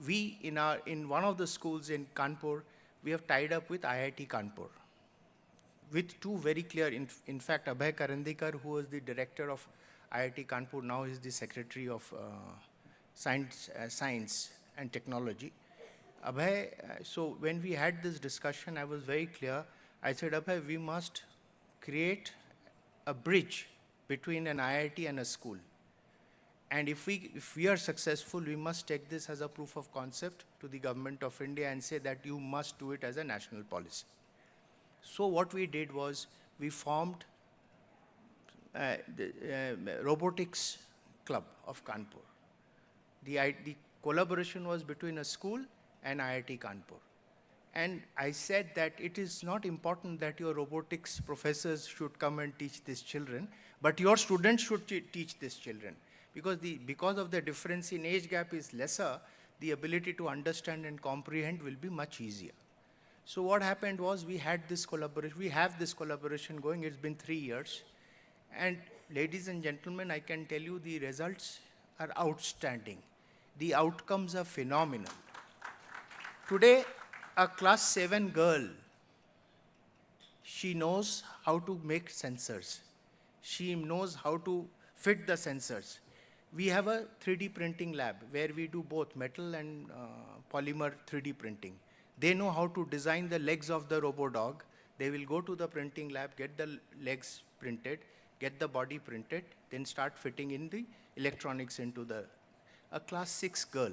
We, in one of the schools in Kanpur, we have tied up with IIT Kanpur with two very clear, in fact, Abhay Karandikar, who was the director of IIT Kanpur, now is the secretary of science and technology. Abhay, so when we had this discussion, I was very clear. I said, Abhay, we must create a bridge between an IIT and a school. And if we are successful, we must take this as a proof of concept to the government of India and say that you must do it as a national policy. So what we did was we formed the robotics club of Kanpur. The collaboration was between a school and IIT Kanpur. And I said that it is not important that your robotics professors should come and teach these children, but your students should teach these children. Because of the difference in age gap is lesser, the ability to understand and comprehend will be much easier. So what happened was we had this collaboration, we have this collaboration going, it's been 3 years. And ladies and gentlemen, I can tell you the results are outstanding. The outcomes are phenomenal. Today, a class 7 girl, she knows how to make sensors. She knows how to fit the sensors. We have a 3D printing lab where we do both metal and polymer 3D printing. They know how to design the legs of the robo-dog. They will go to the printing lab, get the legs printed, get the body printed, then start fitting in the electronics into a class 6 girl.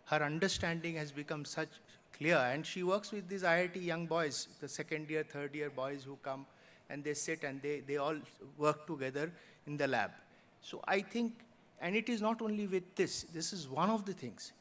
Her understanding has become such clear, and she works with these IIT young boys, the second year, third year boys who come and they sit and they all work together in the lab. So I think, and it is not only with this is one of the things.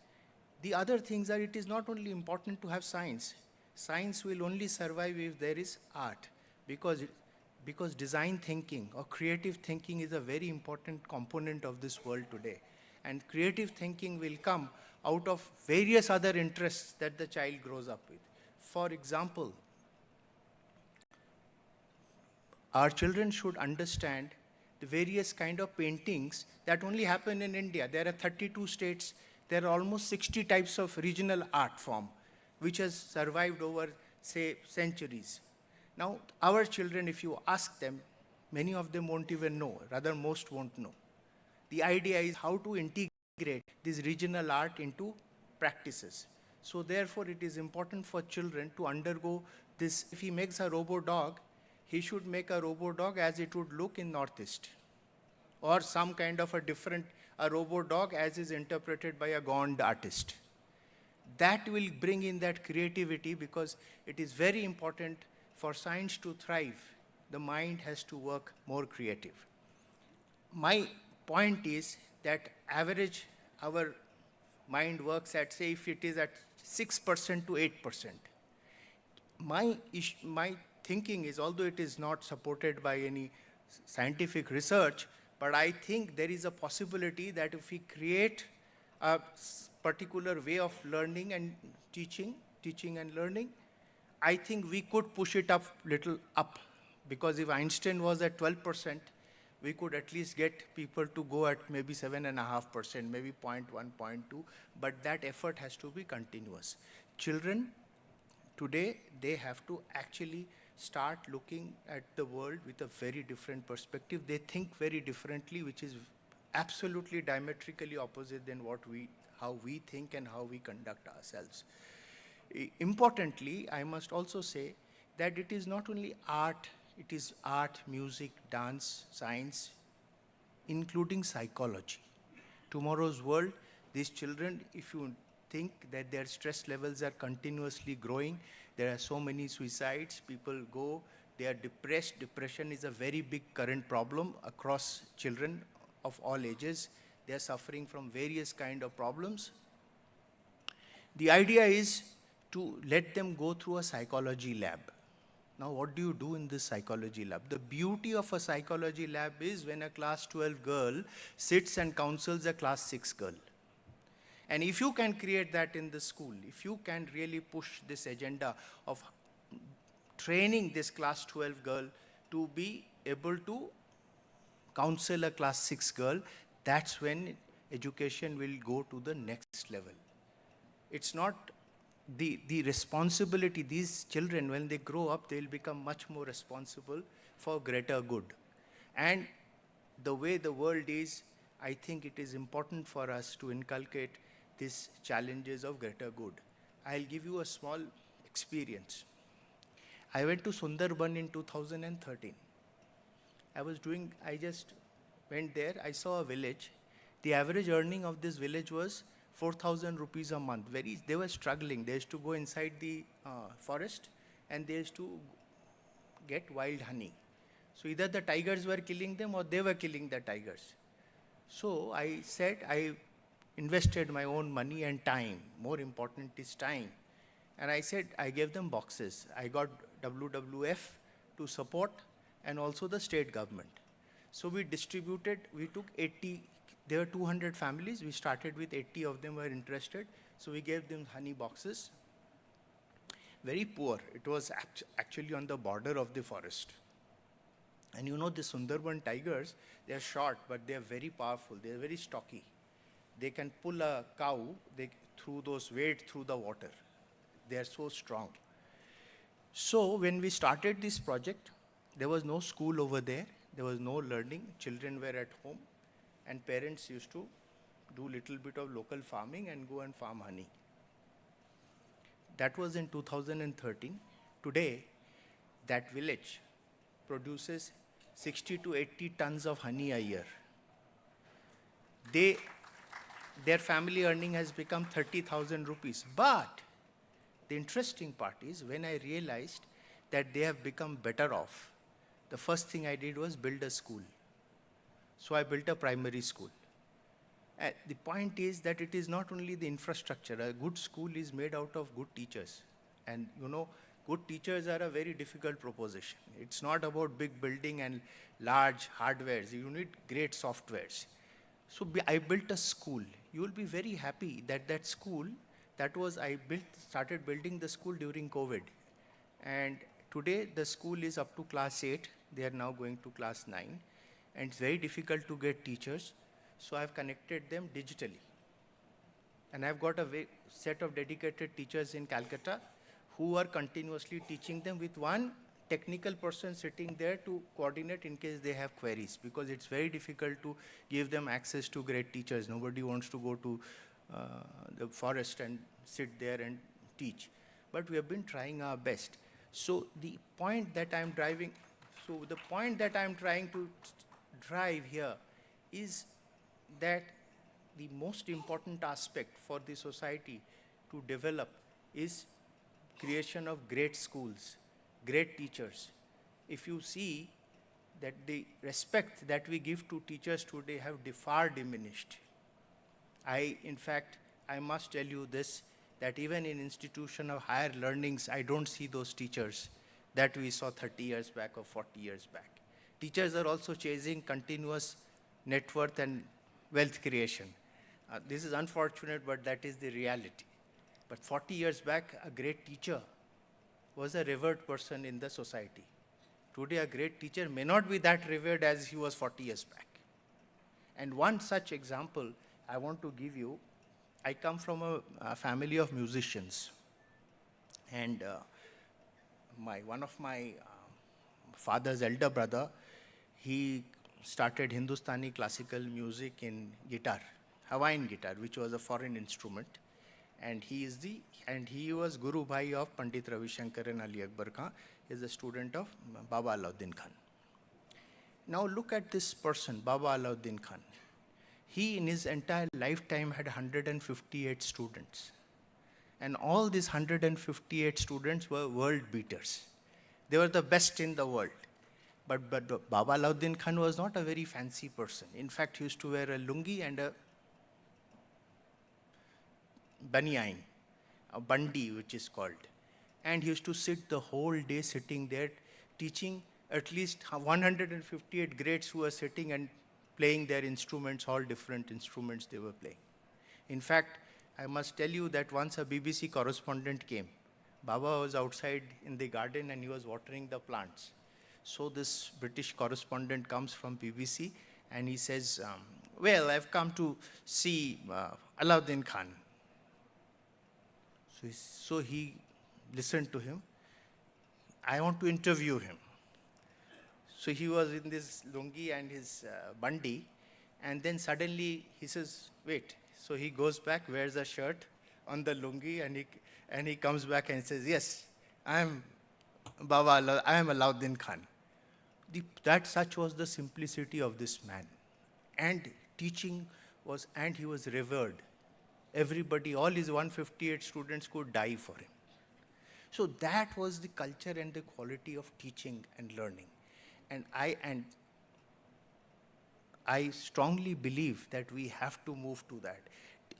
The other things are, it is not only important to have science. Science will only survive if there is art, because design thinking or creative thinking is a very important component of this world today. And creative thinking will come out of various other interests that the child grows up with. For example, our children should understand the various kind of paintings that only happen in India. There are 32 states. There are almost 60 types of regional art form, which has survived over, say, centuries. Now, our children, if you ask them, many of them won't even know, rather most won't know. The idea is how to integrate this regional art into practices. So therefore, it is important for children to undergo this. If he makes a robo-dog, he should make a robo-dog as it would look in Northeast, or some kind of a robo-dog as is interpreted by a Gond artist. That will bring in that creativity, because it is very important for science to thrive. The mind has to work more creative. My point is that average, our mind works at, say, if it is at 6% to 8%. My thinking is, although it is not supported by any scientific research, but I think there is a possibility that if we create a particular way of learning and teaching and learning, I think we could push it up little up. Because if Einstein was at 12%, we could at least get people to go at maybe 7.5%, maybe 0.1, 0.2, but that effort has to be continuous. Children today, they have to actually start looking at the world with a very different perspective. They think very differently, which is absolutely diametrically opposite than how we think and how we conduct ourselves. Importantly, I must also say that it is not only art, it is art, music, dance, science, including psychology. Tomorrow's world, these children, if you think that their stress levels are continuously growing, there are so many suicides, people go They are depressed. Depression is a very big current problem across children of all ages. They are suffering from various kind of problems. The idea is to let them go through a psychology lab. Now, what do you do in this psychology lab? The beauty of a psychology lab is when a class 12 girl sits and counsels a class 6 girl. And if you can create that in the school, if you can really push this agenda of training this class 12 girl to be able to counsel a class 6 girl, that's when education will go to the next level. It's not the responsibility. These children, when they grow up, they'll become much more responsible for greater good. And the way the world is, I think it is important for us to inculcate these challenges of greater good. I'll give you a small experience. I went to Sundarban in 2013. I just went there, I saw a village. The average earning of this village was 4,000 rupees a month. They were struggling. They used to go inside the forest and they used to get wild honey. So either the tigers were killing them or they were killing the tigers. So I said I invested my own money and time. More important is time. And I said I gave them boxes. I got WWF to support and also the state government. So we distributed, we took 80, there were 200 families. We started with 80 of them were interested. So we gave them honey boxes. Very poor. It was actually on the border of the forest. And you know the Sundarban tigers, they are short, but they are very powerful. They are very stocky. They can pull a cow through those wade through the water. They are so strong. So when we started this project, there was no school over there. There was no learning. Children were at home. And parents used to do little bit of local farming and go and farm honey. That was in 2013. Today, that village produces 60 to 80 tons of honey a year. Their family earning has become 30,000 rupees. But the interesting part is when I realized that they have become better off, the first thing I did was build a school. So I built a primary school. The point is that it is not only the infrastructure. A good school is made out of good teachers. And you know, good teachers are a very difficult proposition. It's not about big building and large hardwares. You need great softwares. So I built a school. You will be very happy that that school, started building the school during COVID. And today the school is up to class 8. They are now going to class 9. And it's very difficult to get teachers. So I've connected them digitally. And I've got a set of dedicated teachers in Calcutta who are continuously teaching them with one technical person sitting there to coordinate in case they have queries, because it's very difficult to give them access to great teachers. Nobody wants to go to the forest and sit there and teach. But we have been trying our best. So the point that I'm trying to drive here is that the most important aspect for the society to develop is creation of great schools, great teachers. If you see that the respect that we give to teachers today have far diminished. In fact, I must tell you this, that even in institution of higher learnings, I don't see those teachers that we saw 30 years back or 40 years back. Teachers are also chasing continuous net worth and wealth creation. This is unfortunate, but that is the reality. But 40 years back, a great teacher was a revered person in the society. Today, a great teacher may not be that revered as he was 40 years back. And one such example I want to give you. I come from a family of musicians. And one of my father's elder brother, he started Hindustani classical music in guitar, Hawaiian guitar, which was a foreign instrument. And he was Guru Bhai of Pandit Ravi Shankar and Ali Akbar Khan. He is a student of Baba Alauddin Khan. Now look at this person, Baba Alauddin Khan. He in his entire lifetime had 158 students. And all these 158 students were world beaters. They were the best in the world. But Baba Alauddin Khan was not a very fancy person. In fact, he used to wear a lungi and a banyan, a bandi, which is called. And he used to sit the whole day sitting there teaching at least 158 grades who were sitting and playing their instruments, all different instruments they were playing. In fact, I must tell you that once a BBC correspondent came. Baba was outside in the garden and he was watering the plants. So this British correspondent comes from BBC and he says, well, I've come to see Alauddin Khan. So he listened to him. I want to interview him. So he was in this lungi and his bandi, and then suddenly he says, wait. So he goes back, wears a shirt on the lungi, and he comes back and says, yes, I am Alauddin Khan. Such was the simplicity of this man. And teaching was, and he was revered. Everybody, all his 158 students could die for him. So that was the culture and the quality of teaching and learning. And I strongly believe that we have to move to that.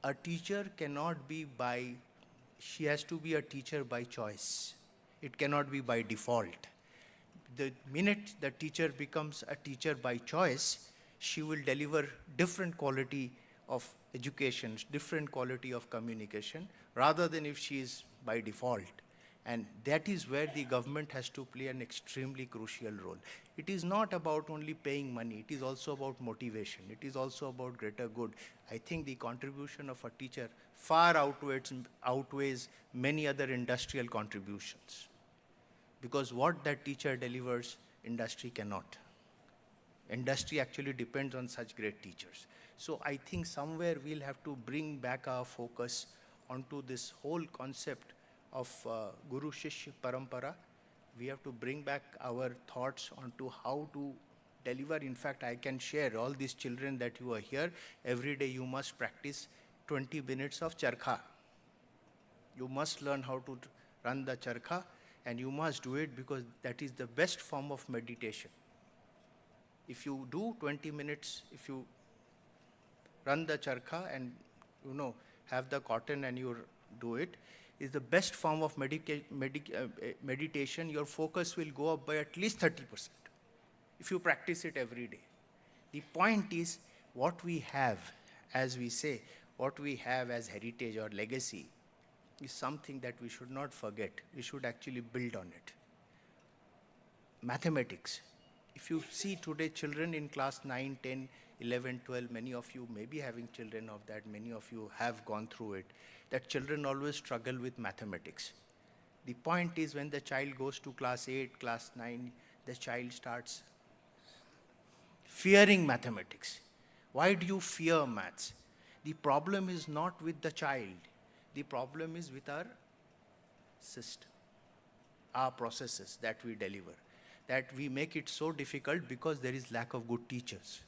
A teacher cannot be she has to be a teacher by choice. It cannot be by default. The minute the teacher becomes a teacher by choice, she will deliver different quality of education, different quality of communication, rather than if she is by default. And that is where the government has to play an extremely crucial role. It is not about only paying money, it is also about motivation. It is also about greater good. I think the contribution of a teacher far outweighs many other industrial contributions. Because what that teacher delivers, industry cannot. Industry actually depends on such great teachers. So I think somewhere we'll have to bring back our focus onto this whole concept of Guru Shishya Parampara. We have to bring back our thoughts onto how to deliver. In fact, I can share all these children that you are here. Every day you must practice 20 minutes of charkha. You must learn how to run the charkha, and you must do it because that is the best form of meditation. If you do 20 minutes, if you run the charkha and have the cotton and you do it, is the best form of meditation. Your focus will go up by at least 30% if you practice it every day. The point is, what we have, as we say, what we have as heritage or legacy is something that we should not forget. We should actually build on it. Mathematics. If you see today children in class 9, 10, 11, 12, many of you may be having children of that, many of you have gone through it, that children always struggle with mathematics. The point is, when the child goes to class 8, class 9, the child starts fearing mathematics. Why do you fear maths? The problem is not with the child. The problem is with our system, our processes that we deliver, that we make it so difficult because there is lack of good teachers.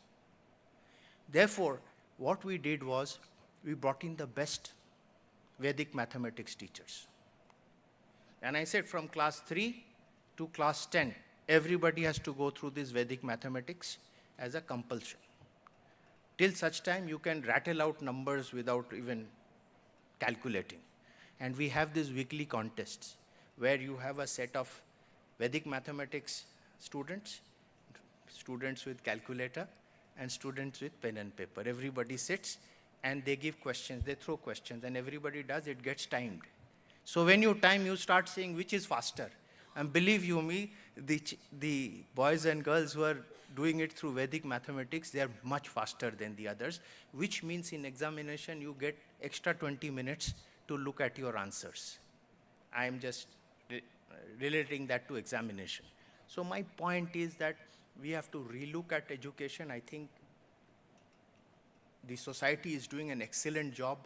Therefore, what we did was, we brought in the best Vedic mathematics teachers. And I said from class 3 to class 10, everybody has to go through this Vedic mathematics as a compulsion. Till such time you can rattle out numbers without even calculating. And we have these weekly contests where you have a set of Vedic mathematics students, students with calculator, and students with pen and paper. Everybody sits and they give questions, they throw questions, and everybody does, it gets timed. So when you time, you start saying which is faster. And believe you me, the boys and girls who are doing it through Vedic mathematics, they are much faster than the others, which means in examination you get extra 20 minutes to look at your answers. I am just relating that to examination. So my point is that we have to relook at education. I think the society is doing an excellent job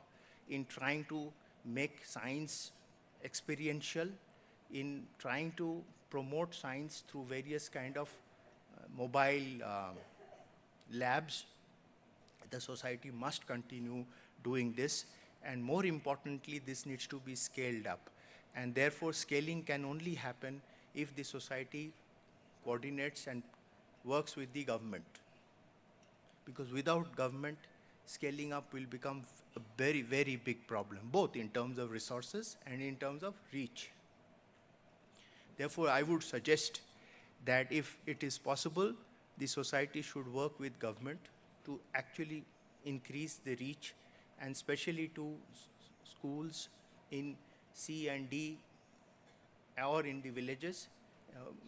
in trying to make science experiential, in trying to promote science through various kind of mobile labs. The society must continue doing this, and more importantly, this needs to be scaled up. And therefore, scaling can only happen if the society coordinates and works with the government. Because without government, scaling up will become a very, very big problem, both in terms of resources and in terms of reach. Therefore, I would suggest that if it is possible, the society should work with government to actually increase the reach, and especially to schools in C and D or in the villages,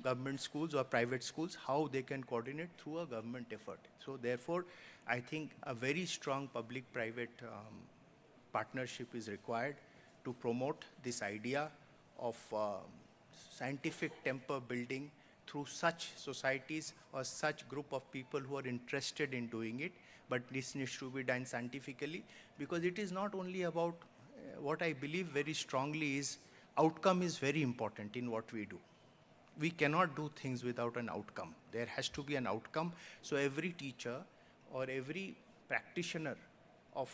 government schools or private schools, how they can coordinate through a government effort. So therefore, I think a very strong public-private partnership is required to promote this idea of scientific temper building through such societies or such group of people who are interested in doing it. But this needs to be done scientifically, because it is not only about what I believe very strongly is outcome is very important in what we do. We cannot do things without an outcome. There has to be an outcome. So every teacher or every practitioner of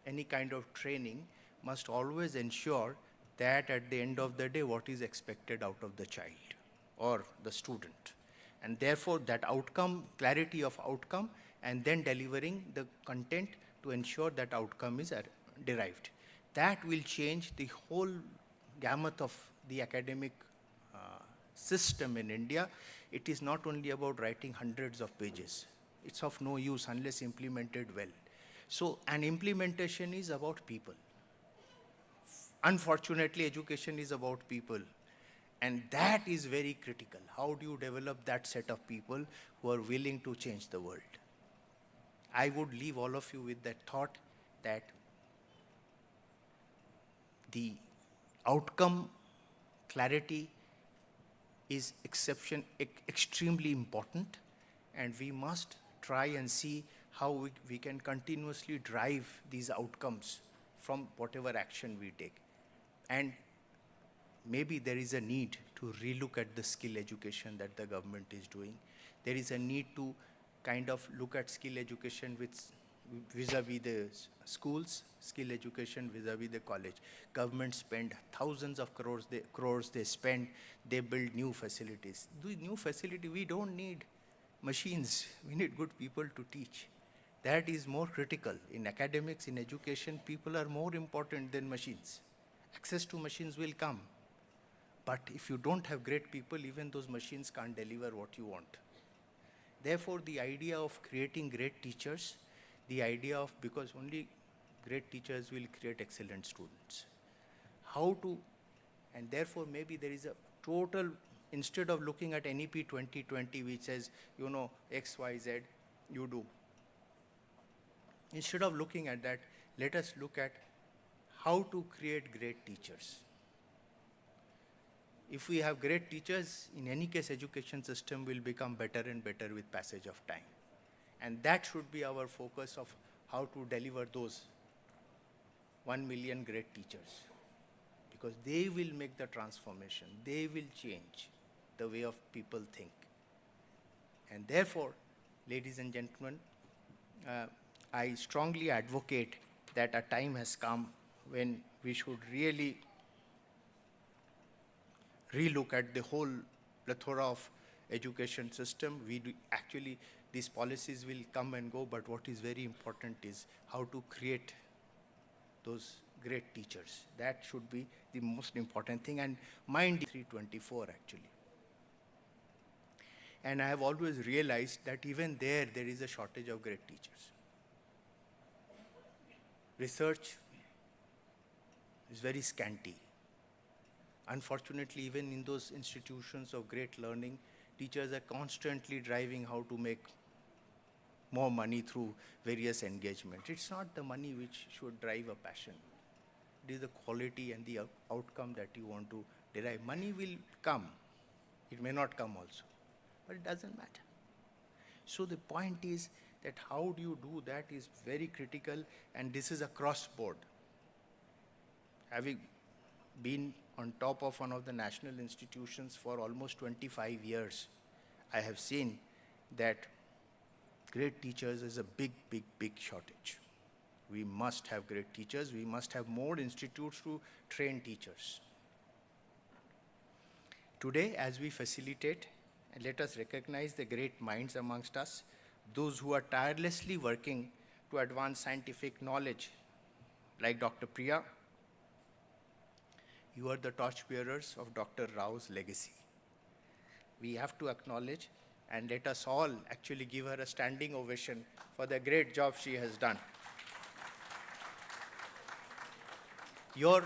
any kind of training must always ensure that at the end of the day, what is expected out of the child or the student. And therefore, that outcome, clarity of outcome, and then delivering the content to ensure that outcome is derived. That will change the whole gamut of the academic system in India. It is not only about writing hundreds of pages. It's of no use unless implemented well. So an implementation is about people. Unfortunately, education is about people. And that is very critical. How do you develop that set of people who are willing to change the world? I would leave all of you with that thought that the outcome clarity is extremely important, and we must try and see how we can continuously drive these outcomes from whatever action we take. And maybe there is a need to relook at the skill education that the government is doing. There is a need to kind of look at skill education vis-a-vis the schools, skill education vis-a-vis the college. Government spend thousands of crores they spend, they build new facilities. The new facility, we don't need machines, we need good people to teach. That is more critical. In academics, in education, people are more important than machines. Access to machines will come. But if you don't have great people, even those machines can't deliver what you want. Therefore, the idea of creating great teachers, the idea of, because only great teachers will create excellent students. How to, and therefore maybe there is a total, instead of looking at NEP 2020 which says, you know, X, Y, Z, you do. Instead of looking at that, let us look at how to create great teachers. If we have great teachers, in any case, education system will become better and better with passage of time. And that should be our focus of how to deliver those 1 million great teachers. Because they will make the transformation. They will change the way of people think. And therefore, ladies and gentlemen, I strongly advocate that a time has come when we should really relook at the whole plethora of education system. Actually, these policies will come and go, but what is very important is how to create those great teachers. That should be the most important thing. And mind 324 actually. And I have always realized that even there is a shortage of great teachers. Research is very scanty. Unfortunately, even in those institutions of great learning, teachers are constantly driving how to make more money through various engagements. It's not the money which should drive a passion. It is the quality and the outcome that you want to derive. Money will come. It may not come also, but it doesn't matter. So the point is that how do you do that is very critical, and this is across board. Having been on top of one of the national institutions for almost 25 years, I have seen that great teachers is a big, big, big shortage. We must have great teachers. We must have more institutes to train teachers. Today, as we facilitate, let us recognize the great minds amongst us, those who are tirelessly working to advance scientific knowledge, like Dr. Priya. You are the torchbearers of Dr. Rao's legacy. We have to acknowledge and let us all actually give her a standing ovation for the great job she has done. Your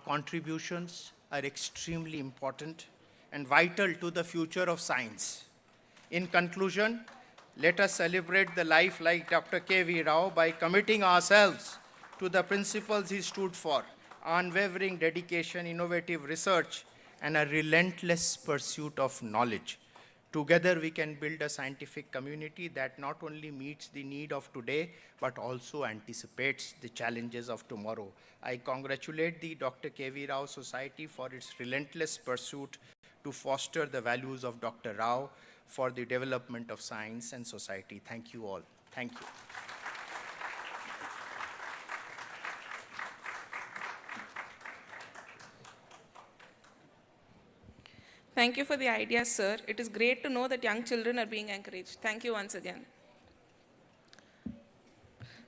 contributions are extremely important and vital to the future of science. In conclusion, let us celebrate the life like Dr. K.V. Rao by committing ourselves to the principles he stood for: unwavering dedication, innovative research, and a relentless pursuit of knowledge. Together, we can build a scientific community that not only meets the need of today, but also anticipates the challenges of tomorrow. I congratulate the Dr. K.V. Rao Society for its relentless pursuit to foster the values of Dr. Rao for the development of science and society. Thank you all. Thank you. Thank you for the ideas, sir. It is great to know that young children are being encouraged. Thank you once again.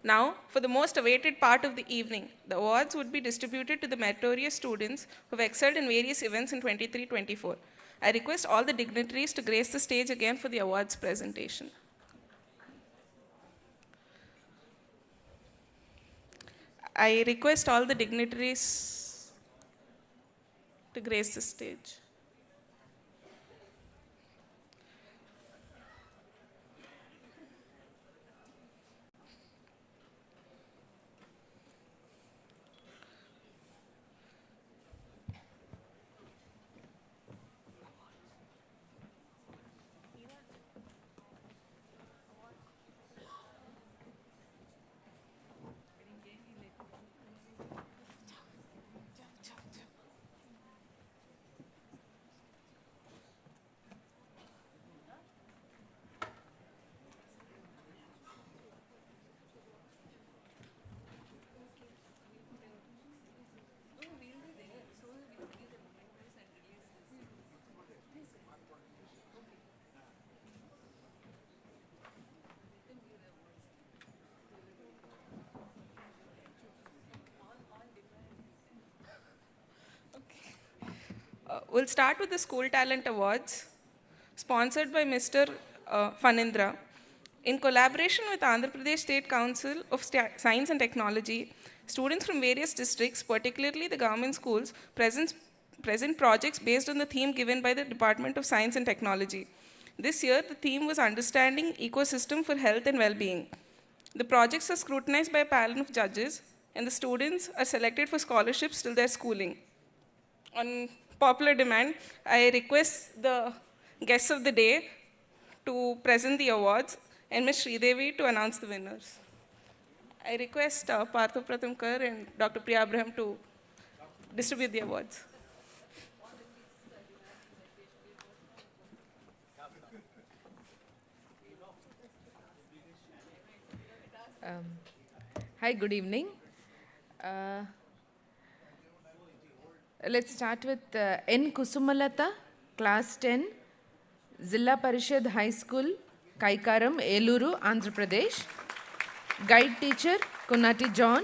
Now, for the most awaited part of the evening, the awards would be distributed to the meritorious students who have excelled in various events in 23-24. I request all the dignitaries to grace the stage again for the awards presentation. I request all the dignitaries to grace the stage. We'll start with the School Talent Awards, sponsored by Mr. Fanindra. In collaboration with Andhra Pradesh State Council of Science and Technology, students from various districts, particularly the government schools, present projects based on the theme given by the Department of Science and Technology. This year, the theme was Understanding Ecosystem for Health and Well-being. The projects are scrutinized by a panel of judges, and the students are selected for scholarships till their schooling. On popular demand, I request the guests of the day to present the awards and Ms. Sridevi to announce the winners. I request Partho Pratimkar and Dr. Priya Abraham to distribute the awards. Hi, good evening. Let's start with N. Kusumalata, Class 10, Zilla Parishad High School, Kaikaram, Eluru, Andhra Pradesh. Guide teacher, Kunati John.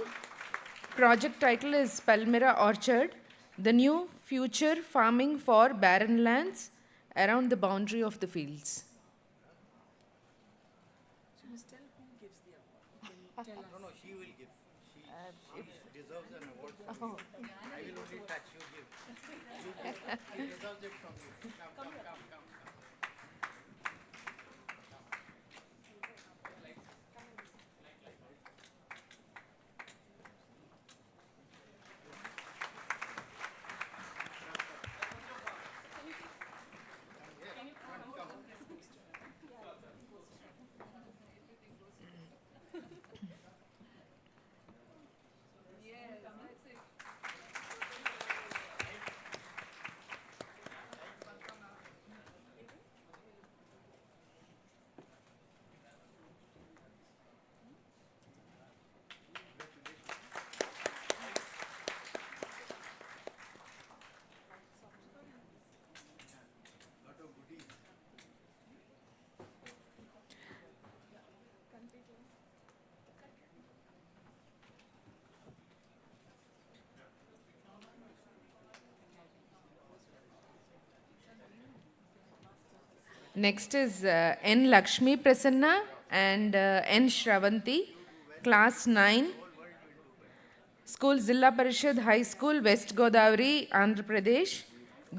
Project title is Palmyra Orchard, the new future farming for barren lands around the boundary of the fields. So must tell who gives the award. No, she will give. She deserves an award from you. I will only touch, you give. She deserves it from you. Come. Next is N. Lakshmi Prasanna and N. Shravanti, class 9, School Zilla Parishad High School, West Godavari, Andhra Pradesh.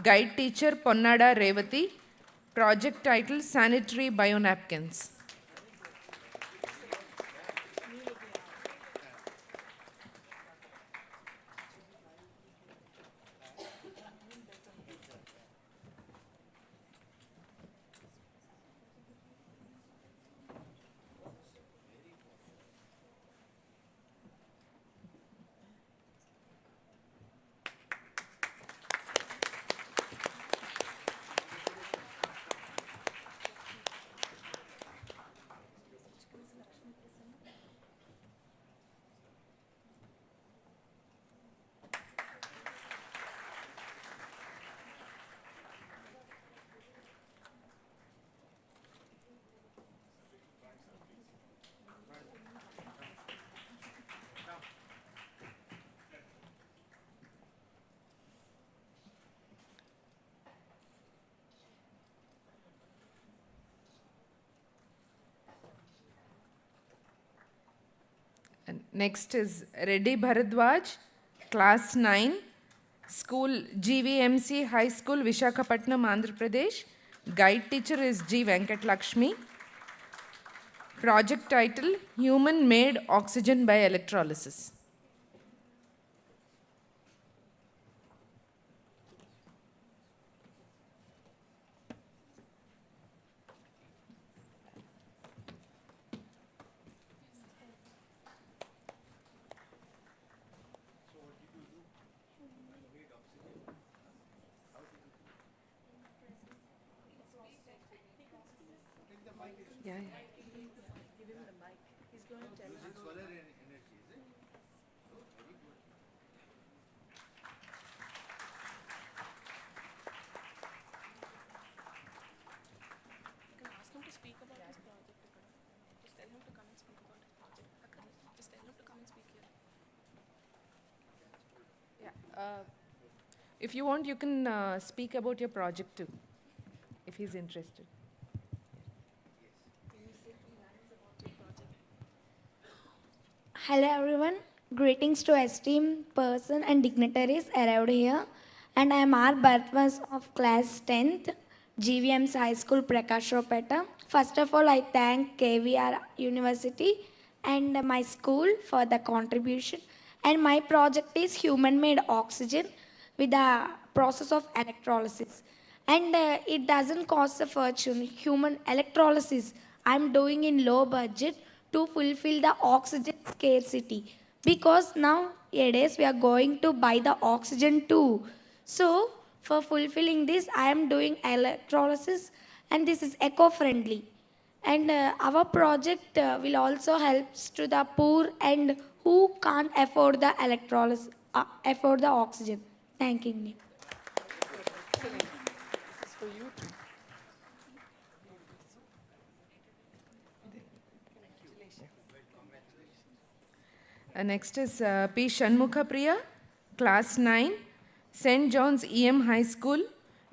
Guide teacher Ponnada Revati. Project title Sanitary Bionapkins. And next is Reddy Bharadwaj, class 9, School GVMC High School, Vishakhapatnam, Andhra Pradesh. Guide teacher is G. Venkat Lakshmi. Project title Human Made Oxygen by Electrolysis. Yeah, yeah. Give him the mic. He's going to tell Using solar energy, is it? Very good. You can ask him to speak about his project. Just tell him to come and speak about his project. Just tell him to come and speak here. Yeah. If you want, you can speak about your project too, if he's interested. Hello everyone, greetings to esteemed person and dignitaries arrived here, and I am R. Bharatwaj of class 10th, GVM's High School, Prakashopeta. First of all, I thank KVR University and my school for the contribution, and my project is human-made oxygen with the process of electrolysis. And it doesn't cost a fortune. Human electrolysis I'm doing in low budget to fulfill the oxygen scarcity, because nowadays we are going to buy the oxygen too. So for fulfilling this, I am doing electrolysis, and this is eco-friendly. And our project will also helps to the poor and who can't afford the electrolysis, afford the oxygen. Thanking you. Excellent. This is for you too. Next is P. Shanmukha Priya, class 9, St. John's EM High School,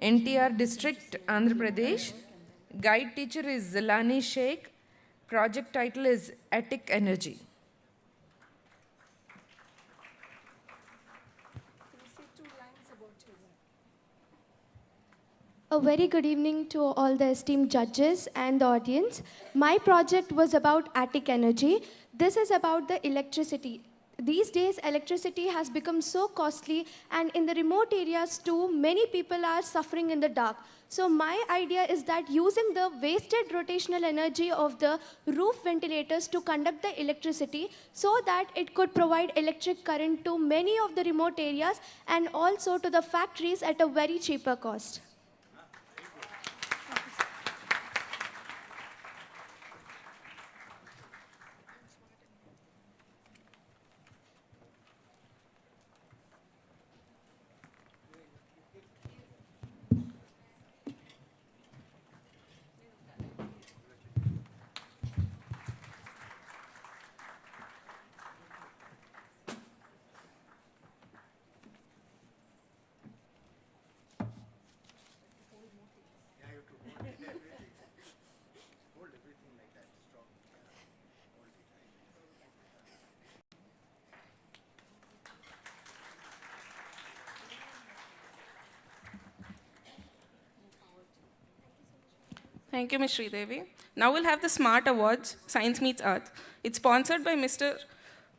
NTR District, Andhra Pradesh. Guide teacher is Zilani Sheikh. Project title is Attic Energy. A very good evening to all the esteemed judges and the audience. My project was about attic energy. This is about the electricity. These days, electricity has become so costly, and in the remote areas too, many people are suffering in the dark. So my idea is that using the wasted rotational energy of the roof ventilators to conduct the electricity, so that it could provide electric current to many of the remote areas and also to the factories at a very cheaper cost. Thank you, Ms. Sridevi. Now we'll have the Smart Awards, Science Meets Earth. It's sponsored by Mr.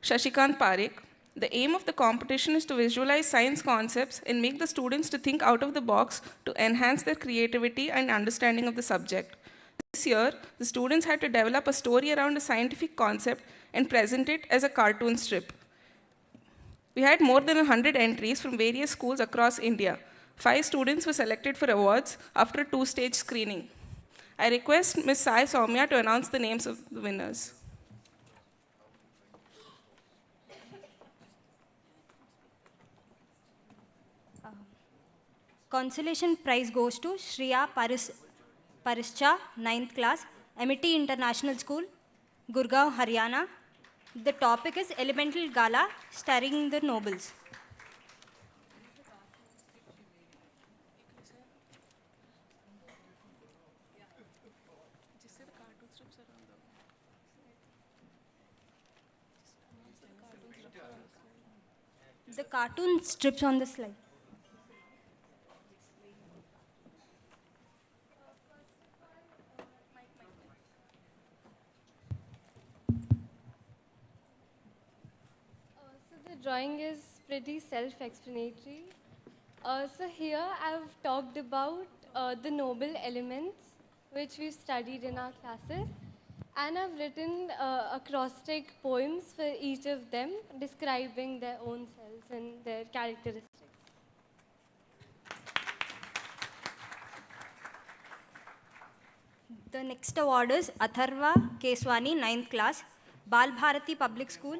Shashikant Parekh. The aim of the competition is to visualize science concepts and make the students to think out of the box to enhance their creativity and understanding of the subject. This year, the students had to develop a story around a scientific concept and present it as a cartoon strip. We had more than 100 entries from various schools across India. 5 students were selected for awards after a 2-stage screening. I request Ms. Sai Soumya to announce the names of the winners. Consolation prize goes to Shriya Parischa, 9th class, Amity International School, Gurgaon, Haryana. The topic is Elemental Gala, starring the nobles. The cartoon strips on the slide. So the drawing is pretty self-explanatory. So here I've talked about the noble elements which we've studied in our classes, and I've written acrostic poems for each of them describing their own selves and their characteristics. The next award is Atharva Keswani, 9th class, Bal Bharati Public School.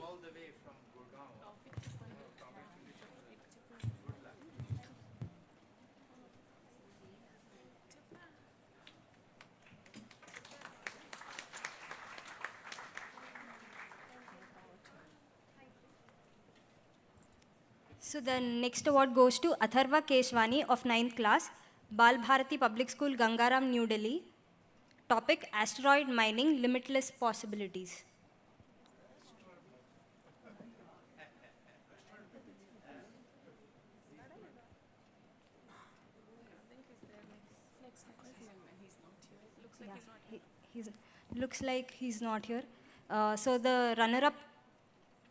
So the next award goes to Atharva Keswani of 9th class, Bal Bharati Public School, Gangaram, New Delhi. Topic, Asteroid Mining, Limitless Possibilities. Looks like he's not here. So the runner-up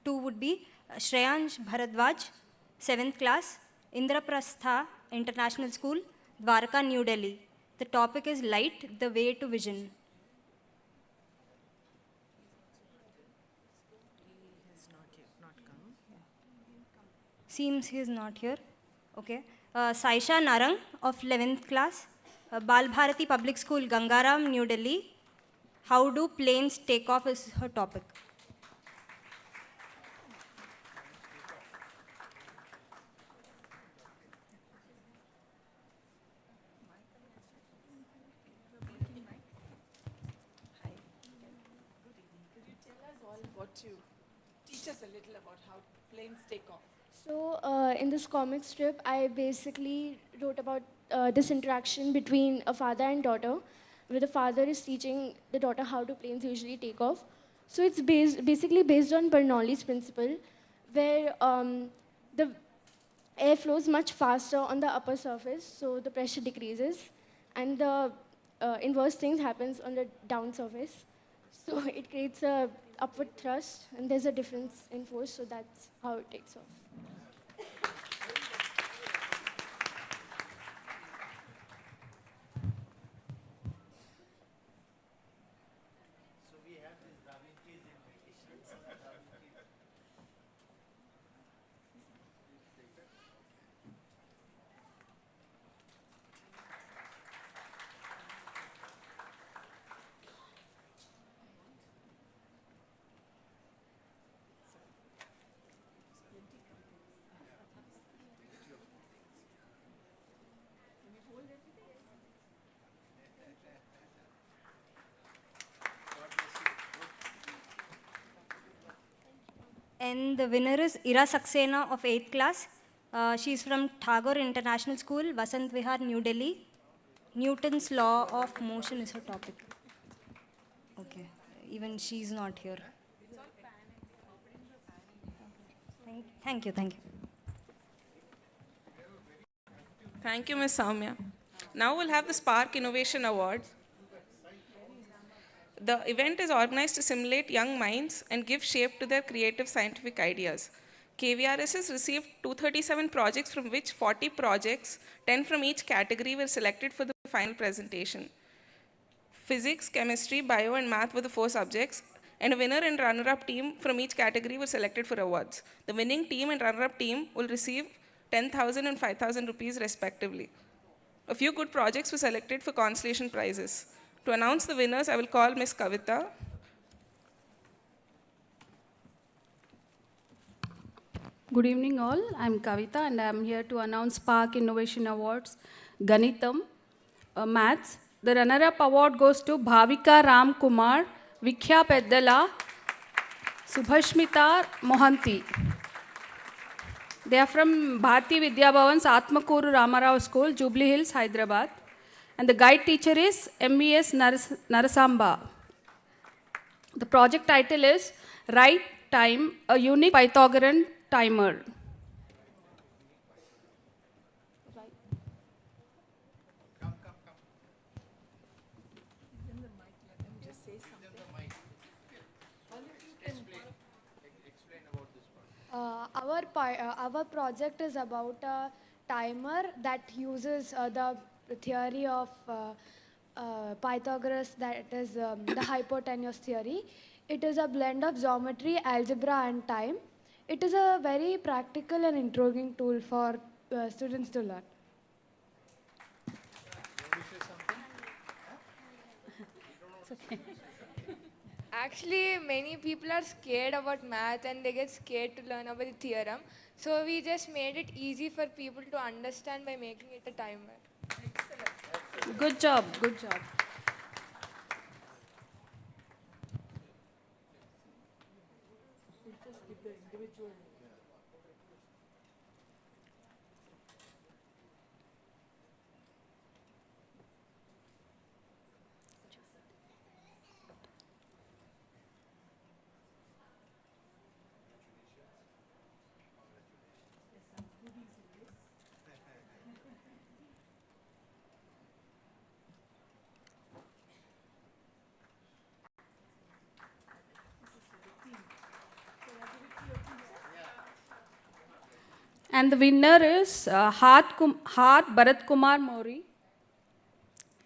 2 would be Shreyansh Bharadwaj, 7th class, Indraprastha International School, Dwarka, New Delhi. The topic is Light, the Way to Vision. Seems he is not here. Okay. Saisha Narang of 11th class, Bal Bharati Public School, Gangaram, New Delhi. How do planes take off is her topic. Teach us a little about how planes take off. So in this comic strip, I basically wrote about this interaction between a father and daughter, where the father is teaching the daughter how do planes usually take off. So it's basically based on Bernoulli's principle, where the air flows much faster on the upper surface, so the pressure decreases, and the inverse thing happens on the down surface. So it creates a upward thrust, and there's a difference in force, so that's how it takes off. And the winner is Ira Saxena of 8th class. She's from Tagore International School, Vasant Vihar, New Delhi. Newton's law of motion is her topic. Okay, even she's not here. Thank you. Thank you, Ms. Soumya. Now we'll have the Spark Innovation Award. The event is organized to simulate young minds and give shape to their creative scientific ideas. KVRSS received 237 projects, from which 40 projects, 10 from each category, were selected for the final presentation. Physics, chemistry, bio, and math were the 4 subjects, and a winner and runner-up team from each category were selected for awards. The winning team and runner-up team will receive 10,000 and 5,000 rupees respectively. A few good projects were selected for consolation prizes. To announce the winners, I will call Ms. Kavita. Good evening all, I'm Kavita and I'm here to announce Spark Innovation Awards, Ganitam, Maths. The runner-up award goes to Bhavika Ram Kumar, Vikhya Peddala, Subhashmita Mohanty. They are from Bharati Vidya Bhavan's Atmakuru Ramarao School, Jubilee Hills, Hyderabad. And the guide teacher is MES Narasamba. The project title is Right Time, a unique Pythagorean timer. Our project is about a timer that uses the theory of Pythagoras, that is the hypotenuse theory. It is a blend of geometry, algebra, and time. It is a very practical and intriguing tool for students to learn. Actually, many people are scared about math and they get scared to learn about the theorem. So we just made it easy for people to understand by making it a timer. Good job, good job. And the winner is Hat Bharat Kumar Mori,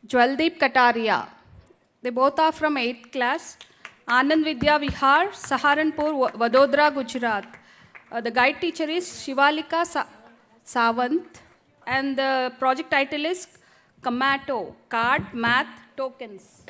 Jwaldeep Kataria. They both are from 8th class. Anand Vidya Vihar, Saharanpur, Vadodara, Gujarat. The guide teacher is Shivalika Sawant. And the project title is Kamato, Card Math Tokens.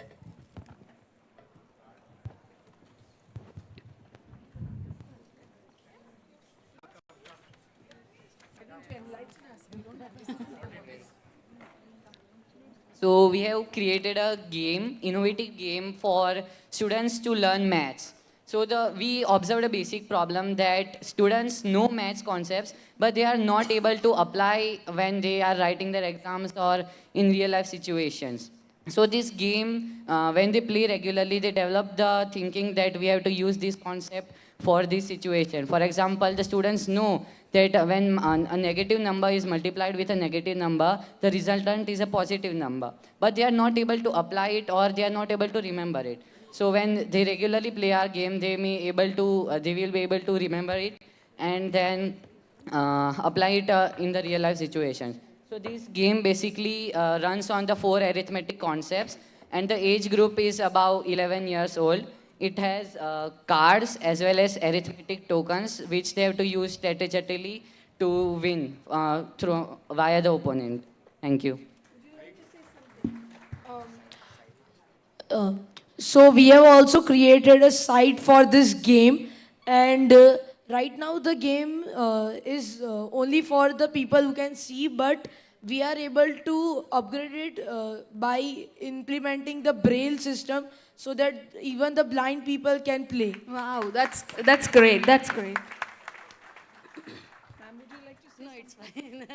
So we have created a game, innovative game for students to learn maths. So we observed a basic problem that students know maths concepts, but they are not able to apply when they are writing their exams or in real life situations. So this game, when they play regularly, they develop the thinking that we have to use this concept for this situation. For example, the students know that when a negative number is multiplied with a negative number, the resultant is a positive number. But they are not able to apply it or they are not able to remember it. So when they regularly play our game, they will be able to remember it and then apply it in the real life situations. So this game basically runs on the 4 arithmetic concepts and the age group is about 11 years old. It has cards as well as arithmetic tokens which they have to use strategically to win via the opponent. Thank you. So we have also created a site for this game, and right now the game is only for the people who can see, but we are able to upgrade it by implementing the braille system so that even the blind people can play. Wow, that's great, that's great. Ma'am, would you like to say? No, it's fine.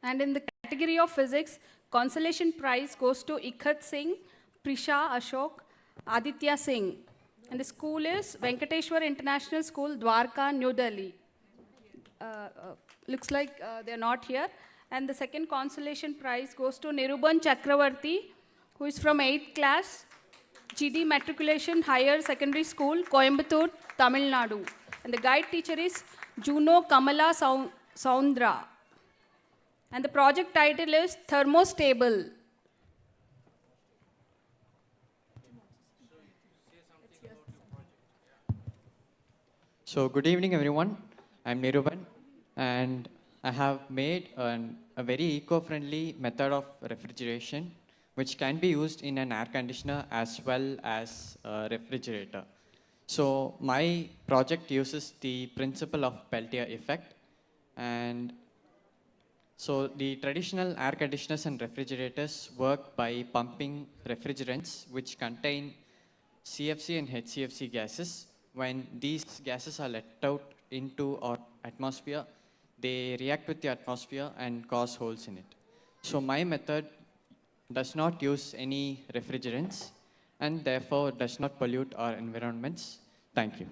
And in the category of physics, consolation prize goes to Ikhat Singh, Prisha Ashok, Aditya Singh. And the school is Venkateshwar International School, Dwarka, New Delhi. Looks like they're not here. And the second consolation prize goes to Niruban Chakravarti, who is from 8th class, GD Matriculation Higher Secondary School, Coimbatore, Tamil Nadu. And the guide teacher is Juno Kamala Soundra. And the project title is Thermostable. So good evening everyone, I'm Niruban and I have made a very eco-friendly method of refrigeration which can be used in an air conditioner as well as a refrigerator. So my project uses the principle of Peltier effect, and so the traditional air conditioners and refrigerators work by pumping refrigerants which contain CFC and HCFC gases. When these gases are let out into our atmosphere, they react with the atmosphere and cause holes in it. So my method does not use any refrigerants and therefore does not pollute our environments. Thank you.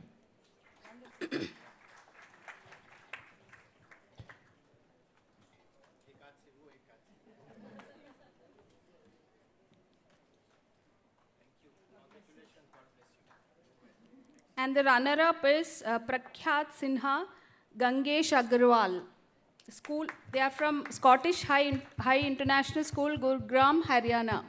And the runner-up is Prakhyat Sinha, Gangesh Agarwal. School, they are from Scottish High International School, Gurugram, Haryana.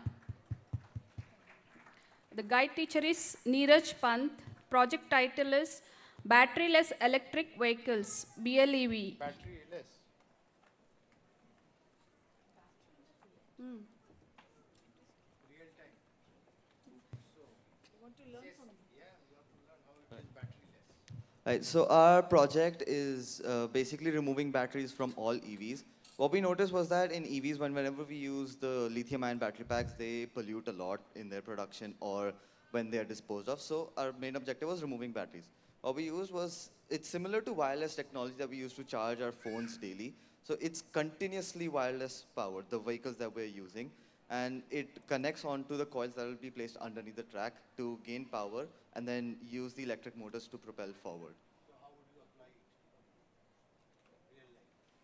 The guide teacher is Neeraj Pant. Project title is Batteryless Electric Vehicles, BLEV. Batteryless. Right, so our project is basically removing batteries from all EVs. What we noticed was that in EVs, whenever we use the lithium-ion battery packs, they pollute a lot in their production or when they are disposed of. So our main objective was removing batteries. What we used was, it's similar to wireless technology that we use to charge our phones daily. So it's continuously wireless powered, the vehicles that we're using. And it connects onto the coils that will be placed underneath the track to gain power and then use the electric motors to propel forward.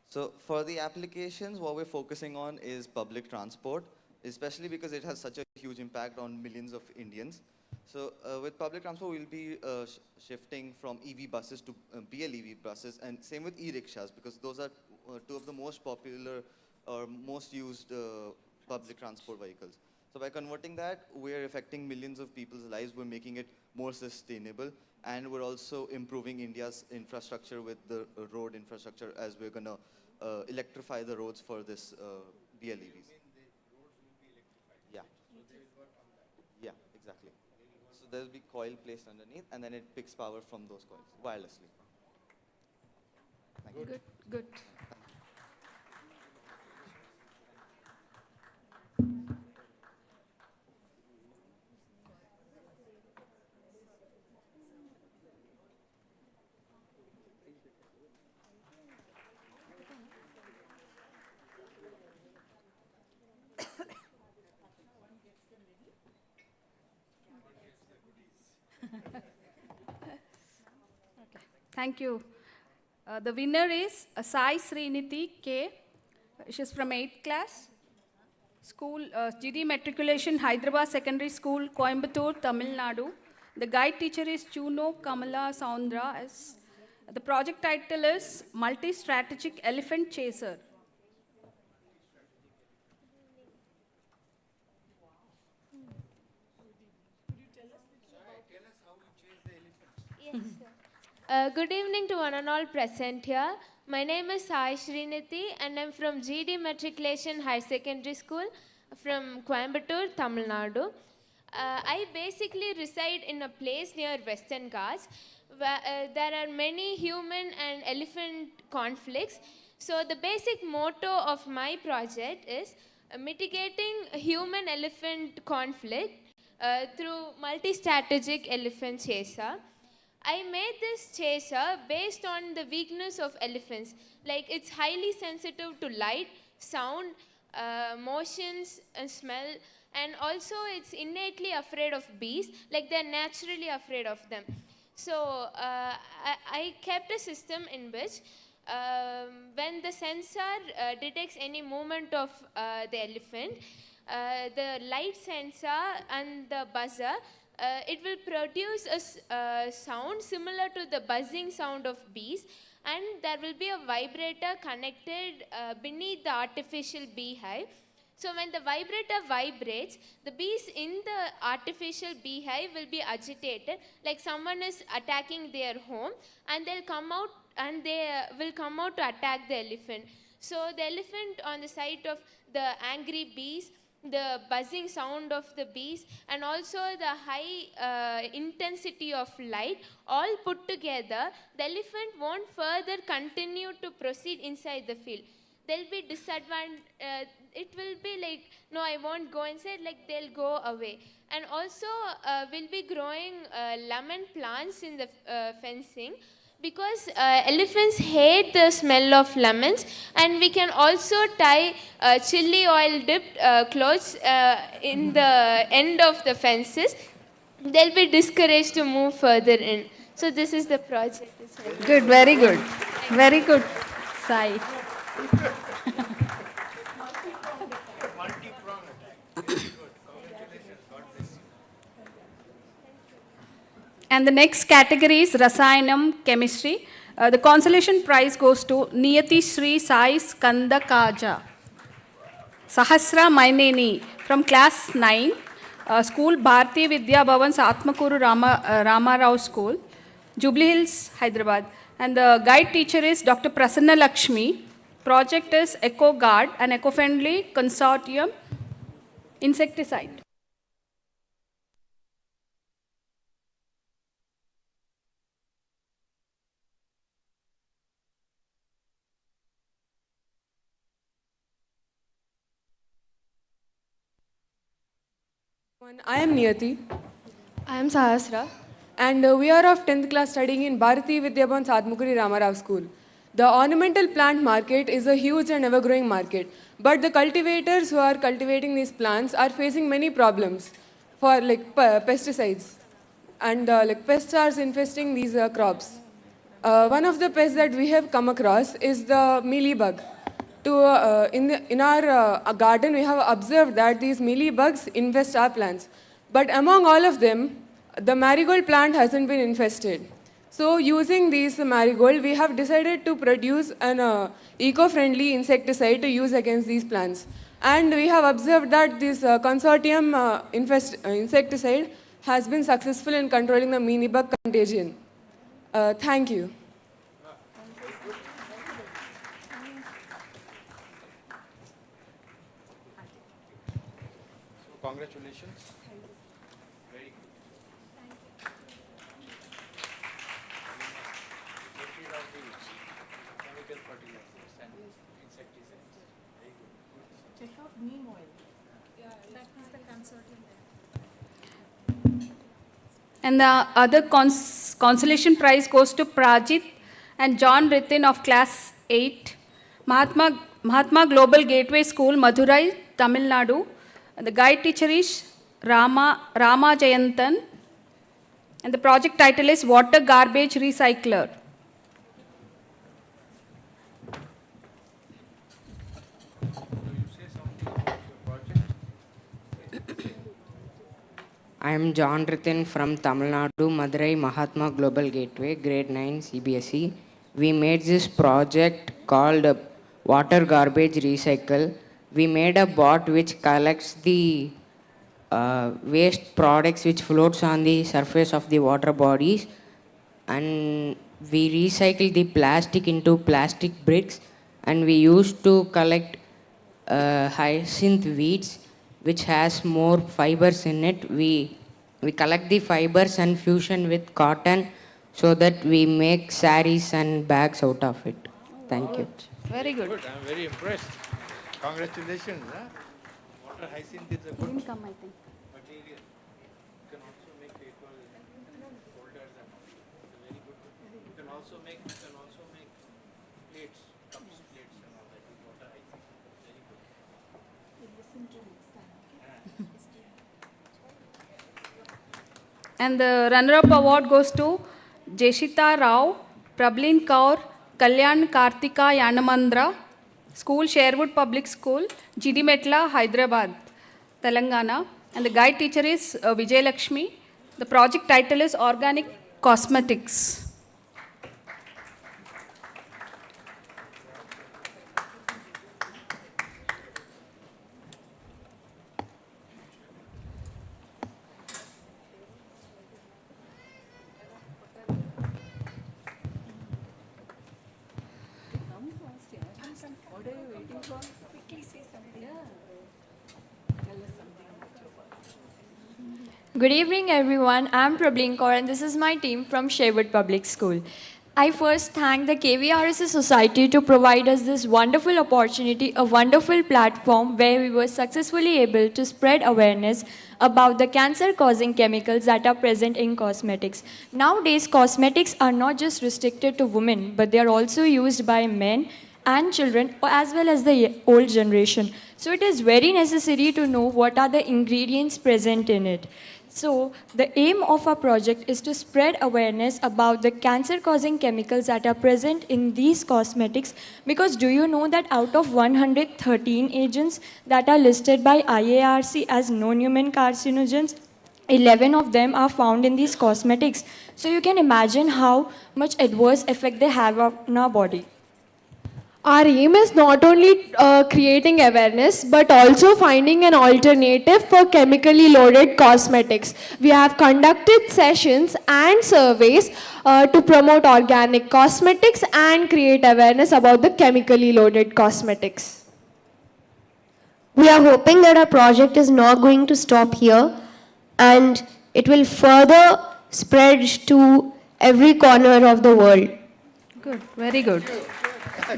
So for the applications, what we're focusing on is public transport, especially because it has such a huge impact on millions of Indians. So with public transport, we'll be shifting from EV buses to BLEV buses, and same with e-rickshaws, because those are two of the most popular or most used public transport vehicles. So by converting that, we're affecting millions of people's lives. We're making it more sustainable, and we're also improving India's infrastructure with the road infrastructure, as we're going to electrify the roads for this BLEVs. Yeah. Yeah, exactly. So there'll be coil placed underneath, and then it picks power from those coils wirelessly. Thank you. Good. Thank you. The winner is Sai Sriniti K. She's from 8th class. School, GD Matriculation, Hyderabad Secondary School, Coimbatore, Tamil Nadu. The guide teacher is Chuno Kamala Soundra. The project title is Multi-Strategic Elephant Chaser. Good evening to one and all present here. My name is Sai Sriniti and I'm from GD Matriculation High Secondary School from Coimbatore, Tamil Nadu. I basically reside in a place near Western Ghats where there are many human and elephant conflicts. So the basic motto of my project is mitigating human-elephant conflict through multi-strategic elephant chaser. I made this chaser based on the weakness of elephants. Like it's highly sensitive to light, sound, motions, and smell, and also it's innately afraid of bees. Like they're naturally afraid of them. So I kept a system in which when the sensor detects any movement of the elephant, the light sensor and the buzzer, it will produce a sound similar to the buzzing sound of bees, and there will be a vibrator connected beneath the artificial beehive. So when the vibrator vibrates, the bees in the artificial beehive will be agitated, like someone is attacking their home, and they'll come out and they will come out to attack the elephant. So the elephant on the side of the angry bees, the buzzing sound of the bees, and also the high intensity of light, all put together, the elephant won't further continue to proceed inside the field. There'll be it will be like, no, I won't go inside, like they'll go away. And also we'll be growing lemon plants in the fencing, because elephants hate the smell of lemons, and we can also tie chili oil dipped clothes in the end of the fences. They'll be discouraged to move further in. So this is the project. Good, very good. Very good, Sai. And the next category is Rasayanam Chemistry. The consolation prize goes to Niyati Sri Sai Skanda Kaja. Sahasra Maineni from class 9, school Bharati Vidya Bhavan's Atmakuru Rama Rao School, Jubilee Hills, Hyderabad. And the guide teacher is Dr. Prasanna Lakshmi. Project is Eco Guard, an eco-friendly consortium insecticide. I am Niyati. I am Sahasra. And we are of 10th class studying in Bharati Vidyaban Sadmukuri Ramarao School. The ornamental plant market is a huge and ever-growing market. But the cultivators who are cultivating these plants are facing many problems for pesticides. And pests are infesting these crops. One of the pests that we have come across is the mealybug. In our garden, we have observed that these mealybugs infest our plants. But among all of them, the marigold plant hasn't been infested. So using these marigold, we have decided to produce an eco-friendly insecticide to use against these plants. And we have observed that this consortium insecticide has been successful in controlling the mealybug contagion. Thank you. Congratulations. Very good. Get rid of the chemical fertilizers and insecticides. Very good. Check out neem oil. That is the consortium there. And the other consolation prize goes to Prajit and John Ritin of class 8, Mahatma Global Gateway School, Madurai, Tamil Nadu. And the guide teacher is Rama Jayantan. And the project title is Water Garbage Recycler. I am John Ritin from Tamil Nadu, Madurai Mahatma Global Gateway, grade 9 CBSE. We made this project called Water Garbage Recycle. We made a bot which collects the waste products which floats on the surface of the water bodies, and we recycle the plastic into plastic bricks, and we used to collect hyacinth weeds which has more fibers in it. We collect the fibers and fusion with cotton so that we make saris and bags out of it. Thank you. Very good. I'm very impressed. Congratulations. Water hyacinth is a good Income, I think. material. You can also make paper holders and all. also make plates, cups, plates and all that with water icing. Very good. And the runner-up award goes to Jeshita Rao, Prablin Kaur, Kalyan Kartika Yanamandra, School Sherwood Public School, GD Metla, Hyderabad, Telangana. And the guide teacher is Vijay Lakshmi. The project title is Organic Cosmetics. What are you waiting for? Quickly say something. Tell us something about your work. Good evening, everyone. I'm Prablin Kaur, and this is my team from Sherwood Public School. I first thank the KVRSS Society to provide us this wonderful opportunity, a wonderful platform where we were successfully able to spread awareness about the cancer-causing chemicals that are present in cosmetics. Nowadays, cosmetics are not just restricted to women, but they are also used by men and children, as well as the old generation. So it is very necessary to know what are the ingredients present in it. So the aim of our project is to spread awareness about the cancer-causing chemicals that are present in these cosmetics, because do you know that out of 113 agents that are listed by IARC as known human carcinogens, 11 of them are found in these cosmetics. So you can imagine how much adverse effect they have on our body. Our aim is not only creating awareness, but also finding an alternative for chemically loaded cosmetics. We have conducted sessions and surveys to promote organic cosmetics and create awareness about the chemically loaded cosmetics. We are hoping that our project is not going to stop here, and it will further spread to every corner of the world. Good, very good.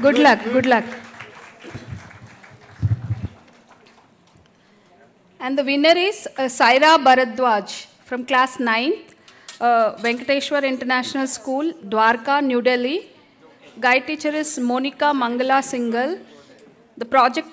Good luck, good luck. And the winner is Saira Bharadwaj from class 9th, Venkateshwar International School, Dwarka, New Delhi. Guide teacher is Monica Mangala Singhal. The project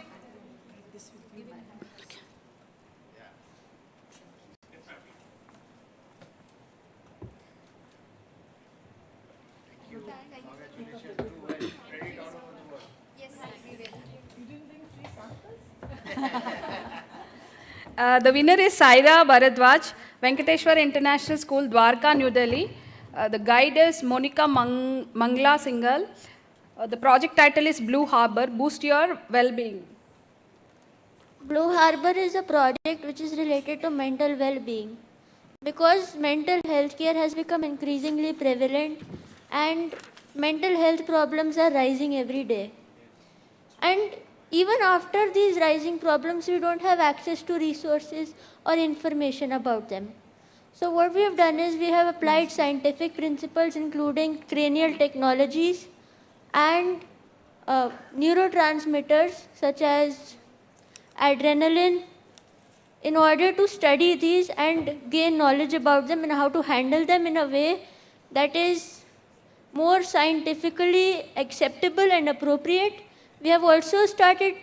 the winner is Saira Bharadwaj, Venkateshwar International School, Dwarka, New Delhi. The guide is Monica Mangla Singhal. The project title is Blue Harbor, Boost Your Well-Being. Blue Harbor is a project which is related to mental well-being, because mental health care has become increasingly prevalent and mental health problems are rising every day. And even after these rising problems, we don't have access to resources or information about them. So what we have done is we have applied scientific principles, including cranial technologies and neurotransmitters such as adrenaline, in order to study these and gain knowledge about them and how to handle them in a way that is more scientifically acceptable and appropriate. We have also started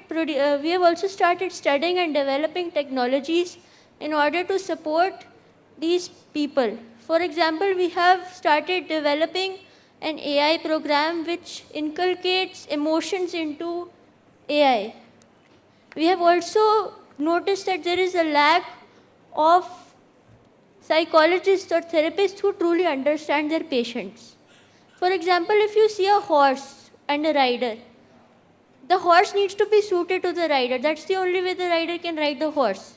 studying and developing technologies in order to support these people. For example, we have started developing an AI program which inculcates emotions into AI. We have also noticed that there is a lack of psychologists or therapists who truly understand their patients. For example, if you see a horse and a rider, the horse needs to be suited to the rider. That's the only way the rider can ride the horse.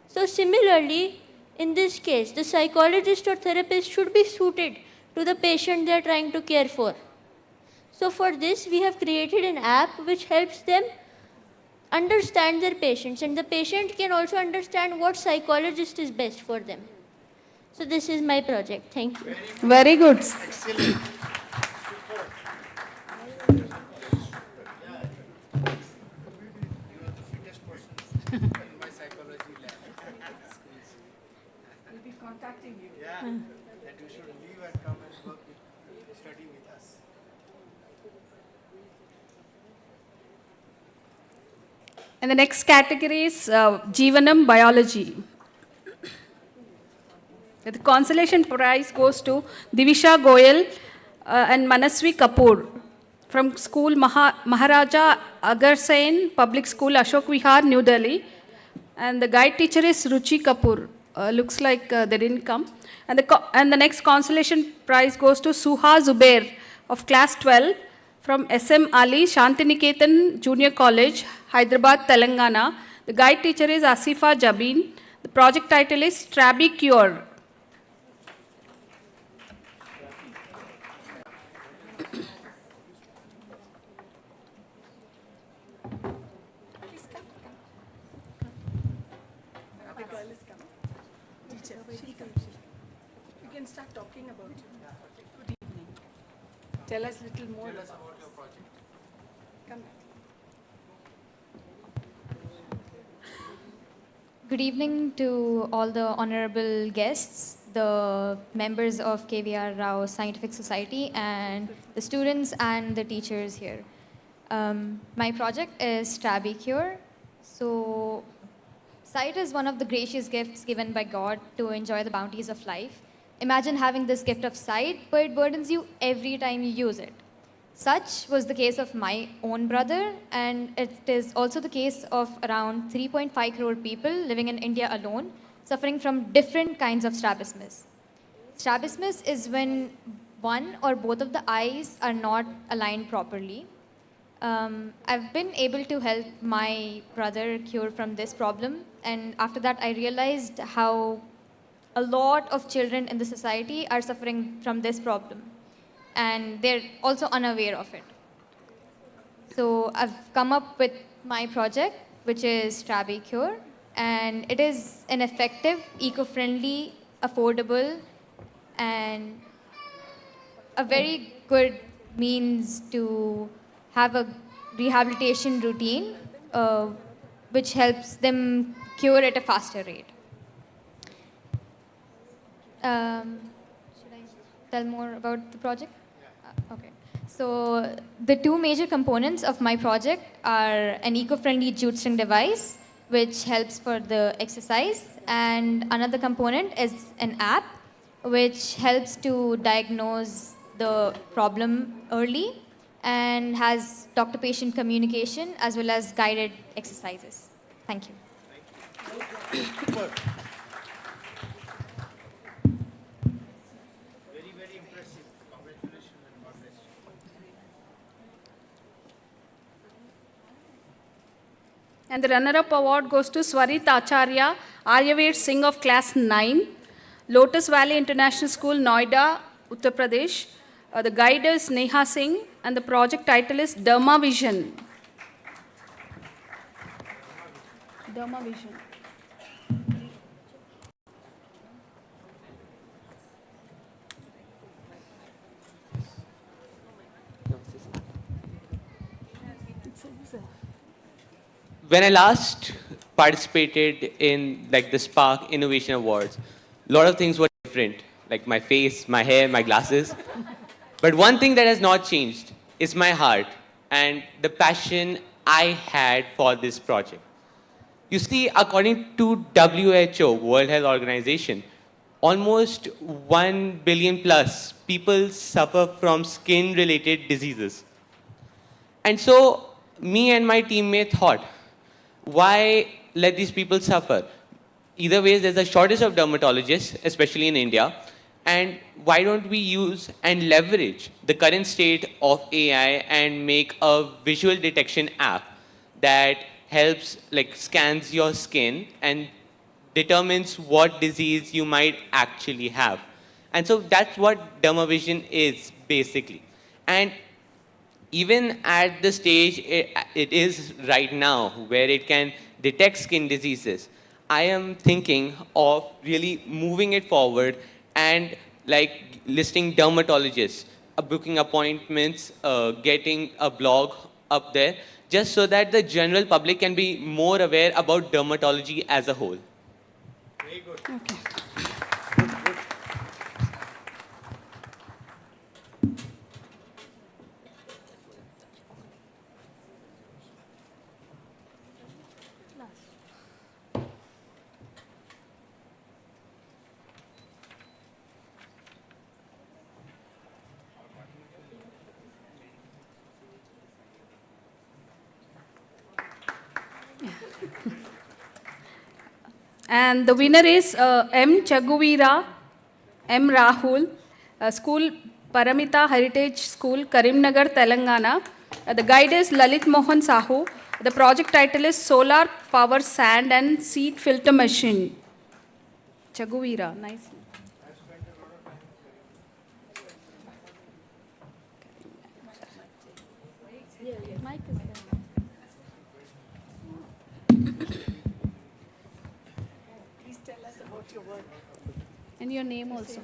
So similarly, in this case, the psychologist or therapist should be suited to the patient they are trying to care for. So for this, we have created an app which helps them understand their patients, and the patient can also understand what psychologist is best for them. So this is my project. Thank you. Very good. Excellent. We'll be contacting you. Yeah, that you should leave and come and work with, study with And the next category is Jeevanam Biology. The consolation prize goes to Divisha Goyal and Manaswi Kapoor from School Maharaja Agarsain Public School, Ashok Vihar, New Delhi. And the guide teacher is Ruchi Kapoor. Looks like they didn't come. And the next consolation prize goes to Suha Zubair of class 12 from SM Ali Shantiniketan Junior College, Hyderabad, Telangana. The guide teacher is Asifa Jabin. The project title is Trabi Cure. You can start talking about it. Good evening. Tell us a little more about your project. Come back. Good evening to all the honorable guests, the members of KVR Rao Scientific Society, and the students and the teachers here. My project is Trabi Cure. So, sight is one of the gracious gifts given by God to enjoy the bounties of life. Imagine having this gift of sight, but it burdens you every time you use it. Such was the case of my own brother, and it is also the case of around 3.5 crore people living in India alone, suffering from different kinds of strabismus. Strabismus is when one or both of the eyes are not aligned properly. I've been able to help my brother cure from this problem, and after that I realized how a lot of children in the society are suffering from this problem, and they're also unaware of it. So I've come up with my project, which is Trabi Cure, and it is an effective, eco-friendly, affordable, and a very good means to have a rehabilitation routine which helps them cure at a faster rate. Should I tell more about the project? Okay. So the two major components of my project are an eco-friendly jute string device, which helps for the exercise, and another component is an app, which helps to diagnose the problem early and has doctor-patient communication as well as guided exercises. Thank you. Very, very impressive. Congratulations and God bless you. And the runner-up award goes to Swarit Acharya, Aryaveer Singh of class 9, Lotus Valley International School, Noida, Uttar Pradesh. The guide is Neha Singh, and the project title is Dharma Vision. Dharma Vision. When I last participated in like the Spark Innovation Awards, a lot of things were different, like my face, my hair, my glasses. But one thing that has not changed is my heart and the passion I had for this project. You see, according to WHO, World Health Organization, almost 1 billion plus people suffer from skin-related diseases. And so, me and my teammate thought, why let these people suffer? Either way, there's a shortage of dermatologists, especially in India, and why don't we use and leverage the current state of AI and make a visual detection app that helps, like, scans your skin and determines what disease you might actually have. And so that's what Dermavision is, basically. And even at the stage it is right now, where it can detect skin diseases, I am thinking of really moving it forward and like listing dermatologists, booking appointments, getting a blog up there, just so that the general public can be more aware about dermatology as a whole. Very good. Okay. And the winner is M. Chaguvira, M. Rahul, School Paramita Heritage School, Karimnagar, Telangana. The guide is Lalit Mohan Sahu. The project title is Solar Power Sand and Seed Filter Machine. Chaguvira, nice. Please tell us about your work. And your name also.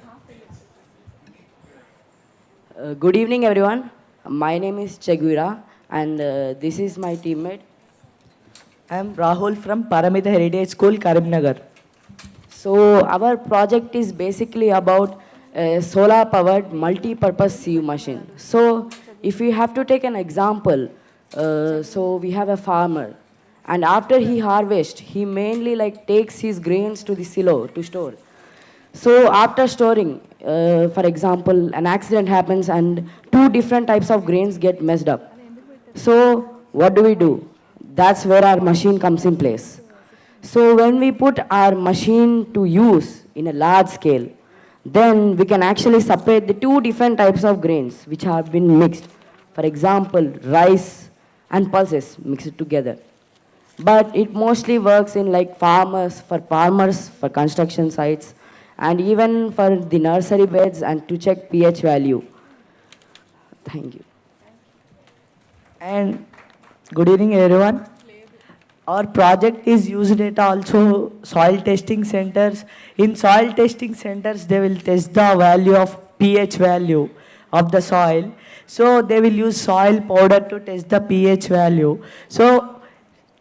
Good evening, everyone. My name is Chagura, and this is my teammate. I am Rahul from Paramita Heritage School, Karimnagar. So our project is basically about a solar-powered multi-purpose sieve machine. So if we have to take an example, so we have a farmer, and after he harvests, he mainly takes his grains to the silo to store. So after storing, for example, an accident happens and 2 different types of grains get messed up. So what do? That's where our machine comes in place. So when we put our machine to use in a large scale, then we can actually separate the 2 different types of grains which have been mixed. For example, rice and pulses mixed together. But it mostly works in farmers, for construction sites, and even for the nursery beds and to check pH value. Thank you. And good evening, everyone. Our project is used at also soil testing centers. In soil testing centers, they will test the value of pH value of the soil. So they will use soil powder to test the pH value. So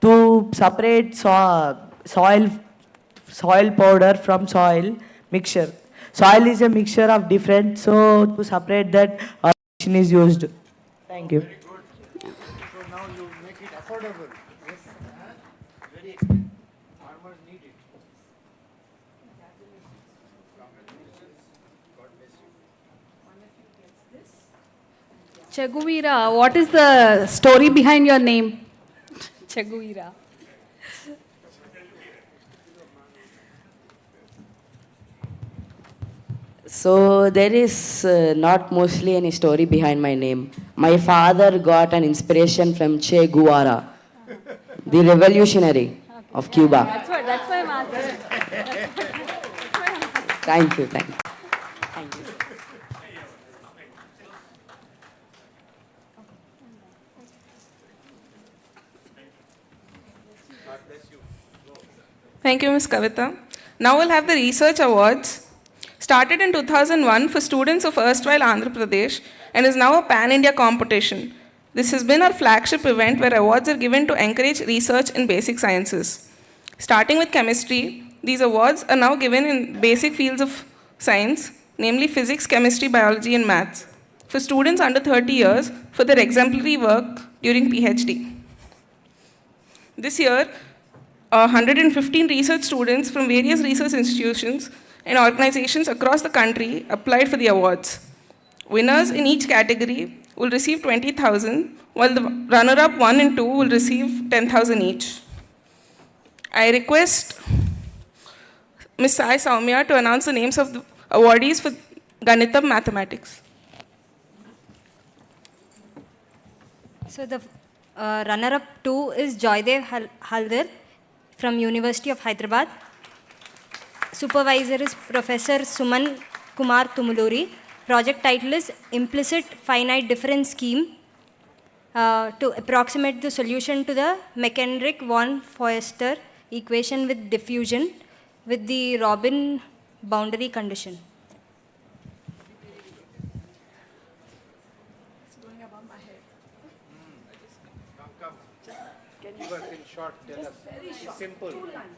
to separate soil powder from soil mixture. Soil is a mixture of different, so to separate that, our machine is used. Thank you. So now you make it affordable. Yes. Very expensive. Farmers need it. God bless you. Chaguvira, what is the story behind your name? Chaguvira. So there is not mostly any story behind my name. My father got an inspiration from Che Guevara, the revolutionary of Cuba. That's why I'm asking. Thank you. Thank you, Ms. Kavita. Now we'll have the Research Awards. Started in 2001 for students of erstwhile Andhra Pradesh and is now a pan-India competition. This has been our flagship event where awards are given to encourage research in basic sciences. Starting with chemistry, these awards are now given in basic fields of science, namely physics, chemistry, biology, and maths, for students under 30 years for their exemplary work during PhD. This year, 115 research students from various research institutions and organizations across the country applied for the awards. Winners in each category will receive 20,000, while the runner-up 1 and 2 will receive 10,000 each. I request Ms. Sai Soumya to announce the names of the awardees for Ganitam Mathematics. So the runner-up 2 is Joydev Haldar from University of Hyderabad. Supervisor is Professor Suman Kumar Tumuluri. Project title is Implicit Finite Difference Scheme to approximate the solution to the Mechernich-von Foerster equation with diffusion with the Robin boundary condition. In short, tell us. Simple and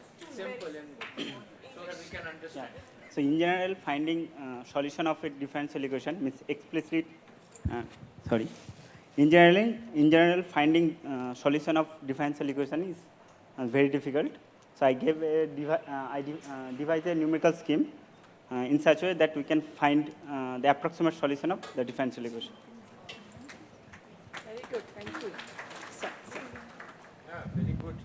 so that we can understand. So in general, finding solution of a differential equation means explicit. In general, finding solution of differential equation is very difficult. So I gave devised a numerical scheme in such a way that we can find the approximate solution of the differential equation. Very good, thank you. Yeah, very good.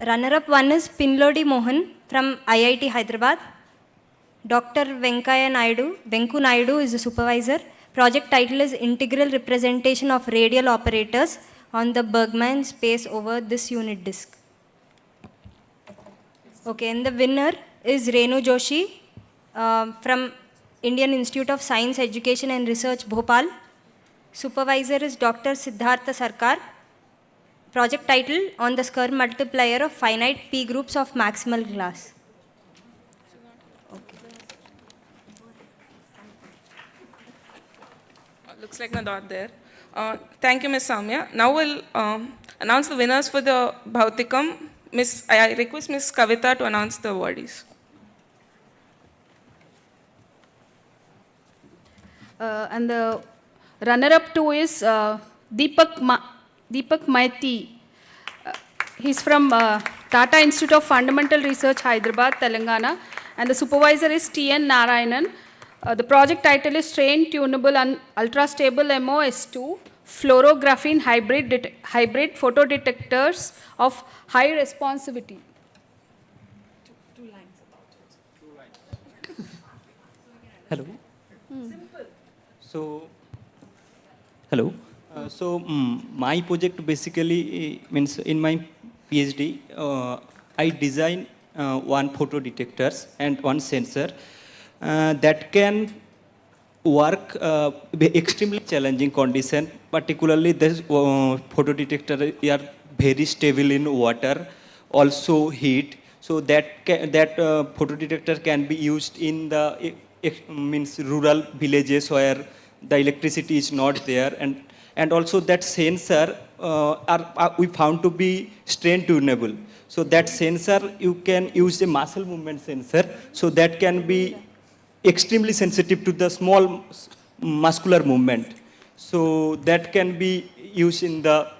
runner-up 1 is Pinlodi Mohan from IIT Hyderabad. Dr. Venku Naidu is the supervisor. Project title is Integral Representation of Radial Operators on the Bergman Space over this unit disk. Okay, and the winner is Renu Joshi from Indian Institute of Science, Education and Research, Bhopal. Supervisor is Dr. Siddhartha Sarkar. Project title on the Square multiplier of finite P groups of maximal class. Looks like not there. Thank you, Ms. Samya. Now we'll announce the winners for the Bhautikam. I request Ms. Kavita to announce the awardees. And the runner-up 2 is Deepak Maiti. He's from Tata Institute of Fundamental Research, Hyderabad, Telangana. And the supervisor is T.N. Narayanan. The project title is Strain Tunable and Ultra Stable MOS2 Fluorographene Hybrid Photodetectors of High Responsivity. Two lines about it. Hello. So, hello. My project basically means in my PhD, I design one photo detectors and one sensor that can work extremely challenging condition. Particularly, this photo detector are very stable in water, also heat. So that photo detector can be used in the means rural villages where the electricity is not there, and also that sensor we found to be strain tunable. So that sensor you can use a muscle movement sensor, so that can be extremely sensitive to the small muscular movement. So that can be used in the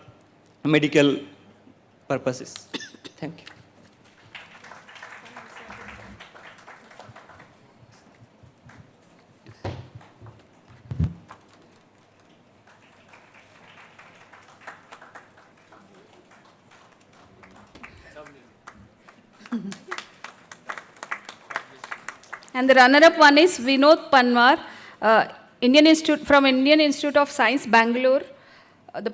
medical purposes. Thank you. And the runner-up 1 is Vinod Panwar, from Indian Institute of Science, Bangalore. The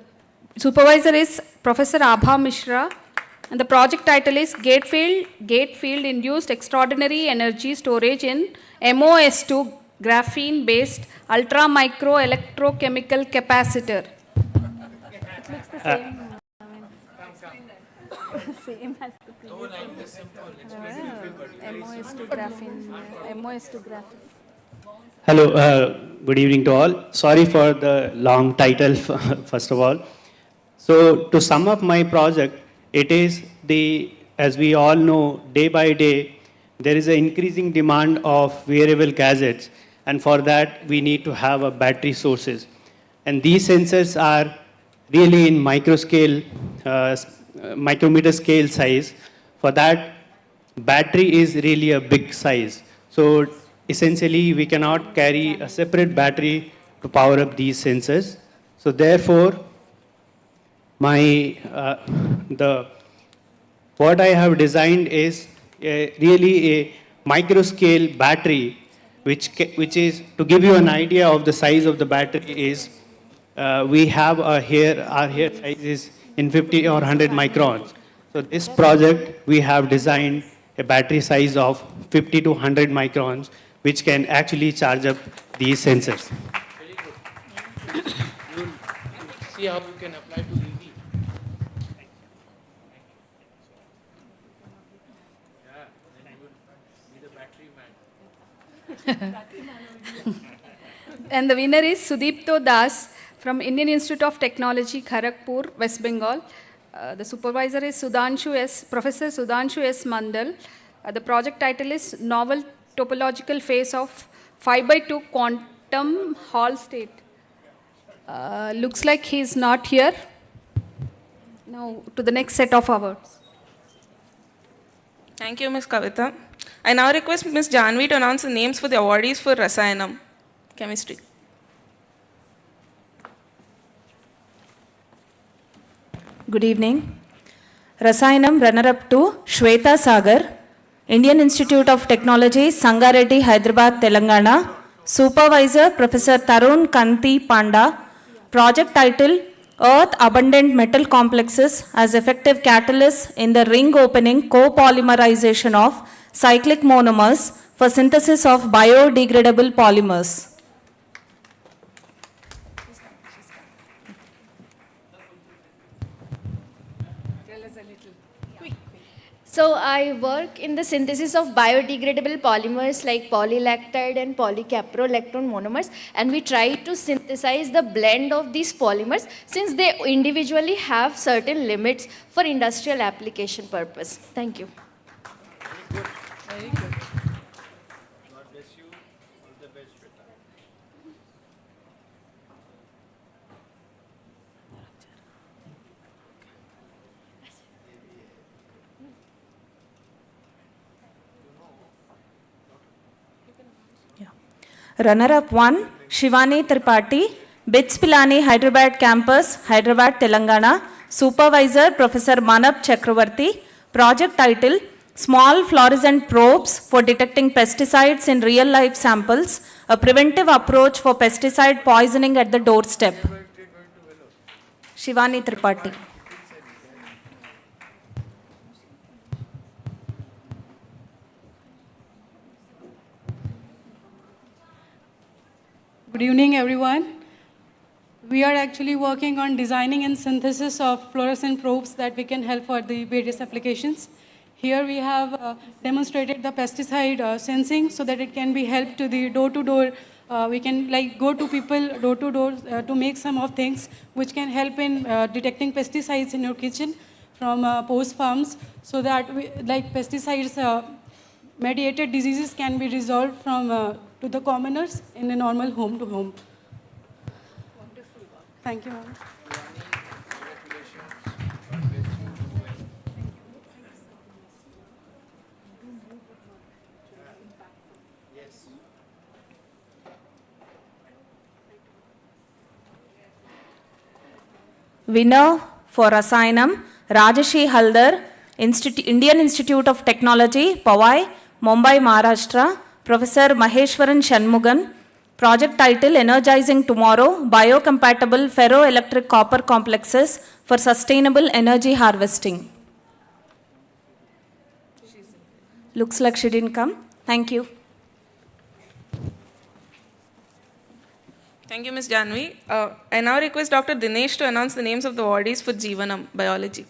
supervisor is Professor Abha Mishra. And the project title is Gate Field Induced Extraordinary Energy Storage in MOS2 Graphene-based Ultra Micro Electrochemical Capacitor. It looks the same. Same as the previous MOS2 graphene. Hello, good evening to all. Sorry for the long title, first of all. So to sum up my project, it is as we all know, day by day, there is an increasing demand of wearable gadgets, and for that we need to have a battery sources. And these sensors are really in micrometer scale size. For that, battery is really a big size. So essentially, we cannot carry a separate battery to power up these sensors. So therefore, what I have designed is really a micro scale battery, which is, to give you an idea of the size of the battery is, we have our hair size is in 50 or 100 microns. So this project, we have designed a battery size of 50 to 100 microns, which can actually charge up these sensors. See how you can apply to EV. Yeah, then you will be the battery man. And the winner is Sudipto Das from Indian Institute of Technology, Kharagpur, West Bengal. The supervisor is Professor Sudhanshu S. Mandal. The project title is Novel Topological Phase of 5x2 Quantum Hall State. Looks like he is not here. Now to the next set of awards. Thank you, Ms. Kavita. I now request Ms. Janvi to announce the names for the awardees for Rasayanam, Chemistry. Good evening. Rasayanam runner-up to Shweta Sagar, Indian Institute of Technology, Sangareddy, Hyderabad, Telangana. Supervisor Professor Tarun Kanti Panda. Project title Earth Abundant Metal Complexes as Effective Catalysts in the Ring Opening Co-Polymerization of Cyclic Monomers for Synthesis of Biodegradable Polymers. So I work in the synthesis of biodegradable polymers like polylactide and polycaprolactone monomers, and we try to synthesize the blend of these polymers since they individually have certain limits for industrial application purpose. Thank you. Very good. God bless you. All the best, Shweta. Runner-up 1, Shivani Tripathi, BITS Pilani Hyderabad Campus, Hyderabad, Telangana. Supervisor, Professor Manab Chakravarti. Project title, Small Fluorescent Probes for Detecting Pesticides in Real-Life Samples, a Preventive Approach for Pesticide Poisoning at the Doorstep. Shivani Tripathi. Good evening, everyone. We are actually working on designing and synthesis of fluorescent probes that we can help for the various applications. Here we have demonstrated the pesticide sensing so that it can be helped to the door-to-door. We can go to people door-to-door to make some of things which can help in detecting pesticides in your kitchen from post farms so that pesticides mediated diseases can be resolved from to the commoners in a normal home to home. Wonderful work. Thank you, ma'am. Winner for Rasayanam, Rajashi Haldar, Indian Institute of Technology, Powai, Mumbai, Maharashtra. Professor Maheshwaran Shanmugan. Project title, Energizing Tomorrow, Biocompatible Ferroelectric Copper Complexes for Sustainable Energy Harvesting. Looks like she didn't come. Thank you. Thank you, Ms. Janvi. I now request Dr. Dinesh to announce the names of the awardees for Jeevanam Biology.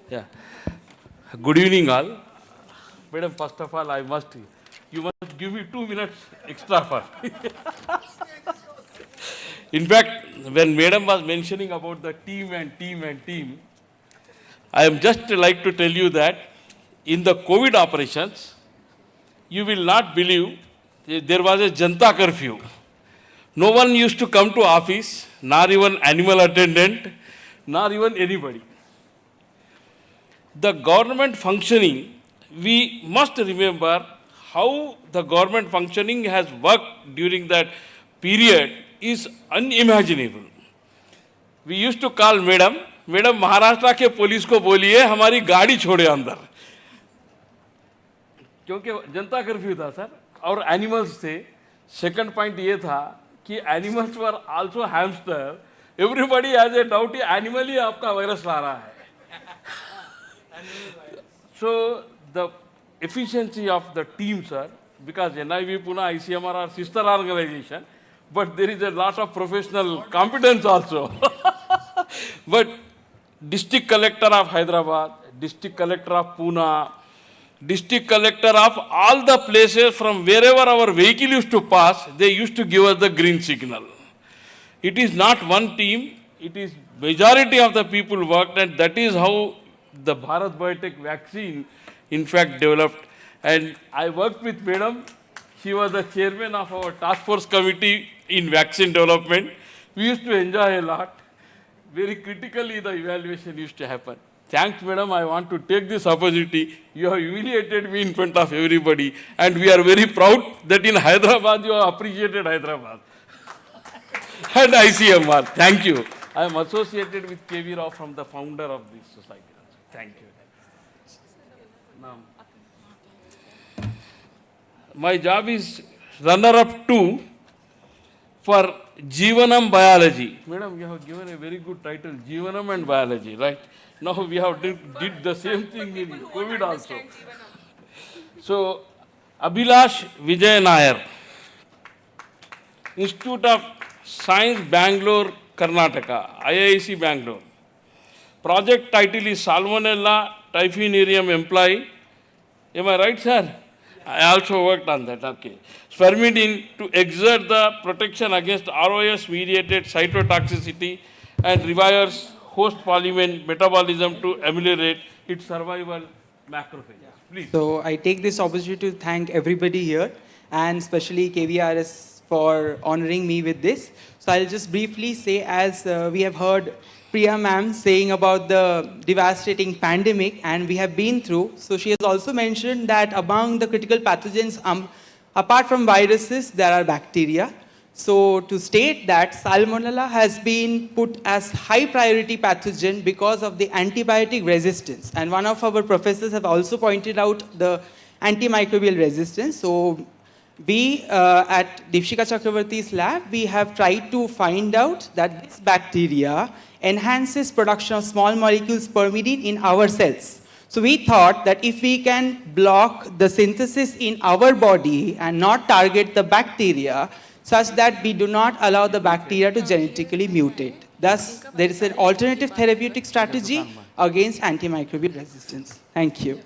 Yeah. Good evening, all. Madam, first of all, you must give me 2 minutes extra for. In fact, when Madam was mentioning about the team, I am just like to tell you that in the COVID operations, you will not believe there was a Janta curfew. No one used to come to office, nor even animal attendant, nor even anybody. The government functioning, we must remember how the government functioning has worked during that period is unimaginable. We used to call Madam, Maharashtra के police को बोलिए हमारी गाड़ी छोड़े अंदर, क्योंकि जनता curfew था sir और एनिमल्स थे. सेकंड पॉइंट ये था कि animals were also hamster. Everybody has a doubt ये एनिमल ही आपका वायरस ला रहा है. So the efficiency of the team, sir, because NIV Pune, ICMR are sister organization, but there is a lot of professional competence also. But district collector of Hyderabad, district collector of Pune, district collector of all the places from wherever our vehicle used to pass, they used to give us the green signal. It is not one team, it is majority of the people worked, and that is how the Bharat Biotech vaccine in fact developed. And I worked with Madam. She was the chairman of our task force committee in vaccine development. We used to enjoy a lot. Very critically, the evaluation used to happen. Thanks, Madam. I want to take this opportunity. You have humiliated me in front of everybody. And we are very proud that in Hyderabad, you have appreciated Hyderabad. And ICMR. Thank you. I am associated with KV Rao from the founder of this society. Thank you. Now, my job is runner-up 2 for Jeevanam Biology. Madam, you have given a very good title, Jeevanam and Biology, right? Now we have did the same thing in COVID also. So, Abhilash Vijay Nair, Institute of Science, Bangalore, Karnataka, IIC Bangalore. Project title is Salmonella typhimurium employee. Am I right, sir? I also worked on that, okay. Spermidine to exert the protection against ROS-mediated cytotoxicity and revives host polymer metabolism to ameliorate its survival macrophages. Please. So I take this opportunity to thank everybody here and especially KVRS for honoring me with this. So I'll just briefly say, as we have heard Priya ma'am saying about the devastating pandemic and we have been through. So she has also mentioned that among the critical pathogens, apart from viruses, there are bacteria. So to state that Salmonella has been put as high priority pathogen because of the antibiotic resistance. And one of our professors have also pointed out the antimicrobial resistance. So we at Deepshika Chakravarti's lab, we have tried to find out that this bacteria enhances production of small molecule spermidine in our cells. So we thought that if we can block the synthesis in our body and not target the bacteria, such that we do not allow the bacteria to genetically mutate. Thus, there is an alternative therapeutic strategy against antimicrobial resistance. Thank you.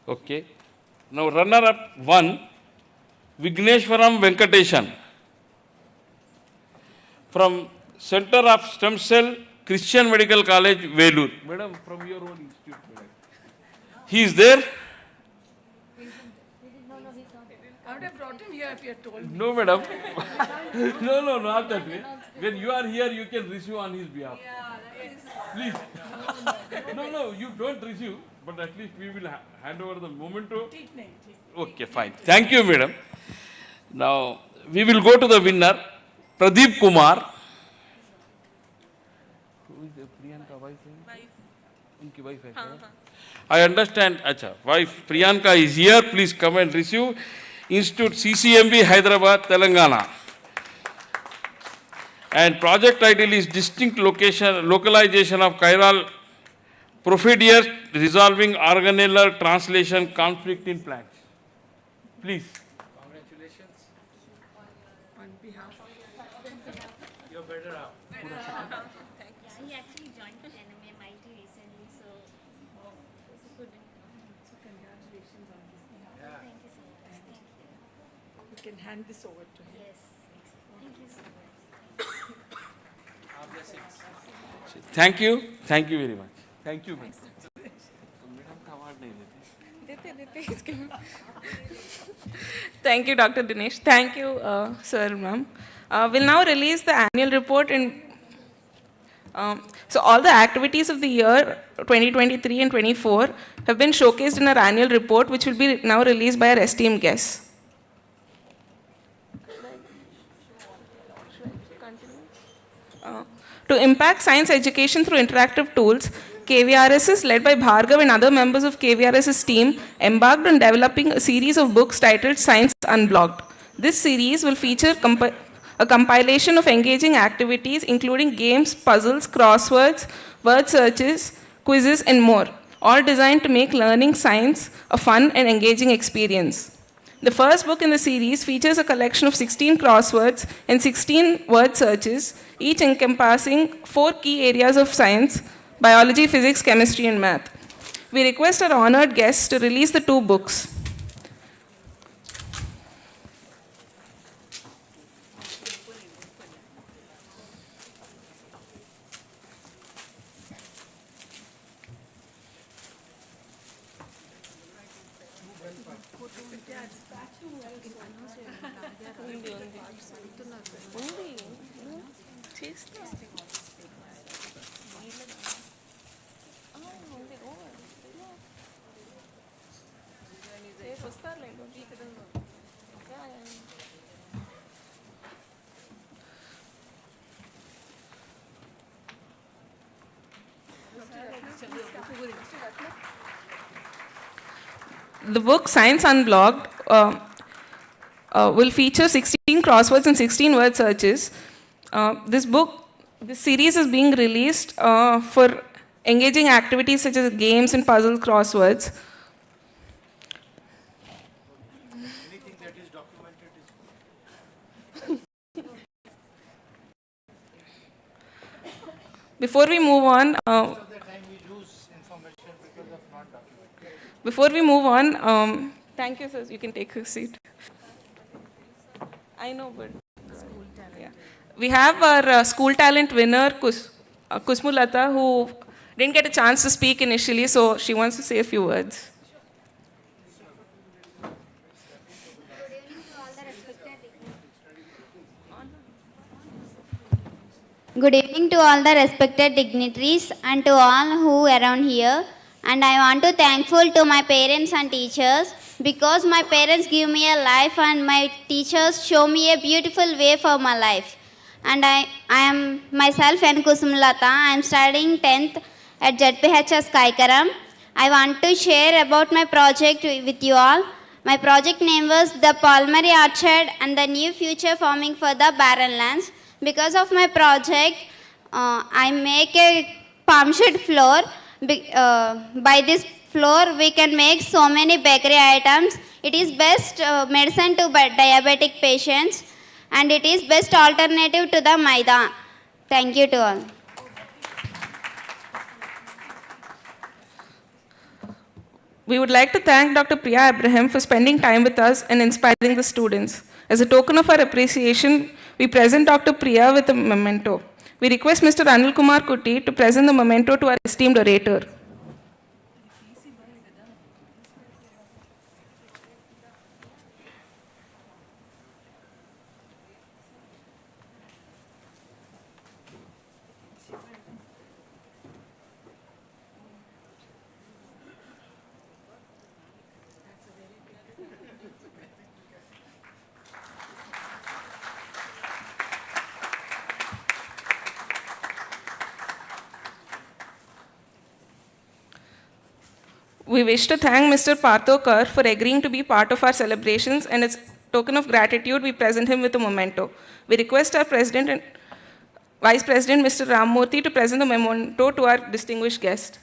Okay. Now runner-up 1, Vigneshwaram Venkateshan from Center of Stem Cell, Christian Medical College, Velur. Madam, from your own institute. He is there? I would have brought him here if you had told me. No, madam. No, not that way. When you are here, you can receive on his behalf. Please. No, you don't receive, but at least we will hand over the memento. Okay, fine. Thank you, madam. Now, we will go to the winner, Pradeep Kumar. Who is the Priyanka wife? Unki wife hai kya? I understand. Acha, wife Priyanka is here. Please come and receive. Institute CCMB, Hyderabad, Telangana. And project title is Distinct Localization of Chiral Prophidius Resolving Organellar Translation Conflict in Plants. Please. Congratulations. On behalf of You're better off. He actually joined the NMA MIT recently, so it's a good. So congratulations on this. Yeah. Thank you so much. Thank you. You can hand this over to him. Yes. Thank you so much. Thank you. Thank you very much. Thank you. Thank you, Dr. Dinesh. Thank you, sir, ma'am. We'll now release the annual report in. So all the activities of the year 2023 and 24 have been showcased in our annual report, which will be now released by our esteemed guests. To impact science education through interactive tools, KVRSS, led by Bhargav and other members of KVRSS team, embarked on developing a series of books titled Science Unblocked. This series will feature a compilation of engaging activities including games, puzzles, crosswords, word searches, quizzes, and more, all designed to make learning science a fun and engaging experience. The first book in the series features a collection of 16 crosswords and 16 word searches, each encompassing 4 key areas of science: biology, physics, chemistry, and math. We request our honored guests to release the 2 books. The book Science Unblocked will feature 16 crosswords and 16 word searches. This series is being released for engaging activities such as games and puzzle crosswords. Anything that is documented is Before we move on, most of the time we lose information because of non-documented. before we move on, thank you, sir. You can take a seat. I know, but yeah. We have our school talent winner, Kusmulata, who didn't get a chance to speak initially, so she wants to say a few words. Good evening to all the respected dignitaries and to all who are around here. And I want to thankful to my parents and teachers because my parents give me a life and my teachers show me a beautiful way for my life. And I am myself N. Kusumlata. I am studying 10th at ZPHS Kaikaram. I want to share about my project with you all. My project name was the Pulmonary Orchard and the New Future Farming for the Barren Lands. Because of my project, I make a palm shed floor. By this floor, we can make so many bakery items. It is best medicine to diabetic patients, and it is best alternative to the maida. Thank you to all. We would like to thank Dr. Priya Abraham for spending time with us and inspiring the students. As a token of our appreciation, we present Dr. Priya with a memento. We request Mr. Anil Kumar Kuti to present the memento to our esteemed orator. We wish to thank Mr. Parthokar for agreeing to be part of our celebrations, and as token of gratitude, we present him with a memento. We request our President and Vice President, Mr. Rammurthy, to present the memento to our distinguished guest.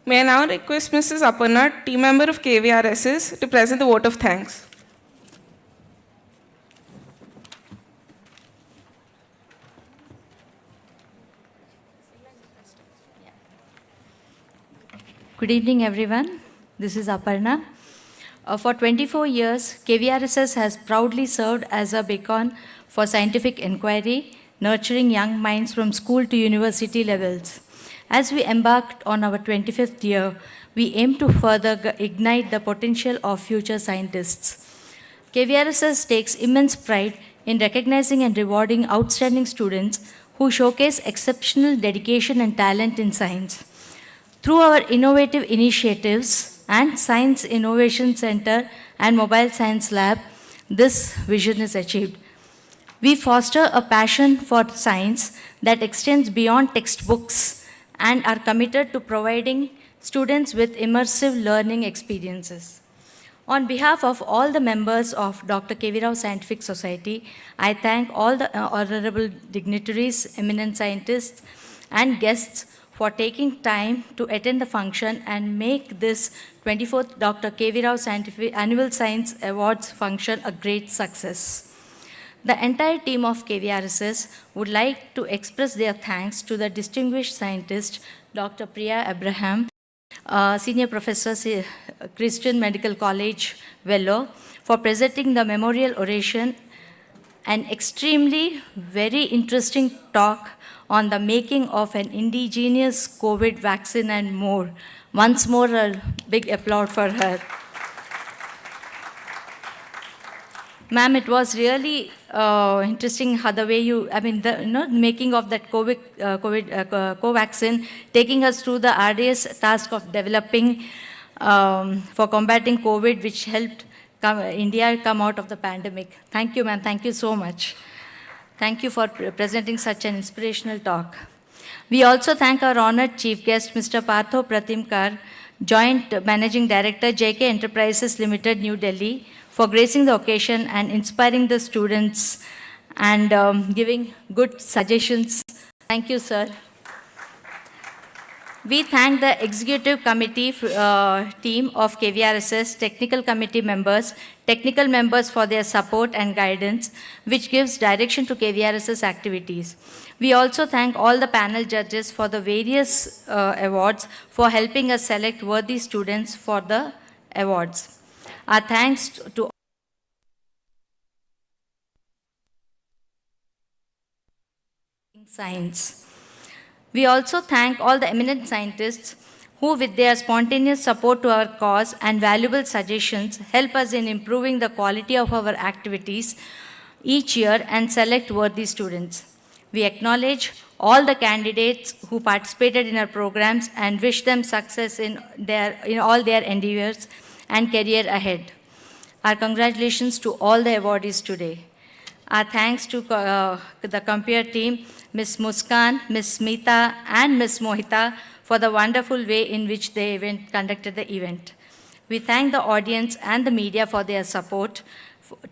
May I now request Mrs. Aparna, team member of KVRSS, to present the vote of thanks. Good evening, everyone. This is Aparna. For 24 years, KVRSS has proudly served as a beacon for scientific inquiry, nurturing young minds from school to university levels. As we embarked on our 25th year, we aim to further ignite the potential of future scientists. KVRSS takes immense pride in recognizing and rewarding outstanding students who showcase exceptional dedication and talent in science. Through our innovative initiatives and Science Innovation Center and Mobile Science Lab, this vision is achieved. We foster a passion for science that extends beyond textbooks and are committed to providing students with immersive learning experiences. On behalf of all the members of Dr. KV Rao Scientific Society, I thank all the honorable dignitaries, eminent scientists, and guests for taking time to attend the function and make this 24th Dr. KV Rao Scientific Annual Science Awards function a great success. The entire team of KVRSS would like to express their thanks to the distinguished scientist, Dr. Priya Abraham, Senior Professor, Christian Medical College, Vellore, for presenting the memorial oration, an extremely very interesting talk on the making of an indigenous COVID vaccine and more. Once more, a big applause for her. Ma'am, it was really interesting how the way you, the making of that Covaxin, taking us through the arduous task of developing for combating COVID, which helped India come out of the pandemic. Thank you, ma'am. Thank you so much. Thank you for presenting such an inspirational talk. We also thank our honored chief guest, Mr. Partho Pratimkar, Joint Managing Director, JK Enterprises Limited, New Delhi, for gracing the occasion and inspiring the students and giving good suggestions. Thank you, sir. We thank the executive committee team of KVRSS, technical committee members, technical members for their support and guidance, which gives direction to KVRSS activities. We also thank all the panel judges for the various awards for helping us select worthy students for the awards. Our thanks to science. We also thank all the eminent scientists who, with their spontaneous support to our cause and valuable suggestions, help us in improving the quality of our activities each year and select worthy students. We acknowledge all the candidates who participated in our programs and wish them success in all their endeavors and career ahead. Our congratulations to all the awardees today. Our thanks to the Compare team, Ms. Muskan, Ms. Smita, and Ms. Mohita for the wonderful way in which they conducted the event. We thank the audience and the media for their support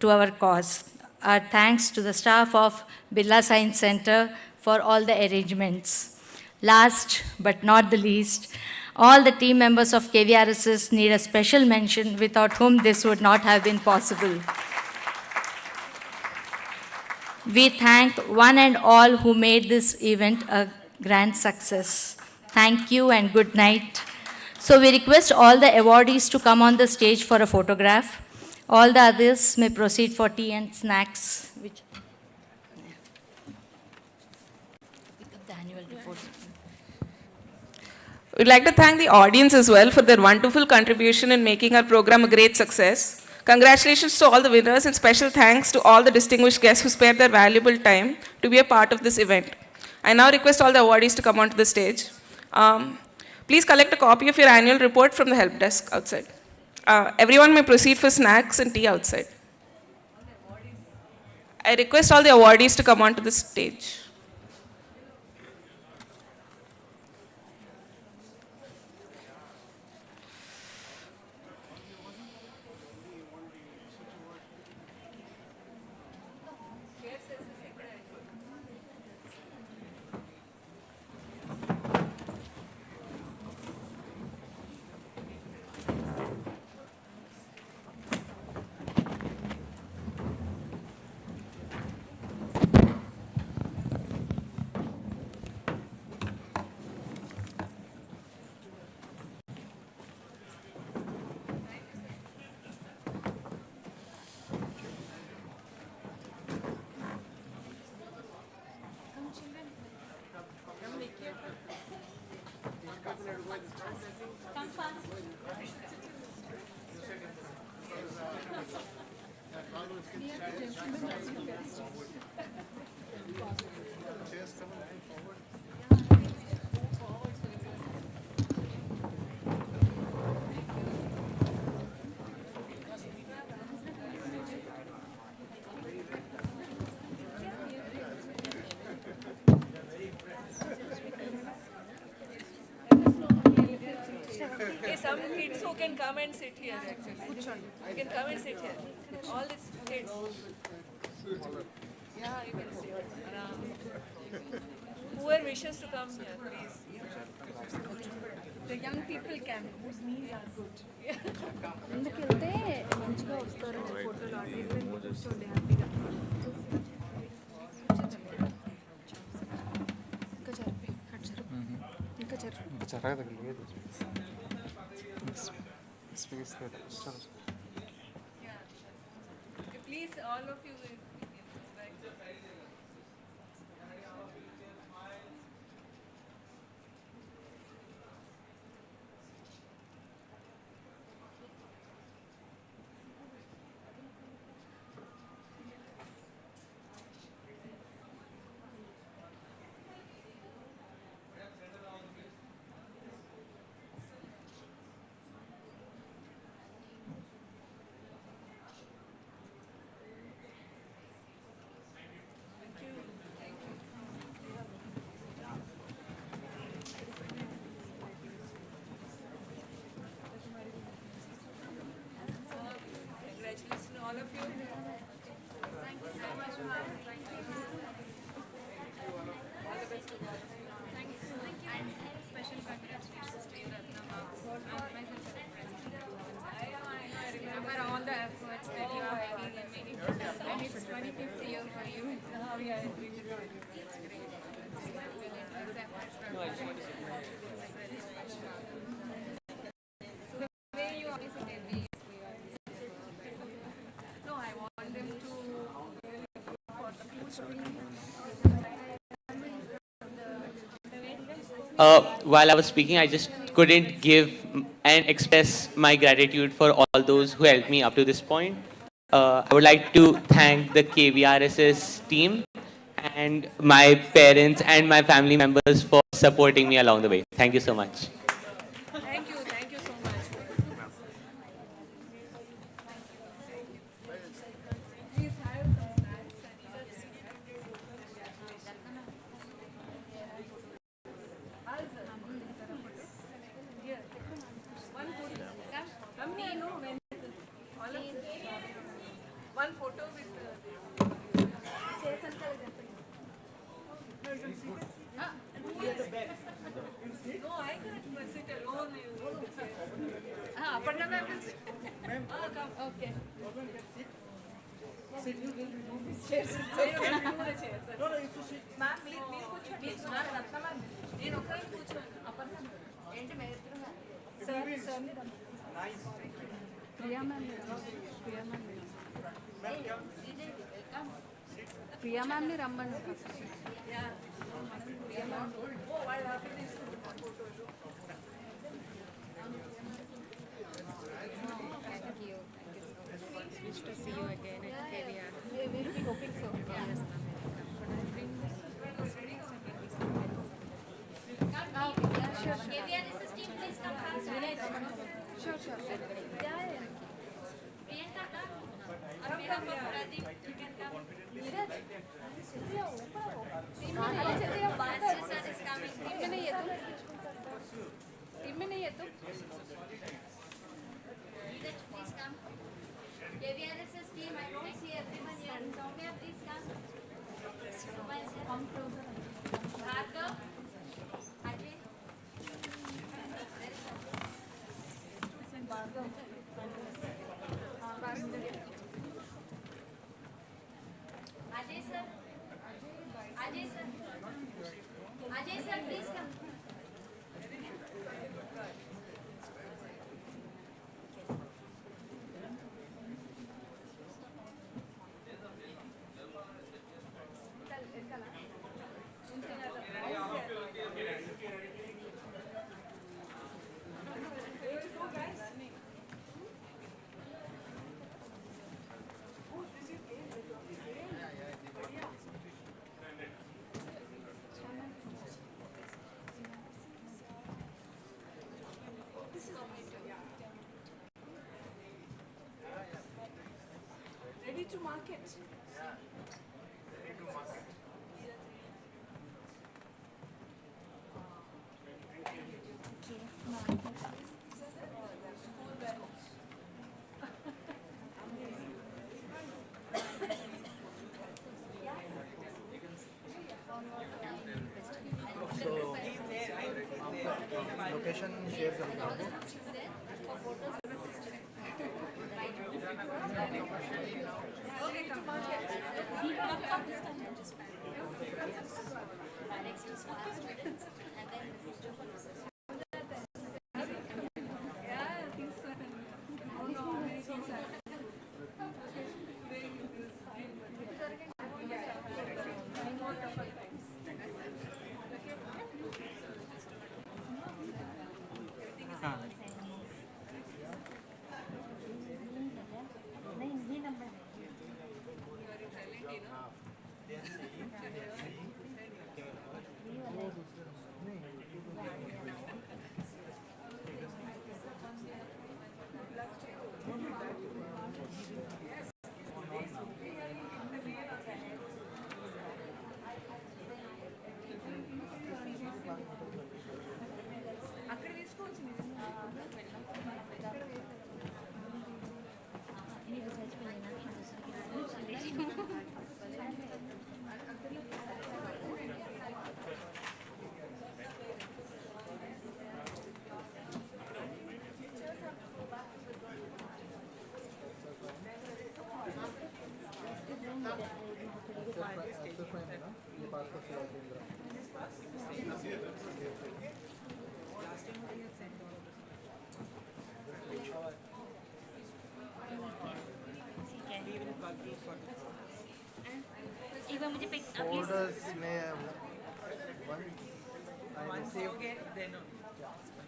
to our cause. Our thanks to the staff of Birla Science Center for all the arrangements. Last but not the least, all the team members of KVRSS need a special mention, without whom this would not have been possible. We thank one and all who made this event a grand success. Thank you and good night. So we request all the awardees to come on the stage for a photograph. All the others may proceed for tea and snacks. We'd like to thank the audience as well for their wonderful contribution in making our program a great success. Congratulations to all the winners and special thanks to all the distinguished guests who spared their valuable time to be a part of this event. I now request all the awardees to come onto the stage. Please collect a copy of your annual report from the help desk outside. Everyone may proceed for snacks and tea outside. I request all the awardees to come onto the stage. some kids who can come and sit here actually. You can come and sit here. All these kids. Yeah, you can sit. Whoever wishes to come here, please. The young people can, whose knees are good. ముందుకెళ్తే మంచిగా వస్తారు ఫోటోలు అటు ఇటు కూర్చోండి హ్యాపీగా ఇంకా జరిపి అటు జరుపు ఇంకా జరుపు Please, all of you. Congratulations to all of you. Thank you so much. All the best. Thank you. And special congratulations to Ratna ma'am and myself as president. I remember all the efforts that you are making for this, and it's 25th year for you. Oh yeah, it's great. The way you always did it. No, I want them to for the future. While I was speaking, I just couldn't give and express my gratitude for all those who helped me up to this point. I would like to thank the KVRSS team and my parents and my family members for supporting me along the way. Thank you so much. Thank you so much. Please have some snacks Here, one photo. Come here, no, when all of this. One photo with No, I can't sit alone. Aparna ma'am will sit. Come. Okay. Sit. You will remove these chairs. I will remove the chairs. No, you to sit. Ma'am, please కూర్చోండి. Ma'am, Ratna ma'am. నేను ఒక్కరే కూర్చోను. అపర్ణ ఏంటి మేము ఇద్దరు sir nice Priya ma'am Priya మ్యామ్ని రమ్మండి Priya ma'am వాళ్ళు happy తీసుకుంటున్నారు ఫోటోలు Thank you so much. Wish to see you again at KVR. We will be hoping so. Yes, ma'am. Sure. KVRSS team, please come fast. Sure. Priyanka, come. On behalf of Pradeep, you can come. Master sir is coming. Neeraj, please come. KVRSS team, I don't see everyone here. Soumya, please come. Come closer. Bhargav. Ajay. Ajay sir. Ajay sir, please come. Ready to market. Presentation share करता हूँ. एक बार मुझे pick Folders में I received